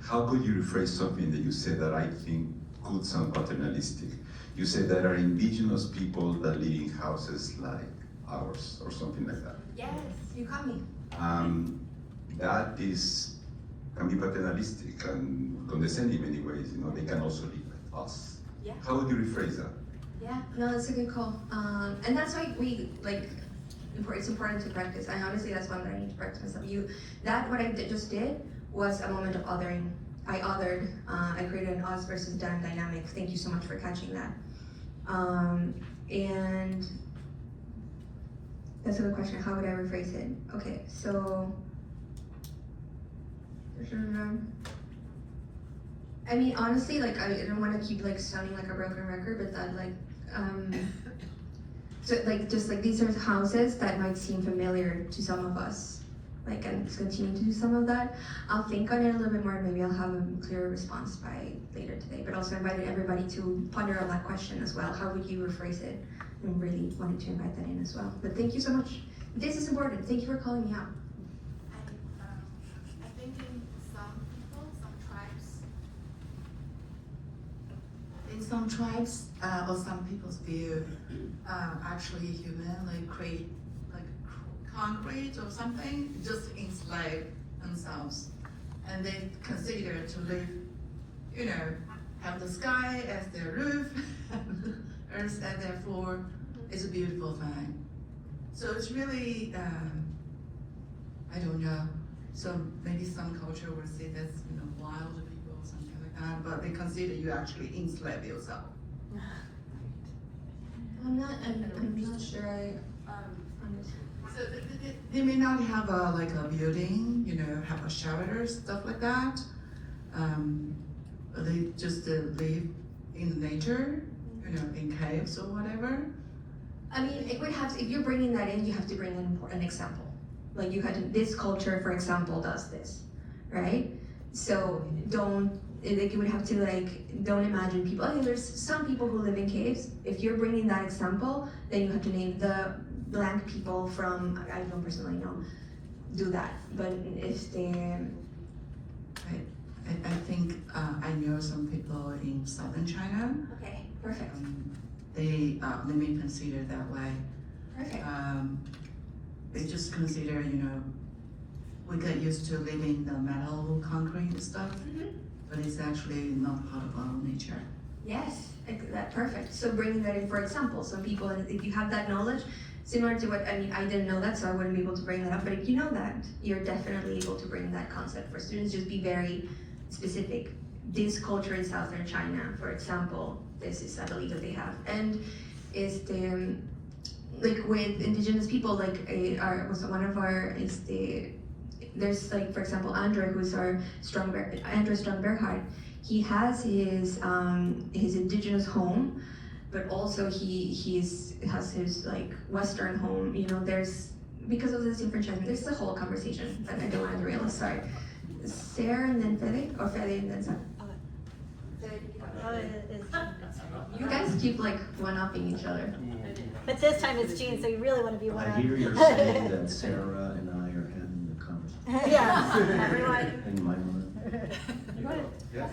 How could you rephrase something that you said that I think could sound paternalistic? You said there are indigenous people that live in houses like ours, or something like that. Yes, you caught me. That can be paternalistic and condescending in many ways. You know, they can also live like us. Yeah. How would you rephrase that? Yeah, no, that's a good call. And that's why we like. It's important to practice. I honestly, that's one that I need to practice myself. What I just did was a moment of othering. I othered. I created an us versus them dynamic. Thank you so much for catching that. And that's a good question. How would I rephrase it? Okay, so. I mean, honestly, like I don't want to keep like sounding like a broken record, but that like, so like just like these are houses that might seem familiar to some of us, like and continue to do some of that. I'll think on it a little bit more, and maybe I'll have a clearer response by later today. But also invited everybody to ponder on that question as well. How would you rephrase it? And really wanted to invite that in as well. But thank you so much. This is important. Thank you for calling me out. I think in some tribes or some people's view, actually human like create like concrete or something, just enslave themselves, and they consider to live, you know, have the sky as their roof, earth as their floor. It's a beautiful thing. So it's really, I don't know. So maybe some culture will say that's, you know, wild people or something like that, but they consider you actually enslave yourself. I'm not sure I understand. So they may not have like a building, you know, have a shelter, stuff like that. They just live in nature, you know, in caves or whatever. I mean, it would have to, if you're bringing that in, you have to bring an example. Like you had to, this culture, for example, does this, right? So you would have to like, don't imagine people, okay, there's some people who live in caves. If you're bringing that example, then you have to name the blank people from, I don't personally know, do that. But if they... I think I know some people in southern China. Okay, perfect. They may consider that way. Perfect. They just consider, you know, we get used to living the metal, concrete stuff, but it's actually not part of our nature. Yes, that perfect. So bringing that in, for example, some people, if you have that knowledge, similar to what, I mean, I didn't know that, so I wouldn't be able to bring that up, but if you know that, you're definitely able to bring that concept for students, just be very specific. This culture in Southern China, for example, this is, I believe that they have, and is the, like with indigenous people, like was one of our, is the, there's like, for example, Andre, who's our Andre Strong-Berhard, he has his indigenous home, but also he has his like Western home. You know, there's, because of this disenfranchisement, there's a whole conversation that I don't want to derail. Sorry, Sarah and then Fede, or Fede and then Sarah. You guys keep like one-upping each other. But this time it's Jean, so you really want to be one. I hear you're saying that Sarah and I are having the conversation. Yeah, everyone. In my mind. Go ahead. Yeah.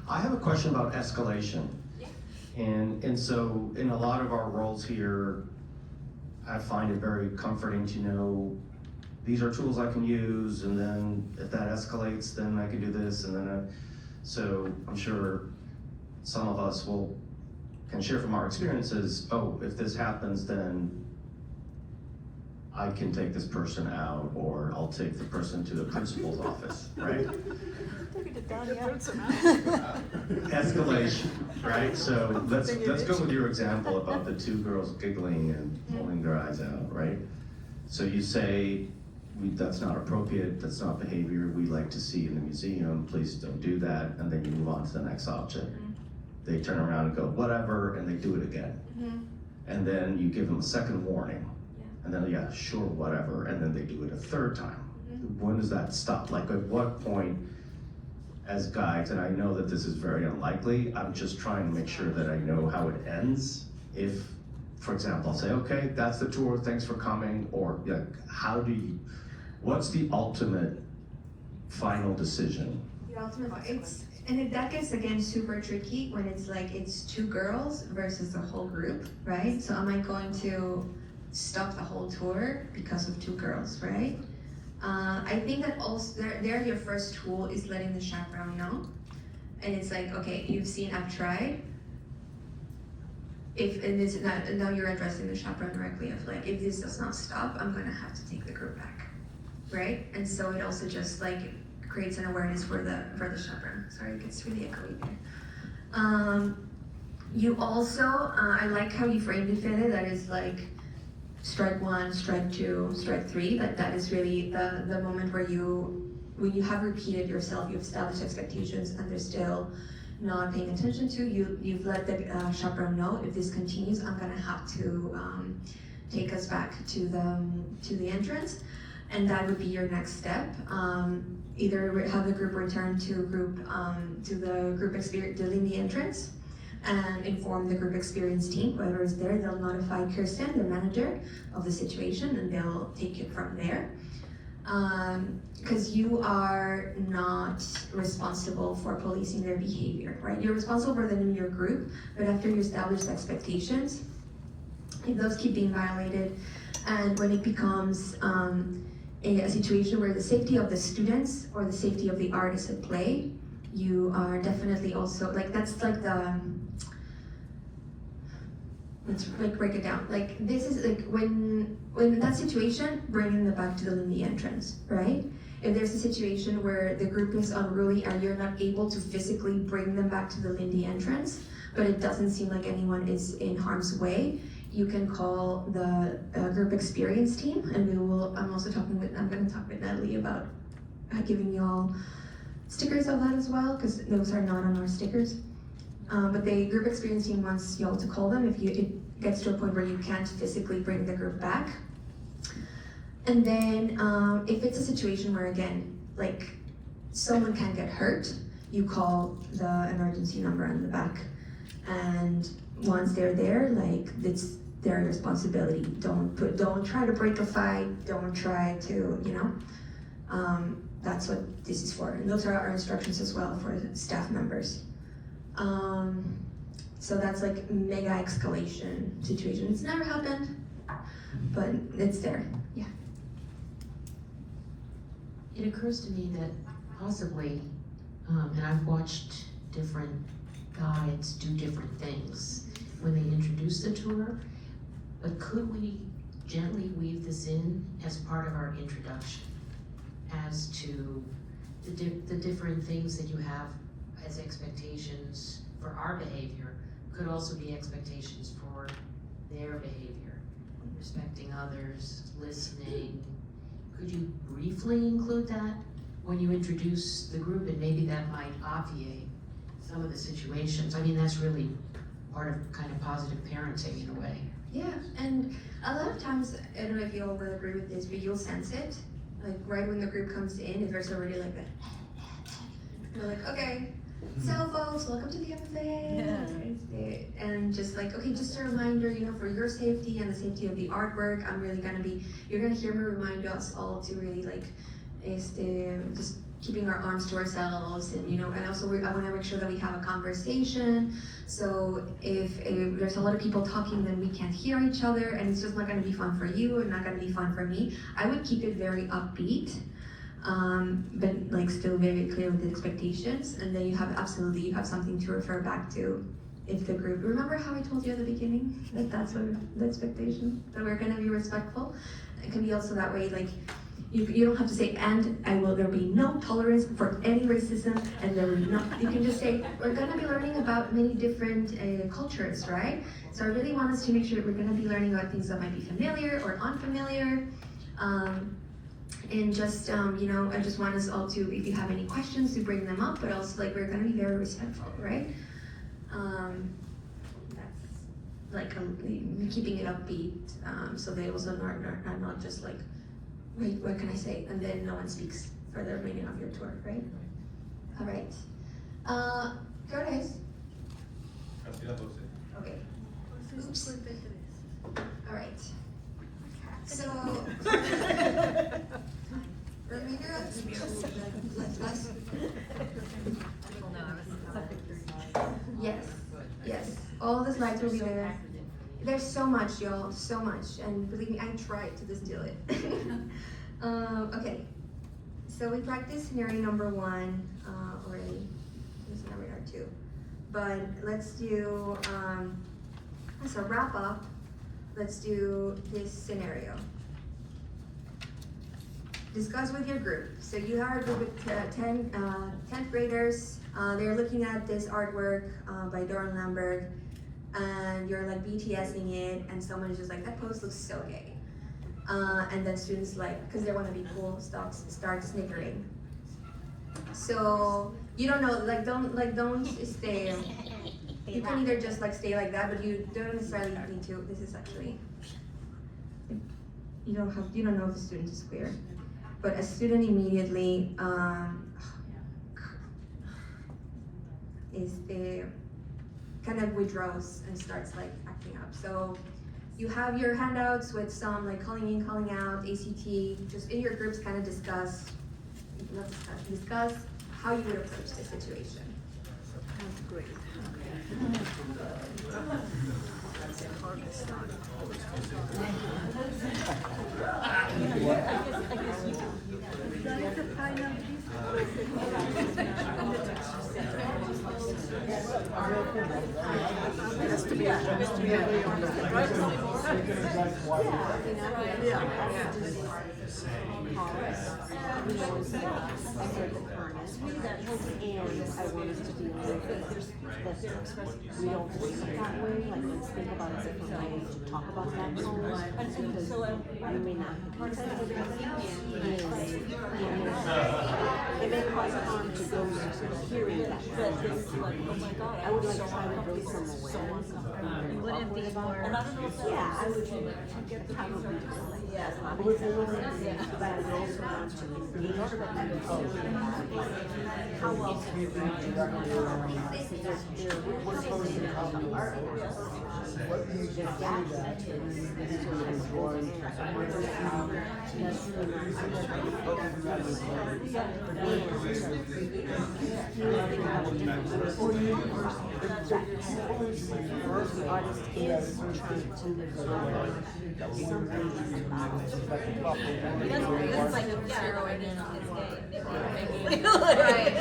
I have a question about escalation. And so in a lot of our roles here, I find it very comforting to know these are tools I can use, and then if that escalates, then I can do this, and then so I'm sure some of us can share from our experiences, oh, if this happens, then I can take this person out, or I'll take the person to the principal's office, right? Escalation, right? So let's go with your example about the two girls giggling and pulling their eyes out, right? So you say, that's not appropriate, that's not behavior we like to see in the museum, please don't do that, and then you move on to the next object. They turn around and go, whatever, and they do it again. And then you give them a second warning. And then, yeah, sure, whatever, and then they do it a third time. When does that stop? Like, at what point, as guides, and I know that this is very unlikely, I'm just trying to make sure that I know how it ends. If, for example, I'll say, okay, that's the tour, thanks for coming, or yeah, what's the ultimate final decision? The ultimate, and that gets again super tricky when it's like, it's two girls versus the whole group, right? So am I going to stop the whole tour because of two girls, right? I think that also there your first tool is letting the chaperone know, and it's like, okay, you've seen, I've tried. And it's not, now you're addressing the chaperone directly of like, if this does not stop, I'm gonna have to take the group back, right? And so it also just like creates an awareness for the chaperone. Sorry, it gets really echoey there. You also, I like how you framed it, Fede, that is like, strike one, strike two, strike three, that is really the moment where when you have repeated yourself, you've established expectations and they're still not paying attention to you, you've let the chaperone know, if this continues, I'm gonna have to take us back to the entrance, and that would be your next step. Either have the group return to the group experience, the Lindy entrance, and inform the group experience team, whoever is there, they'll notify Kirsten, the manager, of the situation, and they'll take it from there. Because you are not responsible for policing their behavior, right? You're responsible for them in your group, but after you establish expectations, if those keep being violated, and when it becomes a situation where the safety of the students or the safety of the artists at play, you are definitely also, like, that's like let's like break it down. Like, this is like when in that situation, bringing them back to the Lindy entrance, right? If there's a situation where the group is unruly and you're not able to physically bring them back to the Lindy entrance, but it doesn't seem like anyone is in harm's way, you can call the group experience team, and I'm gonna talk with Natalie about giving you all stickers of that as well, because those are not on our stickers. But the group experience team wants y'all to call them if it gets to a point where you can't physically bring the group back. And then if it's a situation where, again, like someone can get hurt, you call the emergency number on the back. And once they're there, like, it's their responsibility. Don't try to break a fight, don't try to, that's what this is for. And those are our instructions as well for staff members. So that's like mega escalation situation. It's never happened, but it's there, yeah. It occurs to me that possibly, and I've watched different guides do different things when they introduce the tour, but could we gently weave this in as part of our introduction as to the different things that you have as expectations for our behavior could also be expectations for their behavior, respecting others, listening. Could you briefly include that when you introduce the group, and maybe that might obviate some of the situations? I mean, that's really part of kind of positive parenting in a way. Yeah, and a lot of times, I don't know if you all will agree with this, but you'll sense it. Like right when the group comes in, if there's already like that, you're like, okay, so folks, welcome to the MFA. And just like, okay, just a reminder, you know, for your safety and the safety of the artwork, you're gonna hear me remind us all to really like, just keeping our arms to ourselves, and you know, and also I want to make sure that we have a conversation. So if there's a lot of people talking, then we can't hear each other, and it's just not going to be fun for you, and not going to be fun for me. I would keep it very upbeat, but like still very clear with the expectations, and then you have something to refer back to. If the group, remember how I told you at the beginning that that's what the expectation, that we're going to be respectful. It can be also that way, like. You don't have to say, and there'll be no tolerance for any racism, and there will not, you can just say, we're gonna be learning about many different cultures, right? So I really want us to make sure that we're gonna be learning about things that might be familiar or unfamiliar. And just, you know, I just want us all to, if you have any questions, to bring them up, but also like, we're gonna be very respectful, right? That's like keeping it upbeat, so they also are not just like, wait, what can I say? And then no one speaks for the remaining of your tour, right? All right. Curtis? Okay. Oops. All right. So, remainder of us. Yes. All the slides will be there. There's so much, y'all, so much, and believe me, I tried to distill it. Okay, so we practiced scenario number 1 already. This is scenario 2, but let's do as a wrap up. Let's do this scenario. Discuss with your group. So you have a group of 10th graders. They're looking at this artwork by Doran Lamberg. And you're like BTSing it, and someone is just like, that pose looks so gay. And then students like, because they want to be cool, start snickering. So you don't know, don't stay. You can either just like stay like that, but you don't necessarily need to. This is actually, you don't know if the student is queer, but a student immediately kind of withdraws and starts like acting up. So you have your handouts with some like calling in, calling out, ACT, just in your groups kind of discuss how you would approach this situation. That's great. That's the hardest time. That is the final has to be agree on that, right? And I want us to be like, that we don't think that way, like let's think about a different way to talk about that tone, because you may not be sensitive, and it may cause harm to those hearing that. I would like to try to build some awareness of You wouldn't be more. yeah, I would probably but I would also want to engage how else can we do the artist is trying to something about That's like zeroing Right,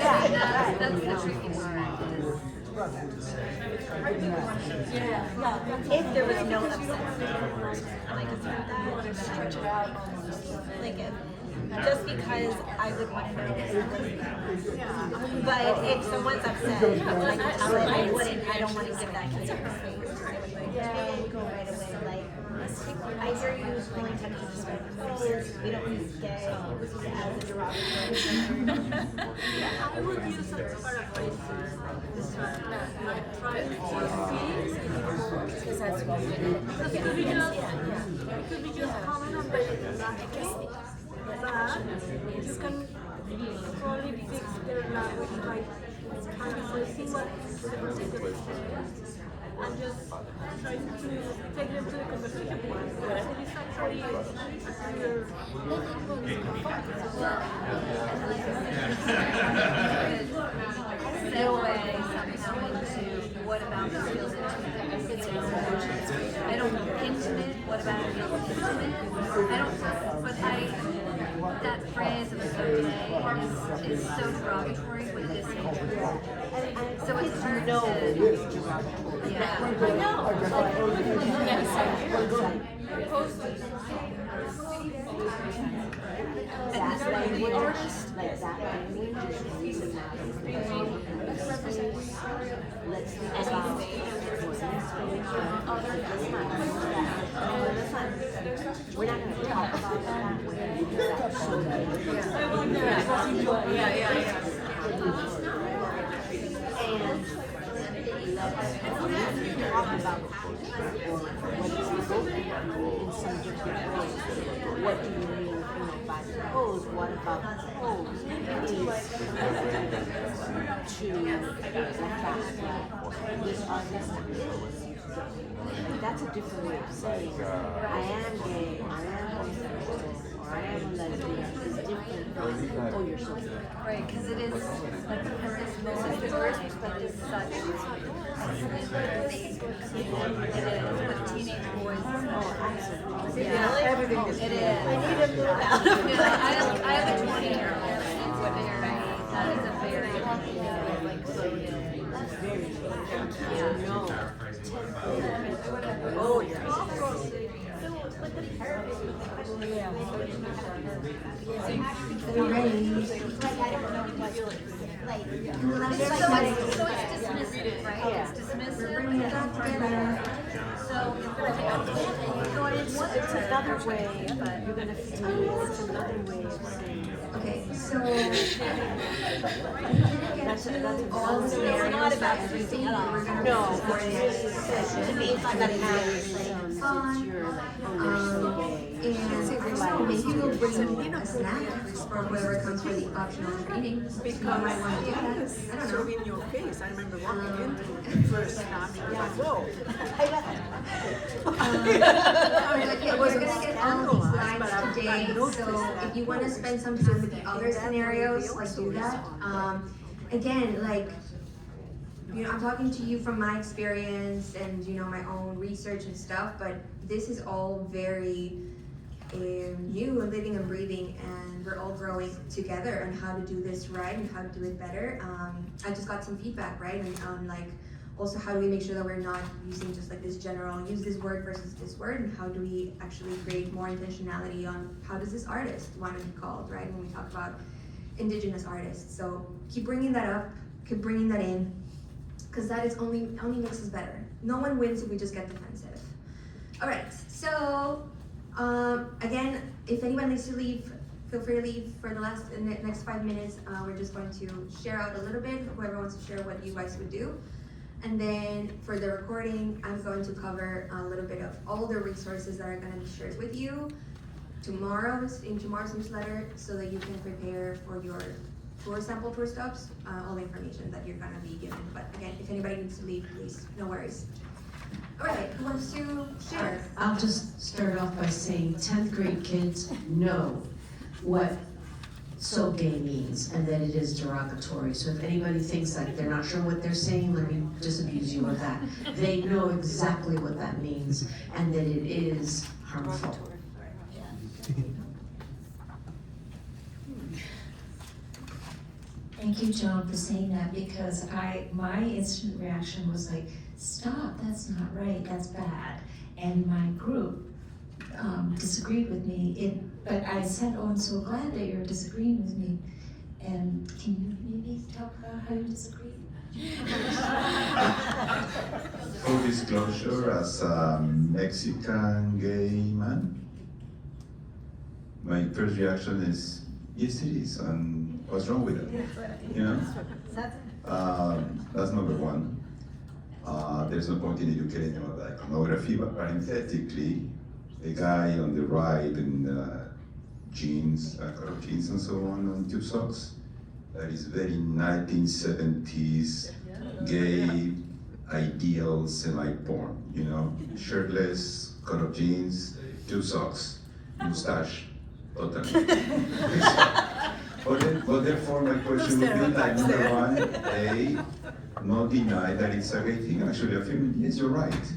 that's the tricky part. If there was no upset, like it's not that, stretch it out almost, like it. Just because I would want to know. But if someone's upset, like I wouldn't, I don't want to give that kid a space. Yeah, go right away, like, I hear you pulling touches despite we don't use gay as a derogatory. I would use a paraphrases. Because that's what we did. It could be just common and very language. But you can probably fix their language by kind of see what the particular is. And just try to take them to the conversation point where it is actually Segue someone to what about the feels intimate? I don't intimate, what about it feels intimate? I don't, but that phrase of okay is so derogatory with this age. So it's hard to, yeah. I know. That language, like that language is really matter. Let's think about we're not gonna talk about that way because that's so big. And talk about what is evoking in some different ways. What do you mean, by the pose? What about the pose is to the fact that this artist is. That's a different way of saying I am gay, I am homosexual, or I am a lesbian. It's different from oh you're so gay. Right, because it is, like, the first perspective is such, it is with teenage boys and stuff. Yeah, everything is. It is. I need to move out. I have a 20-year-old, and it's that is a very, like, so young. Yeah. Oh, yeah. So it's dismissive, right? It's dismissive. So It's another way, but you're gonna feel it's another way of saying. Okay, so That's all the scenarios that we're seeing, we're gonna No, for the next session. to me, it's like that Fun. you're like, oh, you're so gay. And maybe we'll bring a snack for whoever comes for the optional training. You might want to do that. I don't know. in your face. I remember walking in first and I'm like, whoa. We're gonna get all of these slides today, so if you wanna spend some time with the other scenarios, like do that. Again, like, I'm talking to you from my experience and, my own research and stuff, but this is all very new and living and breathing, and we're all growing together on how to do this right and how to do it better. I just got some feedback, right, and like, also how do we make sure that we're not using just like this general, use this word versus this word, and how do we actually create more intentionality on how does this artist want to be called, right, when we talk about Indigenous artists. So keep bringing that up, keep bringing that in, because that is only makes us better. No one wins if we just get defensive. All right, so again, if anyone needs to leave, feel free to leave for the next 5 minutes. We're just going to share out a little bit, whoever wants to share what you guys would do. And then for the recording, I'm going to cover a little bit of all the resources that are going to be shared with you in tomorrow's newsletter, so that you can prepare for your tour stops, all the information that you're going to be given. But again, if anybody needs to leave, please, no worries. All right, who wants to share? I'll just start off by saying 10th grade kids know what so gay means and that it is derogatory. So if anybody thinks that they're not sure what they're saying, let me disabuse you of that. They know exactly what that means and that it is harmful. Thank you, Joan, for saying that, because my instant reaction was like, stop, that's not right, that's bad. And my group disagreed with me, but I said, oh, I'm so glad that you're disagreeing with me. And can you maybe talk about how you disagree? Full disclosure, as a Mexican gay man, my first reaction is, yes it is, and what's wrong with it? You know? That's number one. There's no point in educating them about iconography, but parenthetically, the guy on the right in jeans, color jeans and so on tube socks, that is very 1970s gay ideal semi-porn, you know? Shirtless, color jeans, tube socks, mustache, totally. But therefore my question would be like, number one, not deny that it's a gay thing. Actually, affirm, yes, you're right.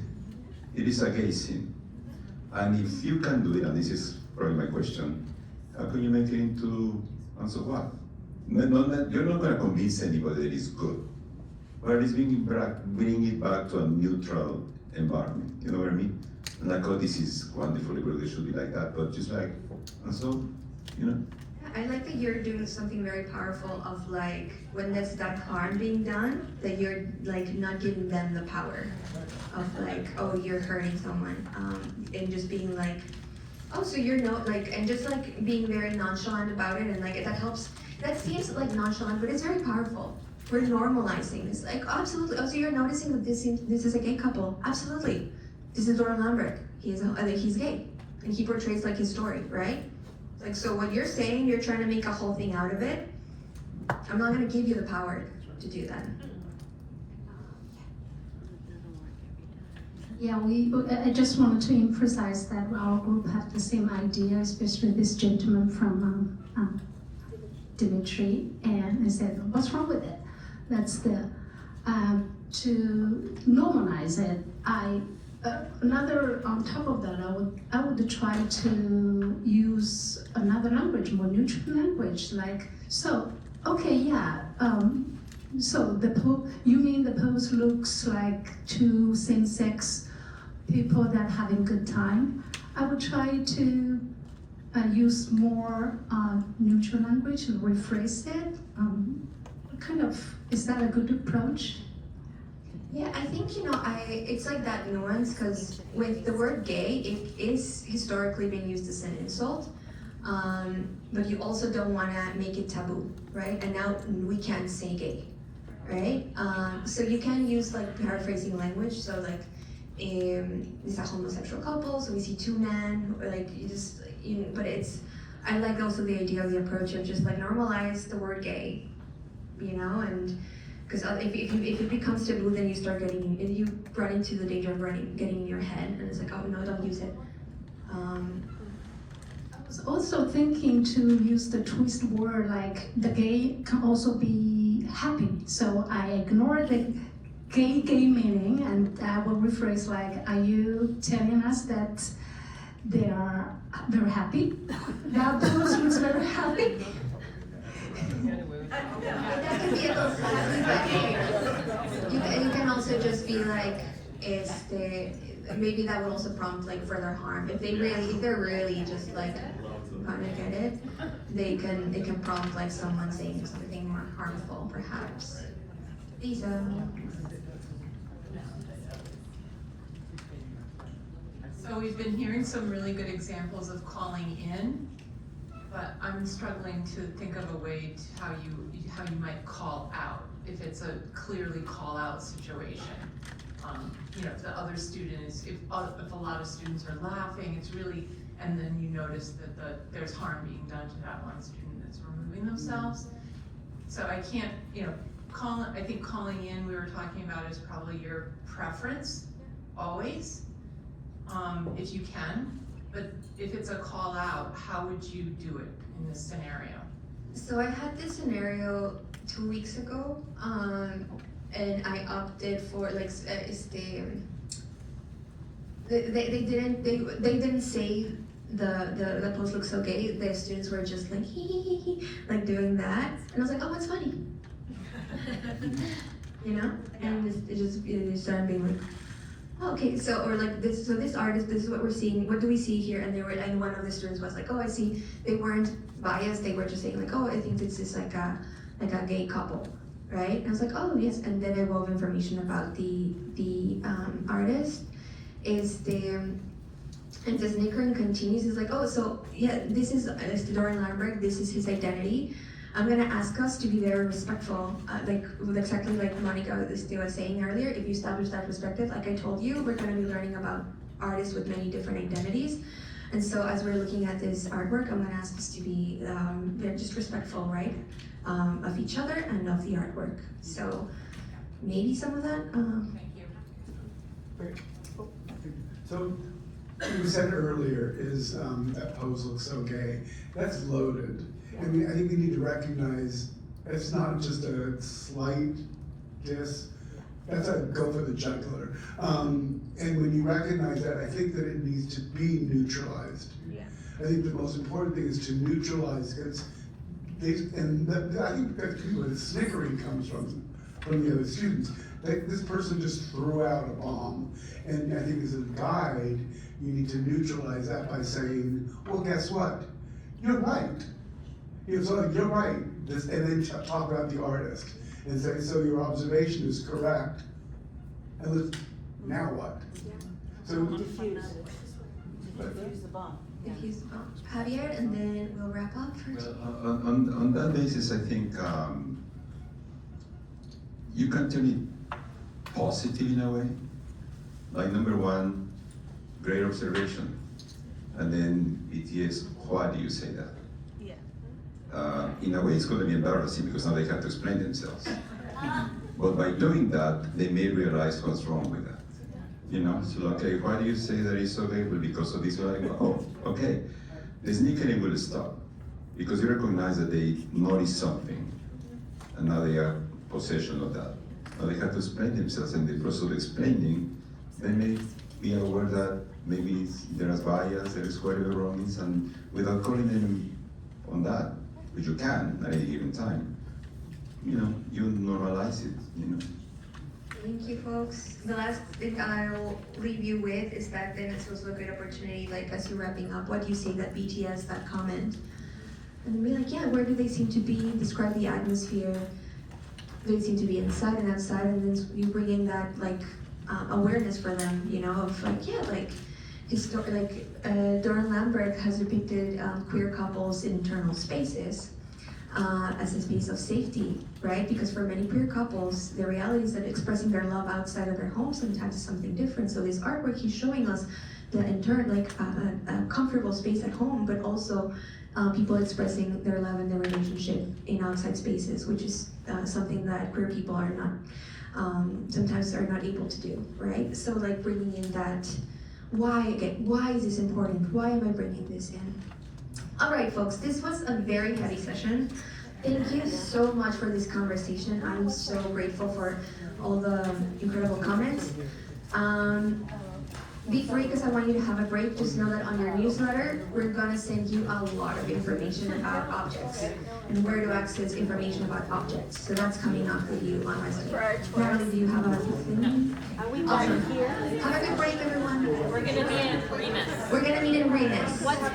It is a gay sin. And if you can do it, and this is probably my question, how can you make it into, and so what? You're not going to convince anybody that it's good, but at least bring it back to a neutral environment. You know what I mean? Like, oh, this is wonderful, it should be like that, but just like, and so, you know? I like that you're doing something very powerful of like, when there's that harm being done, that you're like not giving them the power of like, oh, you're hurting someone, and just being like, oh, so you're like, and just like being very nonchalant about it, and like that helps. That seems like nonchalant, but it's very powerful. We're normalizing this, like, absolutely. Oh, so you're noticing that this is a gay couple? Absolutely. This is Doran Lambert. He's gay, and he portrays like his story, right? Like, so what you're saying, you're trying to make a whole thing out of it. I'm not going to give you the power to do that. Yeah, I just wanted to emphasize that our group had the same idea, especially this gentleman from Dimitri, and I said, what's wrong with it? That's to normalize it. On top of that, I would try to use another language, more neutral language, like, so, okay, yeah, so you mean the pose looks like two same-sex people that having good time? I would try to use more neutral language and rephrase it. Is that a good approach? Yeah, I think, it's like that nuance, because with the word gay, it is historically been used as an insult, but you also don't want to make it taboo, right? And now we can't say gay, right? So you can use like paraphrasing language, so like, it's a homosexual couple, so we see two men, or like but I like also the idea of the approach of just like normalize the word gay, and because if it becomes taboo, then you run into the danger of getting in your head, and it's like, oh no, don't use it. I was also thinking to use the twist word, like the gay can also be happy. So I ignore the gay meaning, and I will rephrase like, are you telling us that they are very happy? That person is very happy? That can be a little happy, but you can also just be like, maybe that would also prompt like further harm. If they're really just like gonna get it, they can prompt like someone saying something more harmful, perhaps. Lisa. So we've been hearing some really good examples of calling in, but I'm struggling to think of a way to how you might call out if it's a clearly call out situation. If the other students, if a lot of students are laughing, it's really, and then you notice that there's harm being done to that one student that's removing themselves. So I can't, I think calling in, we were talking about, is probably your preference, always, if you can. But if it's a call out, how would you do it in this scenario? So I had this scenario 2 weeks ago, and I opted for like they didn't say the post looks so gay, the students were just like hee hee hee hee, like doing that, and I was like, oh, it's funny, you know, and it started being like, oh, okay, so or like this, so this artist, this is what we're seeing. What do we see here? And one of the students was like, oh, I see. They weren't biased. They were just saying like, oh, I think this is like a gay couple, right? And I was like, oh yes. And then I wove information about the artist. Is the and the Snickering continues. Is like, oh, so yeah, this is Doran Lamberg. This is his identity. I'm gonna ask us to be very respectful, exactly like Monica was saying earlier. If you establish that perspective, like I told you, we're gonna be learning about artists with many different identities. And so as we're looking at this artwork, I'm gonna ask us to be just respectful, right? Of each other and of the artwork. So maybe some of that. Thank you. So, what you said earlier is that pose looks so gay. That's loaded. I mean, I think we need to recognize it's not just a slight diss. That's a go for the jugular. And when you recognize that, I think that it needs to be neutralized. Yeah. I think the most important thing is to neutralize because I think that's where the snickering comes from the other students. This person just threw out a bomb, and I think as a guide, you need to neutralize that by saying, well, guess what? You're right. You're right, and then talk about the artist and say, so your observation is correct, and now what? So Diffuse the bomb. Diffuse the bomb. Javier, and then we'll wrap up. Well, on that basis, I think you can turn it positive in a way. Like number one, great observation, and then BTS, why do you say that? In a way, it's going to be embarrassing because now they have to explain themselves. But by doing that, they may realize what's wrong with that. You know, so okay, why do you say that it's so gay? Well, because of this. Oh, okay. The sneakering will stop because you recognize that they notice something, and now they are possession of that. Now they have to explain themselves, and in the process of explaining, they may be aware that maybe there is bias, there is whatever wrong is, and without calling them on that, which you can at any given time, you know, you normalize it, you know. Thank you, folks. The last thing I'll leave you with is that then it's also a good opportunity, like as you're wrapping up, what do you say that BTS, that comment, and be like, yeah, where do they seem to be? Describe the atmosphere. They seem to be inside and outside, and then you bring in that like awareness for them, you know, of like, yeah, like. Doran Lamberg has depicted queer couples in internal spaces as a space of safety, right? Because for many queer couples, the reality is that expressing their love outside of their home sometimes is something different. So this artwork, he's showing us that in turn, like a comfortable space at home, but also people expressing their love and their relationship in outside spaces, which is something that queer people are not, sometimes are not able to do, right? So like bringing in that, why is this important? Why am I bringing this in? All right, folks, this was a very heavy session. Thank you so much for this conversation. I'm so grateful for all the incredible comments. Be free because I want you to have a break. Just know that on your newsletter, we're gonna send you a lot of information about objects and where to access information about objects. So that's coming up with you on Wednesday. Natalie, do you have a thing? Are we Awesome. back here? Have a good break, everyone. We're gonna meet in Remus. We're gonna meet in Remus.